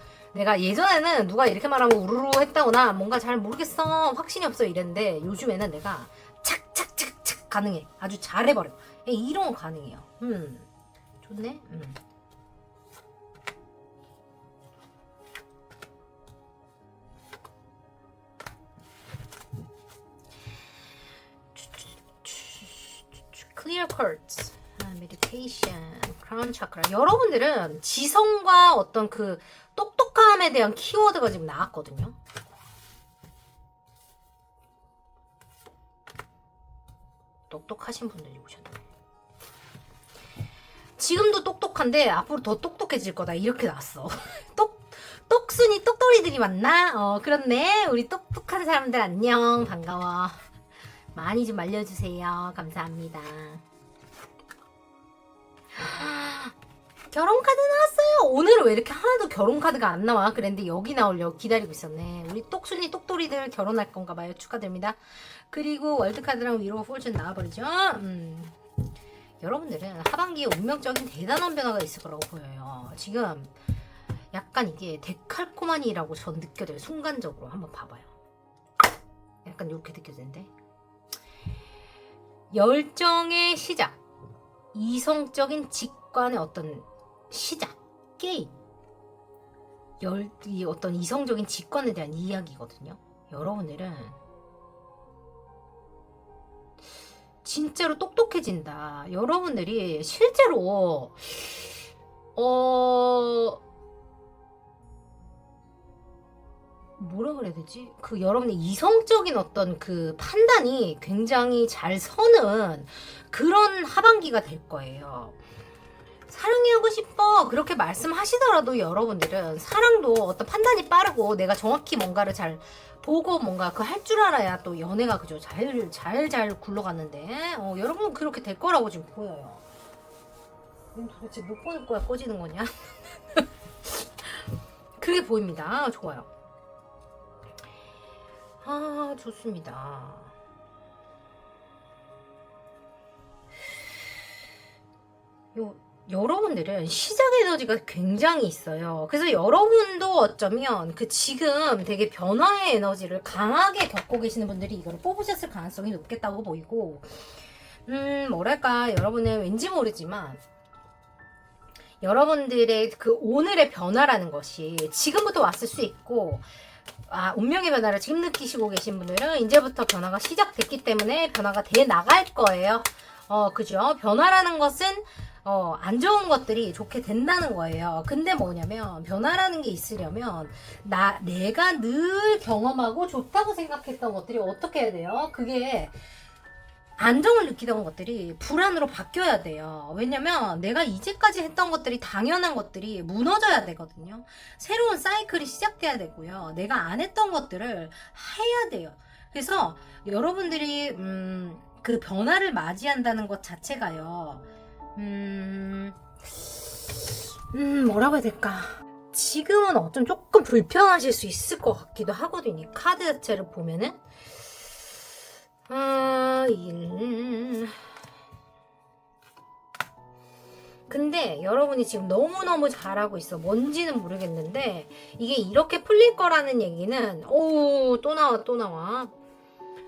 S1: 예전에는 누가 이렇게 말하면 우르르 했다거나 뭔가 잘 모르겠어, 확신이 없어 이랬는데, 요즘에는 내가 착착착착 가능해. 아주 잘해버려. 이런 거 가능해요. 좋네. Clear cards, meditation, crown chakra. 여러분들은 지성과 어떤 그 똑똑함에 대한 키워드가 지금 나왔거든요. 똑똑하신 분들이 오셨네. 지금도 똑똑한데 앞으로 더 똑똑해질 거다, 이렇게 나왔어. 똑순이 똑돌이들이 많나? 그렇네. 우리 똑똑한 사람들 안녕. 반가워. 많이 좀 알려주세요. 감사합니다. 결혼 카드 나왔어요. 오늘은 왜 이렇게 하나도 결혼 카드가 안 나와? 그랬는데 여기 나오려고 기다리고 있었네. 우리 똑순이 똑돌이들 결혼할 건가 봐요. 축하드립니다. 그리고 월드카드랑 위로 폴춘 나와버리죠. 여러분들은 하반기에 운명적인 대단한 변화가 있을 거라고 보여요. 지금 약간 이게 데칼코마니라고 전 느껴져요. 순간적으로 한번 봐봐요. 약간 이렇게 느껴지는데, 열정의 시작, 이성적인 직관의 어떤 시작, 게임, 이 어떤 이성적인 직관에 대한 이야기거든요. 여러분들은 진짜로 똑똑해진다. 여러분들이 실제로 어, 뭐라 그래야 되지? 그 여러분의 이성적인 어떤 그 판단이 굉장히 잘 서는 그런 하반기가 될 거예요. 사랑하고 싶어 그렇게 말씀하시더라도 여러분들은 사랑도 어떤 판단이 빠르고 내가 정확히 뭔가를 잘 보고 뭔가 그 할 줄 알아야 또 연애가 그죠 잘 굴러가는데 여러분 그렇게 될 거라고 지금 보여요. 도대체 몇 번을 거야 꺼지는 거냐? 그게 보입니다. 좋아요. 아 좋습니다. 여러분들은 시작 에너지가 굉장히 있어요. 그래서 여러분도 어쩌면 그 지금 되게 변화의 에너지를 강하게 겪고 계시는 분들이 이걸 뽑으셨을 가능성이 높겠다고 보이고, 뭐랄까, 여러분은 왠지 모르지만, 여러분들의 그 오늘의 변화라는 것이 지금부터 왔을 수 있고, 운명의 변화를 지금 느끼시고 계신 분들은 이제부터 변화가 시작됐기 때문에 변화가 돼 나갈 거예요. 그죠? 변화라는 것은 안 좋은 것들이 좋게 된다는 거예요. 근데 뭐냐면 변화라는 게 있으려면 내가 늘 경험하고 좋다고 생각했던 것들이 어떻게 해야 돼요? 그게 안정을 느끼던 것들이 불안으로 바뀌어야 돼요. 왜냐면 내가 이제까지 했던 것들이 당연한 것들이 무너져야 되거든요. 새로운 사이클이 시작돼야 되고요. 내가 안 했던 것들을 해야 돼요. 그래서 여러분들이 그 변화를 맞이한다는 것 자체가요. 뭐라고 해야 될까? 지금은 어쩜 조금 불편하실 수 있을 것 같기도 하거든요. 카드 자체를 보면은. 근데 여러분이 지금 너무너무 잘하고 있어. 뭔지는 모르겠는데 이게 이렇게 풀릴 거라는 얘기는 또 나와.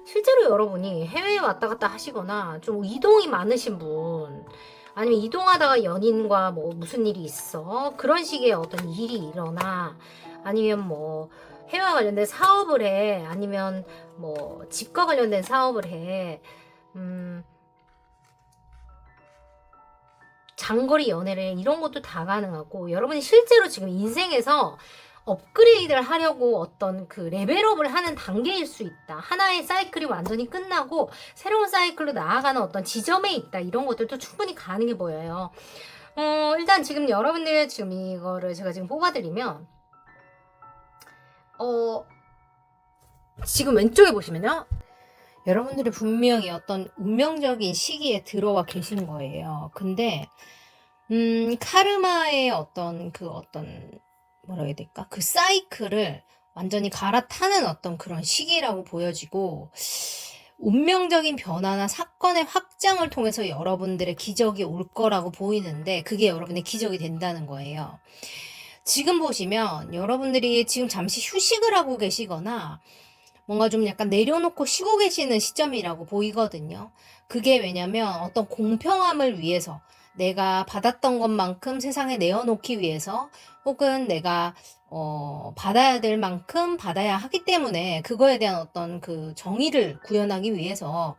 S1: 실제로 여러분이 해외에 왔다 갔다 하시거나 좀 이동이 많으신 분, 아니면 이동하다가 연인과 뭐 무슨 일이 있어, 그런 식의 어떤 일이 일어나, 아니면 뭐 해외와 관련된 사업을 해, 아니면 뭐 집과 관련된 사업을 해, 장거리 연애를 해, 이런 것도 다 가능하고, 여러분이 실제로 지금 인생에서 업그레이드를 하려고 어떤 그 레벨업을 하는 단계일 수 있다. 하나의 사이클이 완전히 끝나고 새로운 사이클로 나아가는 어떤 지점에 있다. 이런 것들도 충분히 가능해 보여요. 일단 지금 여러분들 지금 이거를 제가 지금 뽑아드리면 지금 왼쪽에 보시면요. 여러분들이 분명히 어떤 운명적인 시기에 들어와 계신 거예요. 근데 카르마의 어떤 뭐라 해야 될까? 그 사이클을 완전히 갈아타는 어떤 그런 시기라고 보여지고, 운명적인 변화나 사건의 확장을 통해서 여러분들의 기적이 올 거라고 보이는데 그게 여러분의 기적이 된다는 거예요. 지금 보시면 여러분들이 지금 잠시 휴식을 하고 계시거나 뭔가 좀 약간 내려놓고 쉬고 계시는 시점이라고 보이거든요. 그게 왜냐면 어떤 공평함을 위해서, 내가 받았던 것만큼 세상에 내어놓기 위해서, 혹은 내가 받아야 될 만큼 받아야 하기 때문에 그거에 대한 어떤 그 정의를 구현하기 위해서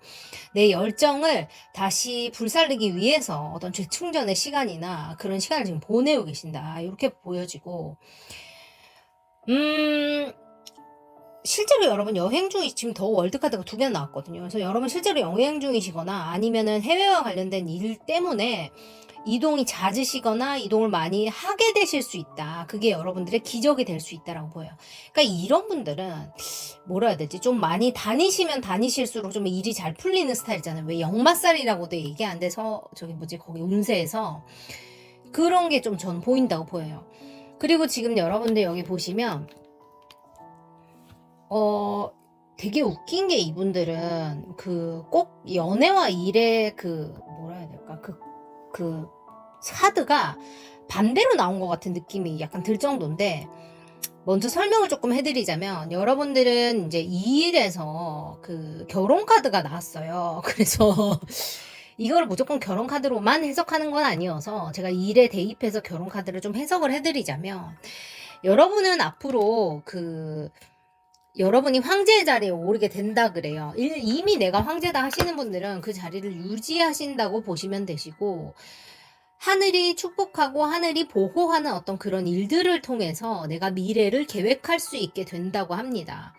S1: 내 열정을 다시 불살르기 위해서 어떤 재충전의 시간이나 그런 시간을 지금 보내고 계신다. 이렇게 보여지고, 실제로 여러분 여행 중이 지금 더 월드카드가 2개나 나왔거든요. 그래서 여러분 실제로 여행 중이시거나 아니면은 해외와 관련된 일 때문에 이동이 잦으시거나 이동을 많이 하게 되실 수 있다. 그게 여러분들의 기적이 될 수 있다라고 보여요. 그러니까 이런 분들은 뭐라 해야 되지? 좀 많이 다니시면 다니실수록 좀 일이 잘 풀리는 스타일이잖아요. 왜 역마살이라고도 얘기 안 돼서 거기 운세에서 그런 게 좀 전 보인다고 보여요. 그리고 지금 여러분들 여기 보시면 되게 웃긴 게 이분들은 꼭 연애와 일의 뭐라 해야 될까? 카드가 반대로 나온 것 같은 느낌이 약간 들 정도인데, 먼저 설명을 조금 해드리자면, 여러분들은 이제 이 일에서 결혼 카드가 나왔어요. 그래서 이걸 무조건 결혼 카드로만 해석하는 건 아니어서 제가 이 일에 대입해서 결혼 카드를 좀 해석을 해드리자면, 여러분은 앞으로 여러분이 황제의 자리에 오르게 된다 그래요. 이미 내가 황제다 하시는 분들은 그 자리를 유지하신다고 보시면 되시고, 하늘이 축복하고 하늘이 보호하는 어떤 그런 일들을 통해서 내가 미래를 계획할 수 있게 된다고 합니다.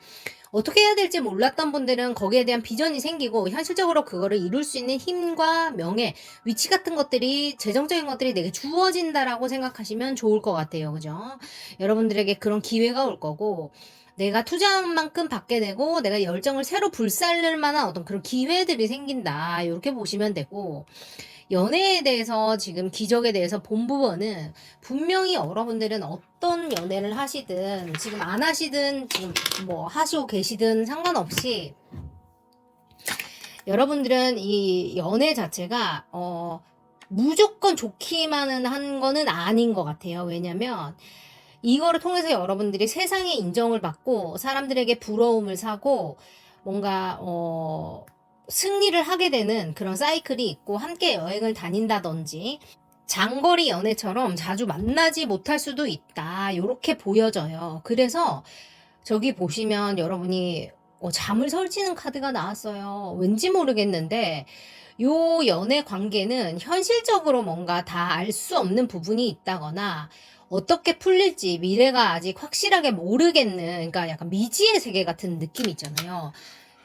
S1: 어떻게 해야 될지 몰랐던 분들은 거기에 대한 비전이 생기고 현실적으로 그거를 이룰 수 있는 힘과 명예, 위치 같은 것들이 재정적인 것들이 내게 주어진다라고 생각하시면 좋을 것 같아요. 그죠? 여러분들에게 그런 기회가 올 거고 내가 투자한 만큼 받게 되고 내가 열정을 새로 불살릴 만한 어떤 그런 기회들이 생긴다. 이렇게 보시면 되고 연애에 대해서 지금 기적에 대해서 본 부분은 분명히 여러분들은 어떤 연애를 하시든 지금 안 하시든 지금 뭐 하시고 계시든 상관없이 여러분들은 이 연애 자체가 무조건 좋기만은 한 거는 아닌 것 같아요. 왜냐면 이거를 통해서 여러분들이 세상의 인정을 받고 사람들에게 부러움을 사고 뭔가 승리를 하게 되는 그런 사이클이 있고 함께 여행을 다닌다든지 장거리 연애처럼 자주 만나지 못할 수도 있다. 이렇게 보여져요. 그래서 저기 보시면 여러분이 잠을 설치는 카드가 나왔어요. 왠지 모르겠는데 요 연애 관계는 현실적으로 뭔가 다 알 수 없는 부분이 있다거나 어떻게 풀릴지 미래가 아직 확실하게 모르겠는 그러니까 약간 미지의 세계 같은 느낌 있잖아요.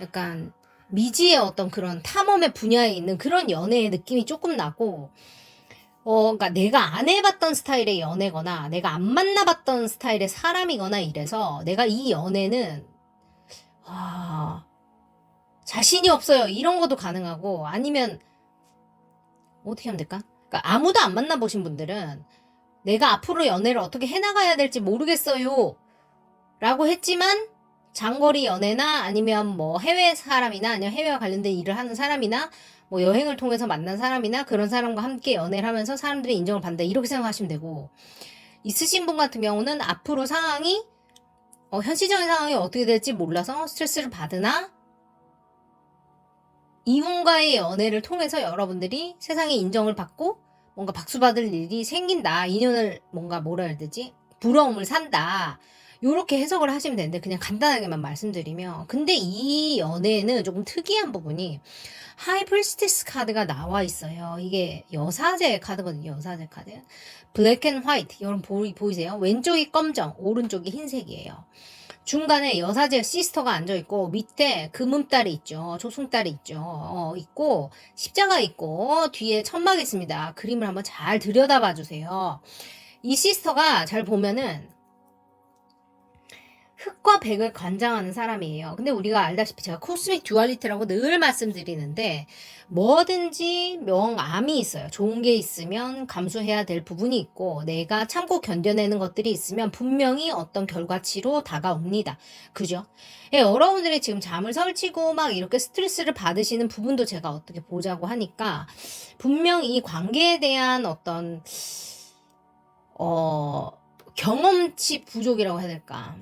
S1: 약간 미지의 어떤 그런 탐험의 분야에 있는 그런 연애의 느낌이 조금 나고 그러니까 내가 안 해봤던 스타일의 연애거나 내가 안 만나봤던 스타일의 사람이거나 이래서 내가 이 연애는 자신이 없어요. 이런 것도 가능하고 아니면 어떻게 하면 될까? 그러니까 아무도 안 만나보신 분들은 내가 앞으로 연애를 어떻게 해나가야 될지 모르겠어요. 라고 했지만 장거리 연애나 아니면 뭐 해외 사람이나 아니면 해외와 관련된 일을 하는 사람이나 뭐 여행을 통해서 만난 사람이나 그런 사람과 함께 연애를 하면서 사람들의 인정을 받는다. 이렇게 생각하시면 되고 있으신 분 같은 경우는 앞으로 상황이 현실적인 상황이 어떻게 될지 몰라서 스트레스를 받으나 이분과의 연애를 통해서 여러분들이 세상의 인정을 받고 뭔가 박수 받을 일이 생긴다. 인연을 뭔가 뭐라 해야 되지? 부러움을 산다. 요렇게 해석을 하시면 되는데 그냥 간단하게만 말씀드리면 근데 이 연애는 조금 특이한 부분이 하이프리스티스 카드가 나와 있어요. 이게 여사제 카드거든요. 여사제 카드. 블랙 앤 화이트. 여러분 보이세요? 왼쪽이 검정, 오른쪽이 흰색이에요. 중간에 여사제 시스터가 앉아있고 밑에 금음달이 있죠. 조승달이 있죠. 있고 십자가 있고 뒤에 천막이 있습니다. 그림을 한번 잘 들여다봐 주세요. 이 시스터가 잘 보면은 흑과 백을 관장하는 사람이에요. 근데 우리가 알다시피 제가 코스믹 듀얼리티라고 늘 말씀드리는데 뭐든지 명암이 있어요. 좋은 게 있으면 감수해야 될 부분이 있고 내가 참고 견뎌내는 것들이 있으면 분명히 어떤 결과치로 다가옵니다. 그죠? 예, 여러분들이 지금 잠을 설치고 막 이렇게 스트레스를 받으시는 부분도 제가 어떻게 보자고 하니까 분명 이 관계에 대한 어떤 경험치 부족이라고 해야 될까?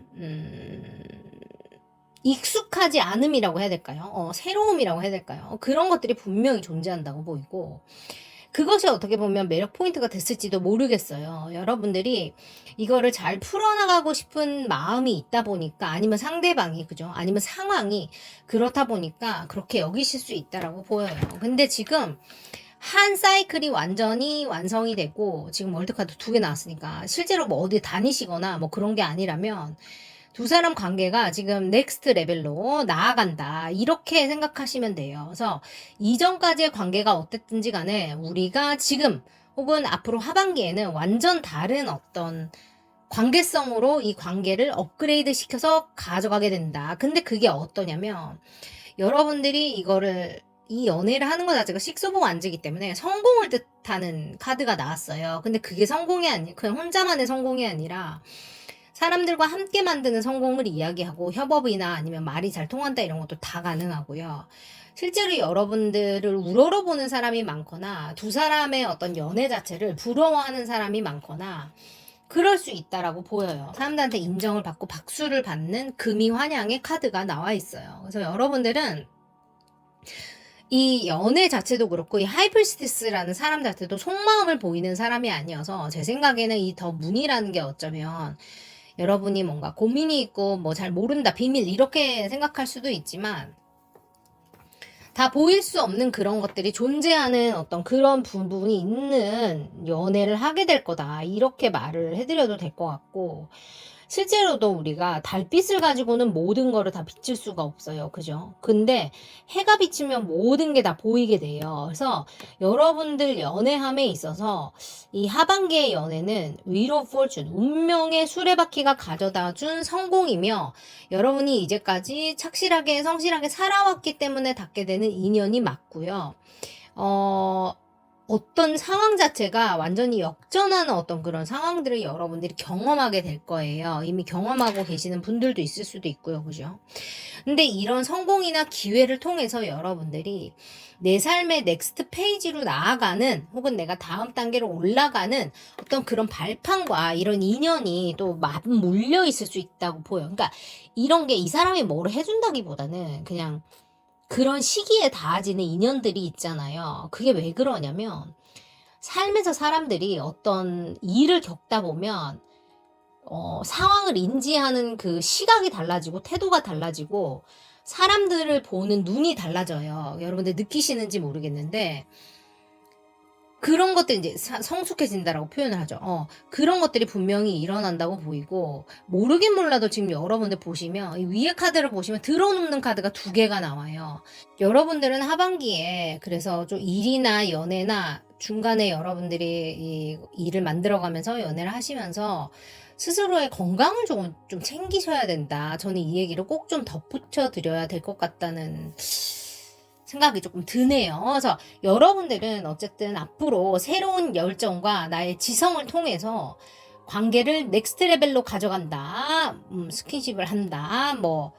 S1: 익숙하지 않음이라고 해야 될까요? 새로움이라고 해야 될까요? 그런 것들이 분명히 존재한다고 보이고, 그것이 어떻게 보면 매력 포인트가 됐을지도 모르겠어요. 여러분들이 이거를 잘 풀어나가고 싶은 마음이 있다 보니까, 아니면 상대방이, 그죠? 아니면 상황이 그렇다 보니까 그렇게 여기실 수 있다라고 보여요. 근데 지금, 한 사이클이 완전히 완성이 되고 지금 월드카드 2개 나왔으니까 실제로 뭐 어디 다니시거나 뭐 그런 게 아니라면 두 사람 관계가 지금 넥스트 레벨로 나아간다 이렇게 생각하시면 돼요. 그래서 이전까지의 관계가 어땠든지 간에 우리가 지금 혹은 앞으로 하반기에는 완전 다른 어떤 관계성으로 이 관계를 업그레이드 시켜서 가져가게 된다. 근데 그게 어떠냐면 여러분들이 이 연애를 하는 것 자체가 식소봉 안지기 때문에 성공을 뜻하는 카드가 나왔어요. 근데 그게 성공이 아니, 그냥 혼자만의 성공이 아니라 사람들과 함께 만드는 성공을 이야기하고 협업이나 아니면 말이 잘 통한다 이런 것도 다 가능하고요. 실제로 여러분들을 우러러보는 사람이 많거나 두 사람의 어떤 연애 자체를 부러워하는 사람이 많거나 그럴 수 있다라고 보여요. 사람들한테 인정을 받고 박수를 받는 금이 환양의 카드가 나와 있어요. 그래서 여러분들은 이 연애 자체도 그렇고 이 하이프리스티스라는 사람들한테도 속마음을 보이는 사람이 아니어서 제 생각에는 이 더 문이라는 게 어쩌면 여러분이 뭔가 고민이 있고 뭐 잘 모른다 비밀 이렇게 생각할 수도 있지만 다 보일 수 없는 그런 것들이 존재하는 어떤 그런 부분이 있는 연애를 하게 될 거다. 이렇게 말을 해드려도 될 것 같고, 실제로도 우리가 달빛을 가지고는 모든 거를 다 비칠 수가 없어요. 그죠? 근데 해가 비치면 모든 게 다 보이게 돼요. 그래서 여러분들 연애함에 있어서 이 하반기의 연애는 Wheel of Fortune, 운명의 수레바퀴가 가져다 준 성공이며, 여러분이 이제까지 착실하게 성실하게 살아왔기 때문에 닿게 되는 인연이 맞고요. 어떤 상황 자체가 완전히 역전하는 어떤 그런 상황들을 여러분들이 경험하게 될 거예요. 이미 경험하고 계시는 분들도 있을 수도 있고요. 그죠? 근데 이런 성공이나 기회를 통해서 여러분들이 내 삶의 넥스트 페이지로 나아가는, 혹은 내가 다음 단계로 올라가는 어떤 그런 발판과 이런 인연이 또 맞물려 있을 수 있다고 보여요. 그러니까 이런 게 이 사람이 뭐를 해준다기보다는 그냥 그런 시기에 닿아지는 인연들이 있잖아요. 그게 왜 그러냐면, 삶에서 사람들이 어떤 일을 겪다 보면 상황을 인지하는 그 시각이 달라지고 태도가 달라지고 사람들을 보는 눈이 달라져요. 여러분들 느끼시는지 모르겠는데, 그런 것들이 이제 성숙해진다라고 표현을 하죠. 그런 것들이 분명히 일어난다고 보이고, 모르긴 몰라도 지금 여러분들 보시면, 이 위에 카드를 보시면 들어눕는 카드가 2개가 나와요. 여러분들은 하반기에 그래서 좀 일이나 연애나 중간에 여러분들이 이 일을 만들어가면서 연애를 하시면서 스스로의 건강을 좀 챙기셔야 된다. 저는 이 얘기를 꼭 좀 덧붙여 드려야 될 것 같다는 생각이 조금 드네요. 그래서 여러분들은 어쨌든 앞으로 새로운 열정과 나의 지성을 통해서 관계를 넥스트 레벨로 가져간다. 스킨십을 한다. 뭐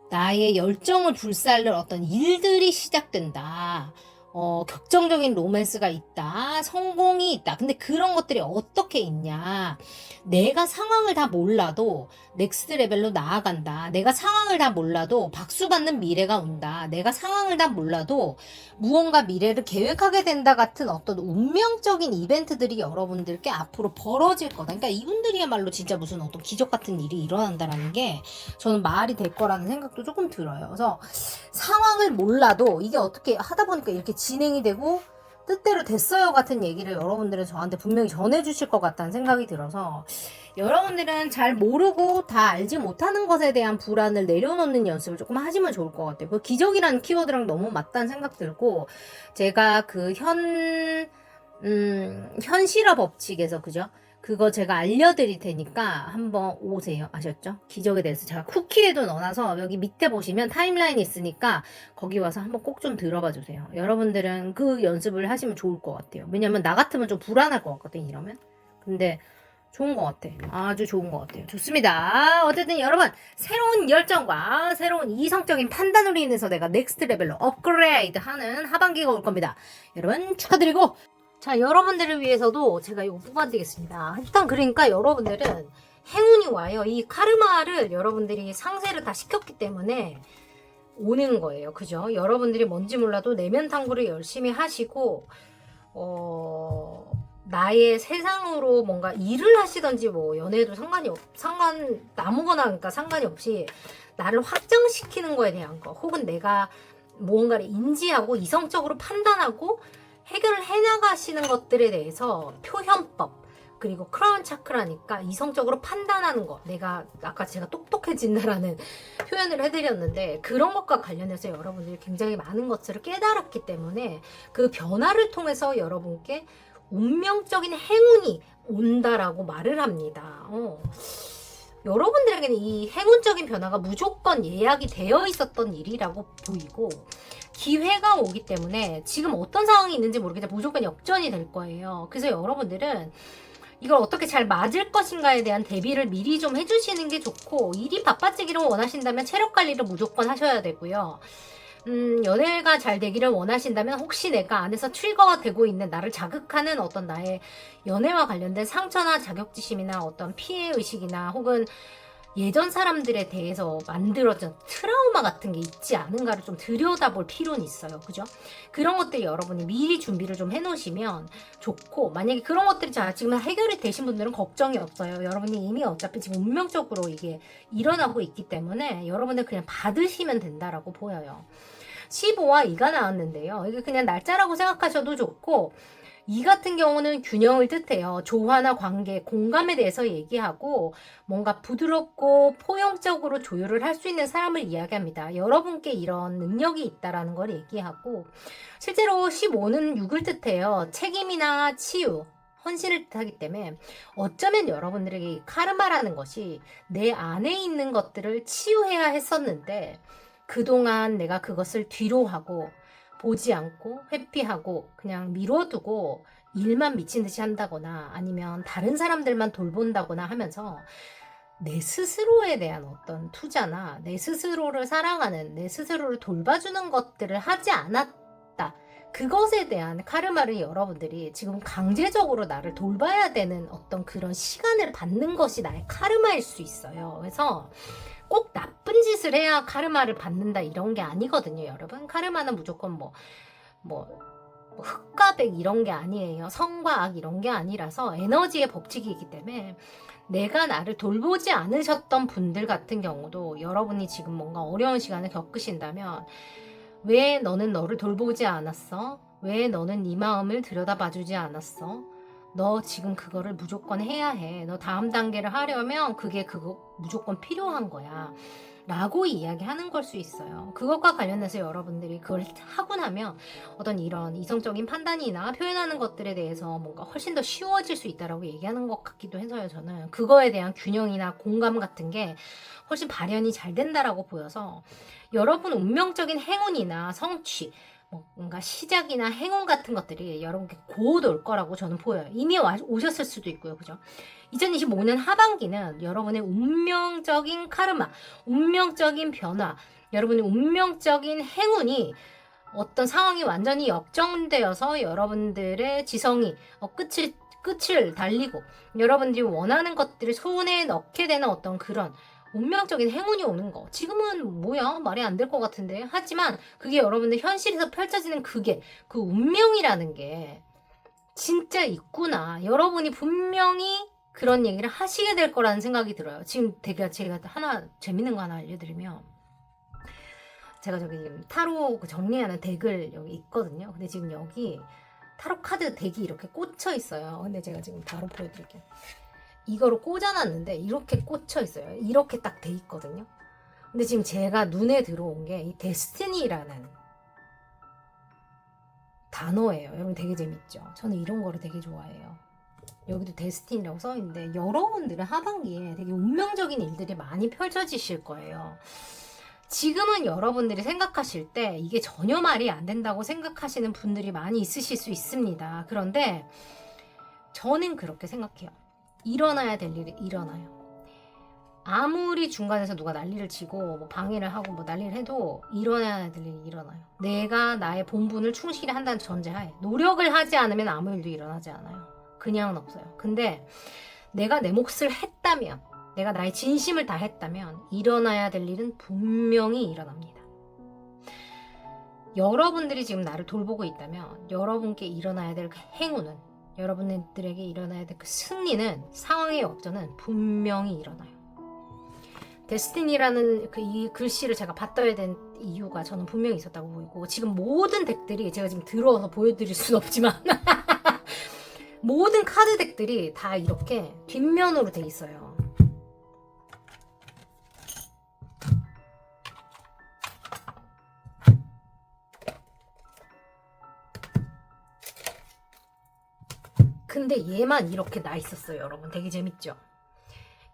S1: 나의 열정을 불살를 어떤 일들이 시작된다. 격정적인 로맨스가 있다. 성공이 있다. 근데 그런 것들이 어떻게 있냐. 내가 상황을 다 몰라도 넥스트 레벨로 나아간다. 내가 상황을 다 몰라도 박수받는 미래가 온다. 내가 상황을 다 몰라도 무언가 미래를 계획하게 된다 같은 어떤 운명적인 이벤트들이 여러분들께 앞으로 벌어질 거다. 그러니까 이분들이야말로 진짜 무슨 어떤 기적 같은 일이 일어난다라는 게 저는 말이 될 거라는 생각도 조금 들어요. 그래서 상황을 몰라도 이게 어떻게 하다 보니까 이렇게 진행이 되고 뜻대로 됐어요 같은 얘기를 여러분들은 저한테 분명히 전해주실 것 같다는 생각이 들어서, 여러분들은 잘 모르고 다 알지 못하는 것에 대한 불안을 내려놓는 연습을 조금 하시면 좋을 것 같아요. 그 기적이라는 키워드랑 너무 맞다는 생각 들고, 제가 그 현실화 법칙에서, 그죠? 그거 제가 알려드릴 테니까 한번 오세요. 아셨죠? 기적에 대해서 제가 쿠키에도 넣어놔서 여기 밑에 보시면 타임라인이 있으니까 거기 와서 한번 꼭 좀 들어봐 주세요. 여러분들은 그 연습을 하시면 좋을 것 같아요. 왜냐면 나 같으면 좀 불안할 것 같거든, 이러면. 근데 좋은 것 같아. 아주 좋은 것 같아요. 좋습니다. 어쨌든 여러분, 새로운 열정과 새로운 이성적인 판단으로 인해서 내가 넥스트 레벨로 업그레이드 하는 하반기가 올 겁니다. 여러분 축하드리고, 자, 여러분들을 위해서도 제가 이거 뽑아드리겠습니다. 일단 그러니까 여러분들은 행운이 와요. 이 카르마를 여러분들이 상세를 다 시켰기 때문에 오는 거예요. 그죠? 여러분들이 뭔지 몰라도 내면 탐구를 열심히 하시고, 나의 세상으로 뭔가 일을 하시던지 뭐 연애도 아무거나 그러니까 상관이 없이 나를 확장시키는 거에 대한 거, 혹은 내가 무언가를 인지하고 이성적으로 판단하고 해결을 해나가시는 것들에 대해서 표현법, 그리고 크라운 차크라니까 이성적으로 판단하는 거, 내가 아까 제가 똑똑해진다라는 표현을 해드렸는데 그런 것과 관련해서 여러분들이 굉장히 많은 것들을 깨달았기 때문에 그 변화를 통해서 여러분께 운명적인 행운이 온다라고 말을 합니다. 여러분들에게는 이 행운적인 변화가 무조건 예약이 되어 있었던 일이라고 보이고, 기회가 오기 때문에 지금 어떤 상황이 있는지 모르겠지만 무조건 역전이 될 거예요. 그래서 여러분들은 이걸 어떻게 잘 맞을 것인가에 대한 대비를 미리 좀 해주시는 게 좋고, 일이 바빠지기를 원하신다면 체력 관리를 무조건 하셔야 되고요. 연애가 잘 되기를 원하신다면 혹시 내가 안에서 트리거가 되고 있는 나를 자극하는 어떤 나의 연애와 관련된 상처나 자격지심이나 어떤 피해의식이나 혹은 예전 사람들에 대해서 만들어진 트라우마 같은 게 있지 않은가를 좀 들여다볼 필요는 있어요. 그죠? 그런 것들 여러분이 미리 준비를 좀 해놓으시면 좋고, 만약에 그런 것들이 지금 해결이 되신 분들은 걱정이 없어요. 여러분이 이미 어차피 지금 운명적으로 이게 일어나고 있기 때문에 여러분들 그냥 받으시면 된다라고 보여요. 15와 2가 나왔는데요. 이게 그냥 날짜라고 생각하셔도 좋고, 이 같은 경우는 균형을 뜻해요. 조화나 관계, 공감에 대해서 얘기하고 뭔가 부드럽고 포용적으로 조율을 할 수 있는 사람을 이야기합니다. 여러분께 이런 능력이 있다라는 걸 얘기하고, 실제로 15는 6을 뜻해요. 책임이나 치유, 헌신을 뜻하기 때문에 어쩌면 여러분들에게 이 카르마라는 것이 내 안에 있는 것들을 치유해야 했었는데 그동안 내가 그것을 뒤로 하고 보지 않고 회피하고 그냥 미뤄두고 일만 미친 듯이 한다거나 아니면 다른 사람들만 돌본다거나 하면서 내 스스로에 대한 어떤 투자나 내 스스로를 사랑하는, 내 스스로를 돌봐주는 것들을 하지 않았다. 그것에 대한 카르마를 여러분들이 지금 강제적으로 나를 돌봐야 되는 어떤 그런 시간을 받는 것이 나의 카르마일 수 있어요. 그래서 꼭 나쁜 짓을 해야 카르마를 받는다 이런 게 아니거든요, 여러분. 카르마는 무조건 뭐 흑과 백 이런 게 아니에요. 성과 악 이런 게 아니라서 에너지의 법칙이기 때문에 내가 나를 돌보지 않으셨던 분들 같은 경우도 여러분이 지금 뭔가 어려운 시간을 겪으신다면 왜 너는 너를 돌보지 않았어? 왜 너는 네 마음을 들여다봐주지 않았어? 너 지금 그거를 무조건 해야 해. 너 다음 단계를 하려면 그게 그거 무조건 필요한 거야. 라고 이야기하는 걸 수 있어요. 그것과 관련해서 여러분들이 그걸 하고 나면 어떤 이런 이성적인 판단이나 표현하는 것들에 대해서 뭔가 훨씬 더 쉬워질 수 있다라고 얘기하는 것 같기도 해서요. 저는 그거에 대한 균형이나 공감 같은 게 훨씬 발현이 잘 된다라고 보여서 여러분 운명적인 행운이나 성취, 뭔가 시작이나 행운 같은 것들이 여러분께 곧 올 거라고 저는 보여요. 이미 오셨을 수도 있고요. 그죠? 2025년 하반기는 여러분의 운명적인 카르마, 운명적인 변화, 여러분의 운명적인 행운이 어떤 상황이 완전히 역전되어서 여러분들의 지성이 끝을 달리고 여러분들이 원하는 것들을 손에 넣게 되는 어떤 그런 운명적인 행운이 오는 거. 지금은 뭐야? 말이 안 될 것 같은데. 하지만 그게 여러분들 현실에서 펼쳐지는 그게 그 운명이라는 게 진짜 있구나. 여러분이 분명히 그런 얘기를 하시게 될 거라는 생각이 들어요. 지금 제가 하나 재밌는 거 하나 알려드리면 제가 저기 지금 타로 정리하는 덱을 여기 있거든요. 근데 지금 여기 타로 카드 덱이 이렇게 꽂혀 있어요. 근데 제가 지금 바로 보여드릴게요. 이거로 꽂아놨는데 이렇게 꽂혀 있어요. 이렇게 딱 돼 있거든요. 근데 지금 제가 눈에 들어온 게 이 데스티니라는 단어예요. 여러분 되게 재밌죠? 저는 이런 거를 되게 좋아해요. 여기도 데스티니라고 써있는데 여러분들은 하반기에 되게 운명적인 일들이 많이 펼쳐지실 거예요. 지금은 여러분들이 생각하실 때 이게 전혀 말이 안 된다고 생각하시는 분들이 많이 있으실 수 있습니다. 그런데 저는 그렇게 생각해요. 일어나야 될 일이 일어나요. 아무리 중간에서 누가 난리를 치고 뭐 방해를 하고 뭐 난리를 해도 일어나야 될 일이 일어나요. 내가 나의 본분을 충실히 한다는 전제하에 노력을 하지 않으면 아무 일도 일어나지 않아요. 그냥은 없어요. 근데 내가 내 몫을 했다면, 내가 나의 진심을 다했다면 일어나야 될 일은 분명히 일어납니다. 여러분들이 지금 나를 돌보고 있다면 여러분께 일어나야 될 그 행운은, 여러분들에게 일어나야 될 그 승리는, 상황의 역전은 분명히 일어나요. 데스티니라는 이 글씨를 제가 받들어야 된 이유가 저는 분명히 있었다고 보이고, 지금 모든 덱들이 제가 지금 들어와서 보여드릴 수는 없지만 모든 카드 덱들이 다 이렇게 뒷면으로 돼 있어요. 근데 얘만 이렇게 나 있었어요. 여러분 되게 재밌죠?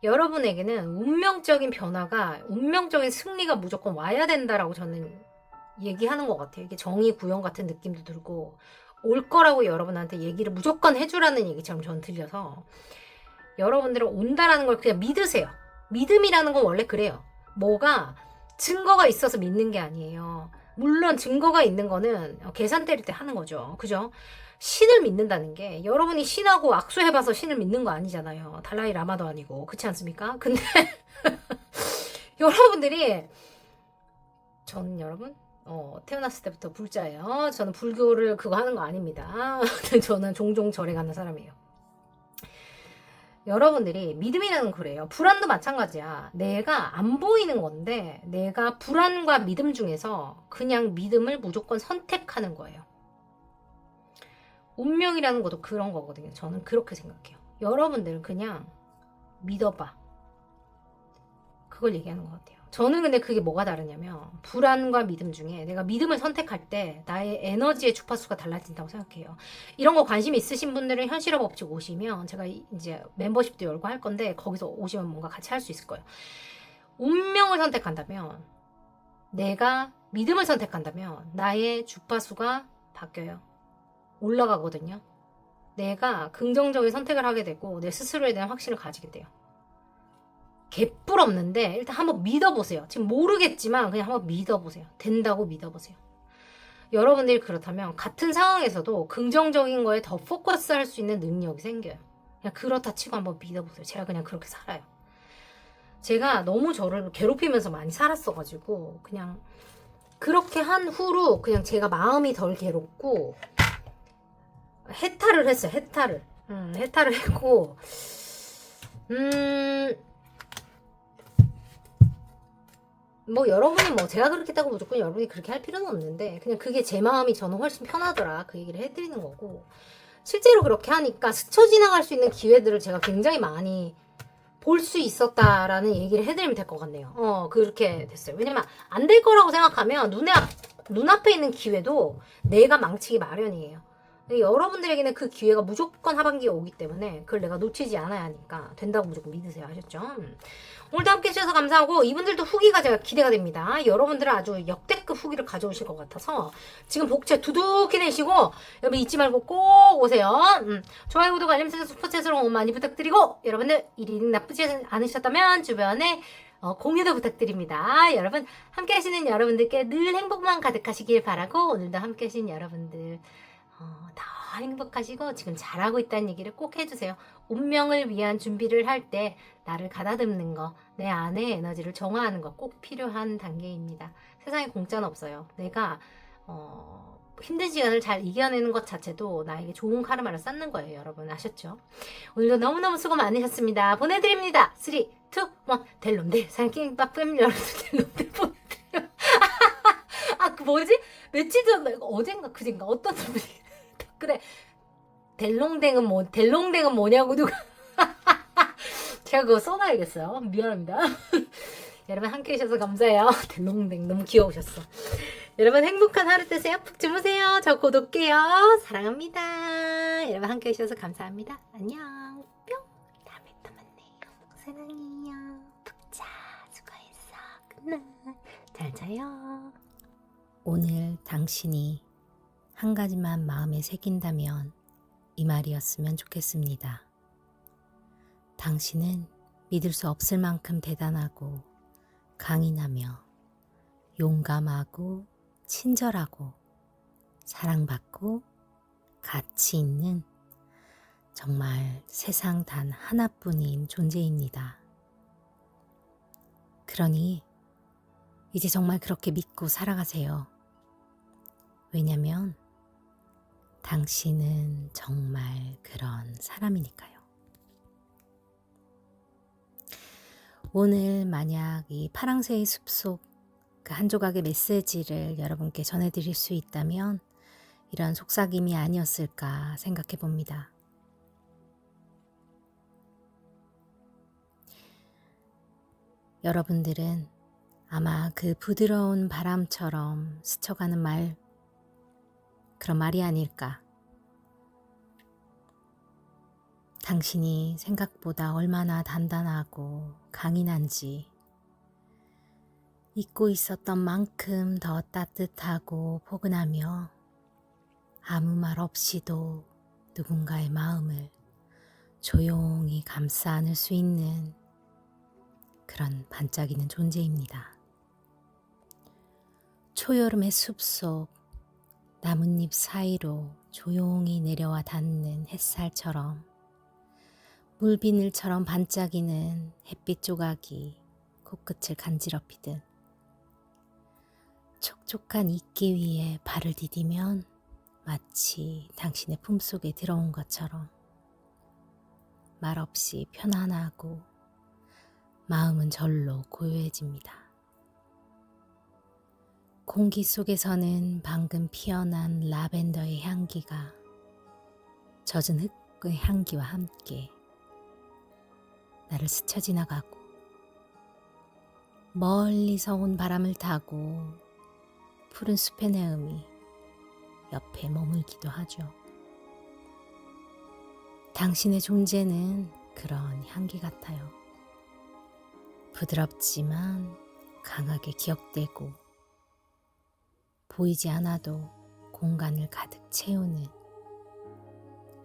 S1: 여러분에게는 운명적인 변화가, 운명적인 승리가 무조건 와야 된다라고 저는 얘기하는 것 같아요. 이게 정의 구현 같은 느낌도 들고 올 거라고 여러분한테 얘기를 무조건 해주라는 얘기처럼 저는 들려서 여러분들은 온다라는 걸 그냥 믿으세요. 믿음이라는 건 원래 그래요. 뭐가 증거가 있어서 믿는 게 아니에요. 물론 증거가 있는 거는 계산 때릴 때 하는 거죠. 그죠? 신을 믿는다는 게 여러분이 신하고 악수해봐서 신을 믿는 거 아니잖아요. 달라이 라마도 아니고. 그렇지 않습니까? 근데 여러분들이, 저는 여러분 태어났을 때부터 불자예요. 저는 불교를 그거 하는 거 아닙니다. 저는 종종 절에 가는 사람이에요. 여러분들이 믿음이라는 건 그래요. 불안도 마찬가지야. 내가 안 보이는 건데 내가 불안과 믿음 중에서 그냥 믿음을 무조건 선택하는 거예요. 운명이라는 것도 그런 거거든요. 저는 그렇게 생각해요. 여러분들은 그냥 믿어봐. 그걸 얘기하는 것 같아요. 저는 근데 그게 뭐가 다르냐면 불안과 믿음 중에 내가 믿음을 선택할 때 나의 에너지의 주파수가 달라진다고 생각해요. 이런 거 관심 있으신 분들은 현실업 법칙 오시면 제가 이제 멤버십도 열고 할 건데 거기서 오시면 뭔가 같이 할 수 있을 거예요. 운명을 선택한다면 내가 믿음을 선택한다면 나의 주파수가 바뀌어요. 올라가거든요. 내가 긍정적인 선택을 하게 되고 내 스스로에 대한 확신을 가지게 돼요. 개뿔 없는데 일단 한번 믿어보세요. 지금 모르겠지만 그냥 한번 믿어보세요. 된다고 믿어보세요. 여러분들이 그렇다면 같은 상황에서도 긍정적인 거에 더 포커스 할 수 있는 능력이 생겨요. 그냥 그렇다 치고 한번 믿어보세요. 제가 그냥 그렇게 살아요. 제가 너무 저를 괴롭히면서 많이 살았어가지고 그냥 그렇게 한 후로 그냥 제가 마음이 덜 괴롭고 해탈을 했어요. 해탈을 했고 뭐 여러분이 뭐 제가 그렇게 했다고 무조건 여러분이 그렇게 할 필요는 없는데 그냥 그게 제 마음이 저는 훨씬 편하더라 그 얘기를 해드리는 거고 실제로 그렇게 하니까 스쳐 지나갈 수 있는 기회들을 제가 굉장히 많이 볼 수 있었다라는 얘기를 해드리면 될 것 같네요. 그렇게 됐어요. 왜냐면 안 될 거라고 생각하면 눈앞에 있는 기회도 내가 망치기 마련이에요. 여러분들에게는 그 기회가 무조건 하반기에 오기 때문에 그걸 내가 놓치지 않아야 하니까 된다고 무조건 믿으세요. 아셨죠? 오늘도 함께 해주셔서 감사하고 이분들도 후기가 제가 기대가 됩니다. 여러분들은 아주 역대급 후기를 가져오실 것 같아서 지금 복채 두둑히 내시고 여러분 잊지 말고 꼭 오세요. 좋아요, 구독, 알림 설정, 슈퍼챗으로 많이 부탁드리고 여러분들 일이 나쁘지 않으셨다면 주변에 공유도 부탁드립니다. 여러분 함께 하시는 여러분들께 늘 행복만 가득하시길 바라고 오늘도 함께 하신 여러분들 더 행복하시고 지금 잘하고 있다는 얘기를 꼭 해주세요. 운명을 위한 준비를 할 때 나를 가다듬는 거, 내 안의 에너지를 정화하는 거 꼭 필요한 단계입니다. 세상에 공짜는 없어요. 내가 힘든 시간을 잘 이겨내는 것 자체도 나에게 좋은 카르마를 쌓는 거예요. 여러분 아셨죠? 오늘도 너무너무 수고 많으셨습니다. 보내드립니다. 3, 2, 1 델롬데 사랑킹밥 팬 여러분 델롬데 보내드려요. 그 뭐지? 며칠 전에 어젠가 그젠가 어떤 분이 그래 델롱댕은 뭐냐고 누가 제가 그거 써놔야겠어요. 미안합니다. 여러분 함께 해주셔서 감사해요. 델롱댕 너무 귀여우셨어. 여러분 행복한 하루 되세요. 푹 주무세요. 저 곧 올게요. 사랑합니다. 여러분 함께 해주셔서 감사합니다. 안녕. 뿅. 다음에 또 만나요. 사랑해요. 푹 자. 수고했어. 굿나잇. 잘 자요. 오늘 당신이 한 가지만 마음에 새긴다면 이 말이었으면 좋겠습니다. 당신은 믿을 수 없을 만큼 대단하고 강인하며 용감하고 친절하고 사랑받고 가치 있는 정말 세상 단 하나뿐인 존재입니다. 그러니 이제 정말 그렇게 믿고 살아가세요. 왜냐면 당신은 정말 그런 사람이니까요. 오늘 만약 이 파랑새의 숲속 그 한 조각의 메시지를 여러분께 전해드릴 수 있다면 이런 속삭임이 아니었을까 생각해 봅니다. 여러분들은 아마 그 부드러운 바람처럼 스쳐가는 말, 그런 말이 아닐까. 당신이 생각보다 얼마나 단단하고 강인한지, 잊고 있었던 만큼 더 따뜻하고 포근하며 아무 말 없이도 누군가의 마음을 조용히 감싸 안을 수 있는 그런 반짝이는 존재입니다. 초여름의 숲속 나뭇잎 사이로 조용히 내려와 닿는 햇살처럼 물비늘처럼 반짝이는 햇빛 조각이 코끝을 간지럽히듯 촉촉한 이끼 위에 발을 디디면 마치 당신의 품속에 들어온 것처럼
S2: 말없이 편안하고 마음은 절로 고요해집니다. 공기 속에서는 방금 피어난 라벤더의 향기가 젖은 흙의 향기와 함께 나를 스쳐 지나가고 멀리서 온 바람을 타고 푸른 숲의 내음이 옆에 머물기도 하죠. 당신의 존재는 그런 향기 같아요. 부드럽지만 강하게 기억되고 보이지 않아도 공간을 가득 채우는,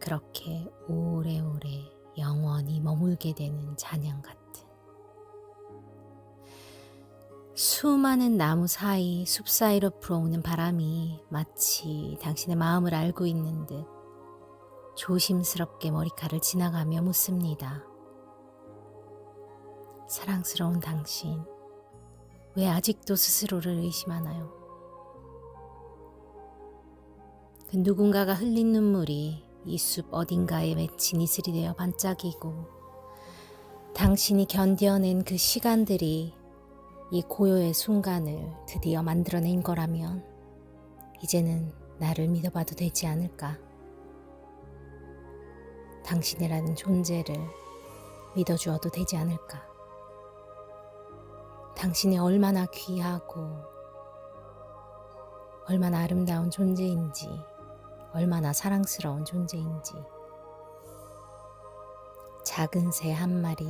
S2: 그렇게 오래오래 영원히 머물게 되는 잔향 같은, 수많은 나무 사이, 숲 사이로 불어오는 바람이 마치 당신의 마음을 알고 있는 듯 조심스럽게 머리카락을 지나가며 묻습니다. 사랑스러운 당신, 왜 아직도 스스로를 의심하나요? 그 누군가가 흘린 눈물이 이 숲 어딘가에 맺힌 이슬이 되어 반짝이고, 당신이 견뎌낸 그 시간들이 이 고요의 순간을 드디어 만들어낸 거라면 이제는 나를 믿어봐도 되지 않을까? 당신이라는 존재를 믿어주어도 되지 않을까? 당신이 얼마나 귀하고 얼마나 아름다운 존재인지, 얼마나 사랑스러운 존재인지, 작은 새 한 마리,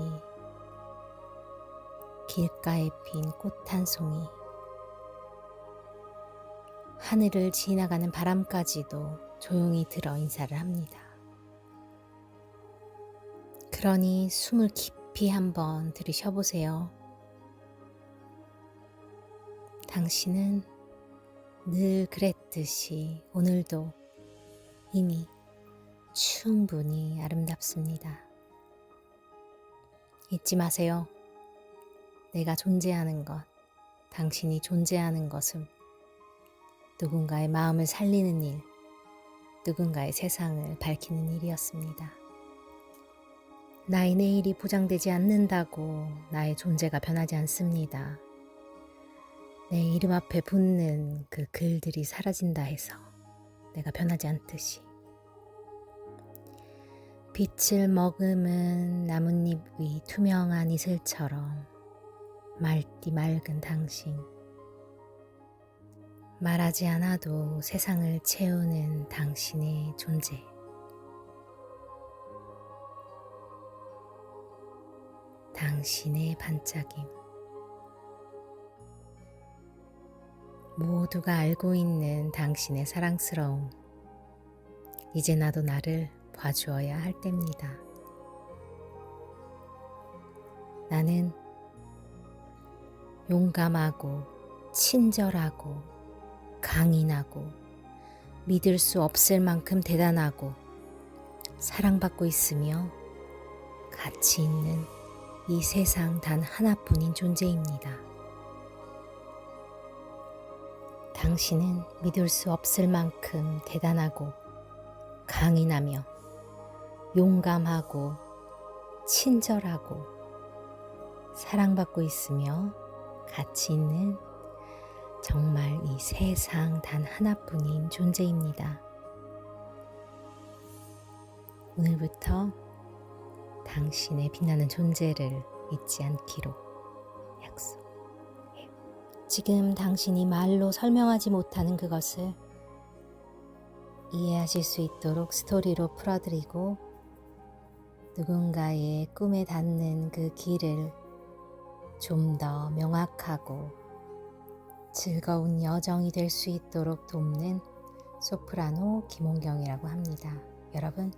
S2: 길가에 핀 꽃 한 송이, 하늘을 지나가는 바람까지도 조용히 들어 인사를 합니다. 그러니 숨을 깊이 한번 들이쉬어보세요. 당신은 늘 그랬듯이 오늘도 이미 충분히 아름답습니다. 잊지 마세요. 내가 존재하는 것, 당신이 존재하는 것은 누군가의 마음을 살리는 일, 누군가의 세상을 밝히는 일이었습니다. 나의 내일이 보장되지 않는다고 나의 존재가 변하지 않습니다. 내 이름 앞에 붙는 그 글들이 사라진다 해서 내가 변하지 않듯이, 빛을 머금은 나뭇잎 위 투명한 이슬처럼 맑디 맑은 당신, 말하지 않아도 세상을 채우는 당신의 존재, 당신의 반짝임, 모두가 알고 있는 당신의 사랑스러움, 이제 나도 나를 봐주어야 할 때입니다. 나는 용감하고 친절하고 강인하고 믿을 수 없을 만큼 대단하고 사랑받고 있으며 가치 있는 이 세상 단 하나뿐인 존재입니다. 당신은 믿을 수 없을 만큼 대단하고 강인하며 용감하고 친절하고 사랑받고 있으며 가치 있는 정말 이 세상 단 하나뿐인 존재입니다. 오늘부터 당신의 빛나는 존재를 잊지 않기로 약속해요. 지금 당신이 말로 설명하지 못하는 그것을 이해하실 수 있도록 스토리로 풀어드리고, 누군가의 꿈에 닿는 그 길을 좀 더 명확하고 즐거운 여정이 될 수 있도록 돕는 소프라노 김홍경이라고 합니다. 여러분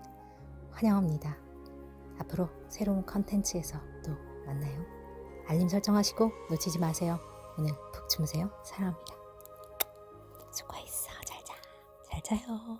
S2: 환영합니다. 앞으로 새로운 컨텐츠에서 또 만나요. 알림 설정하시고 놓치지 마세요. 오늘 푹 주무세요. 사랑합니다. 수고했어. 잘 자. 잘 자요.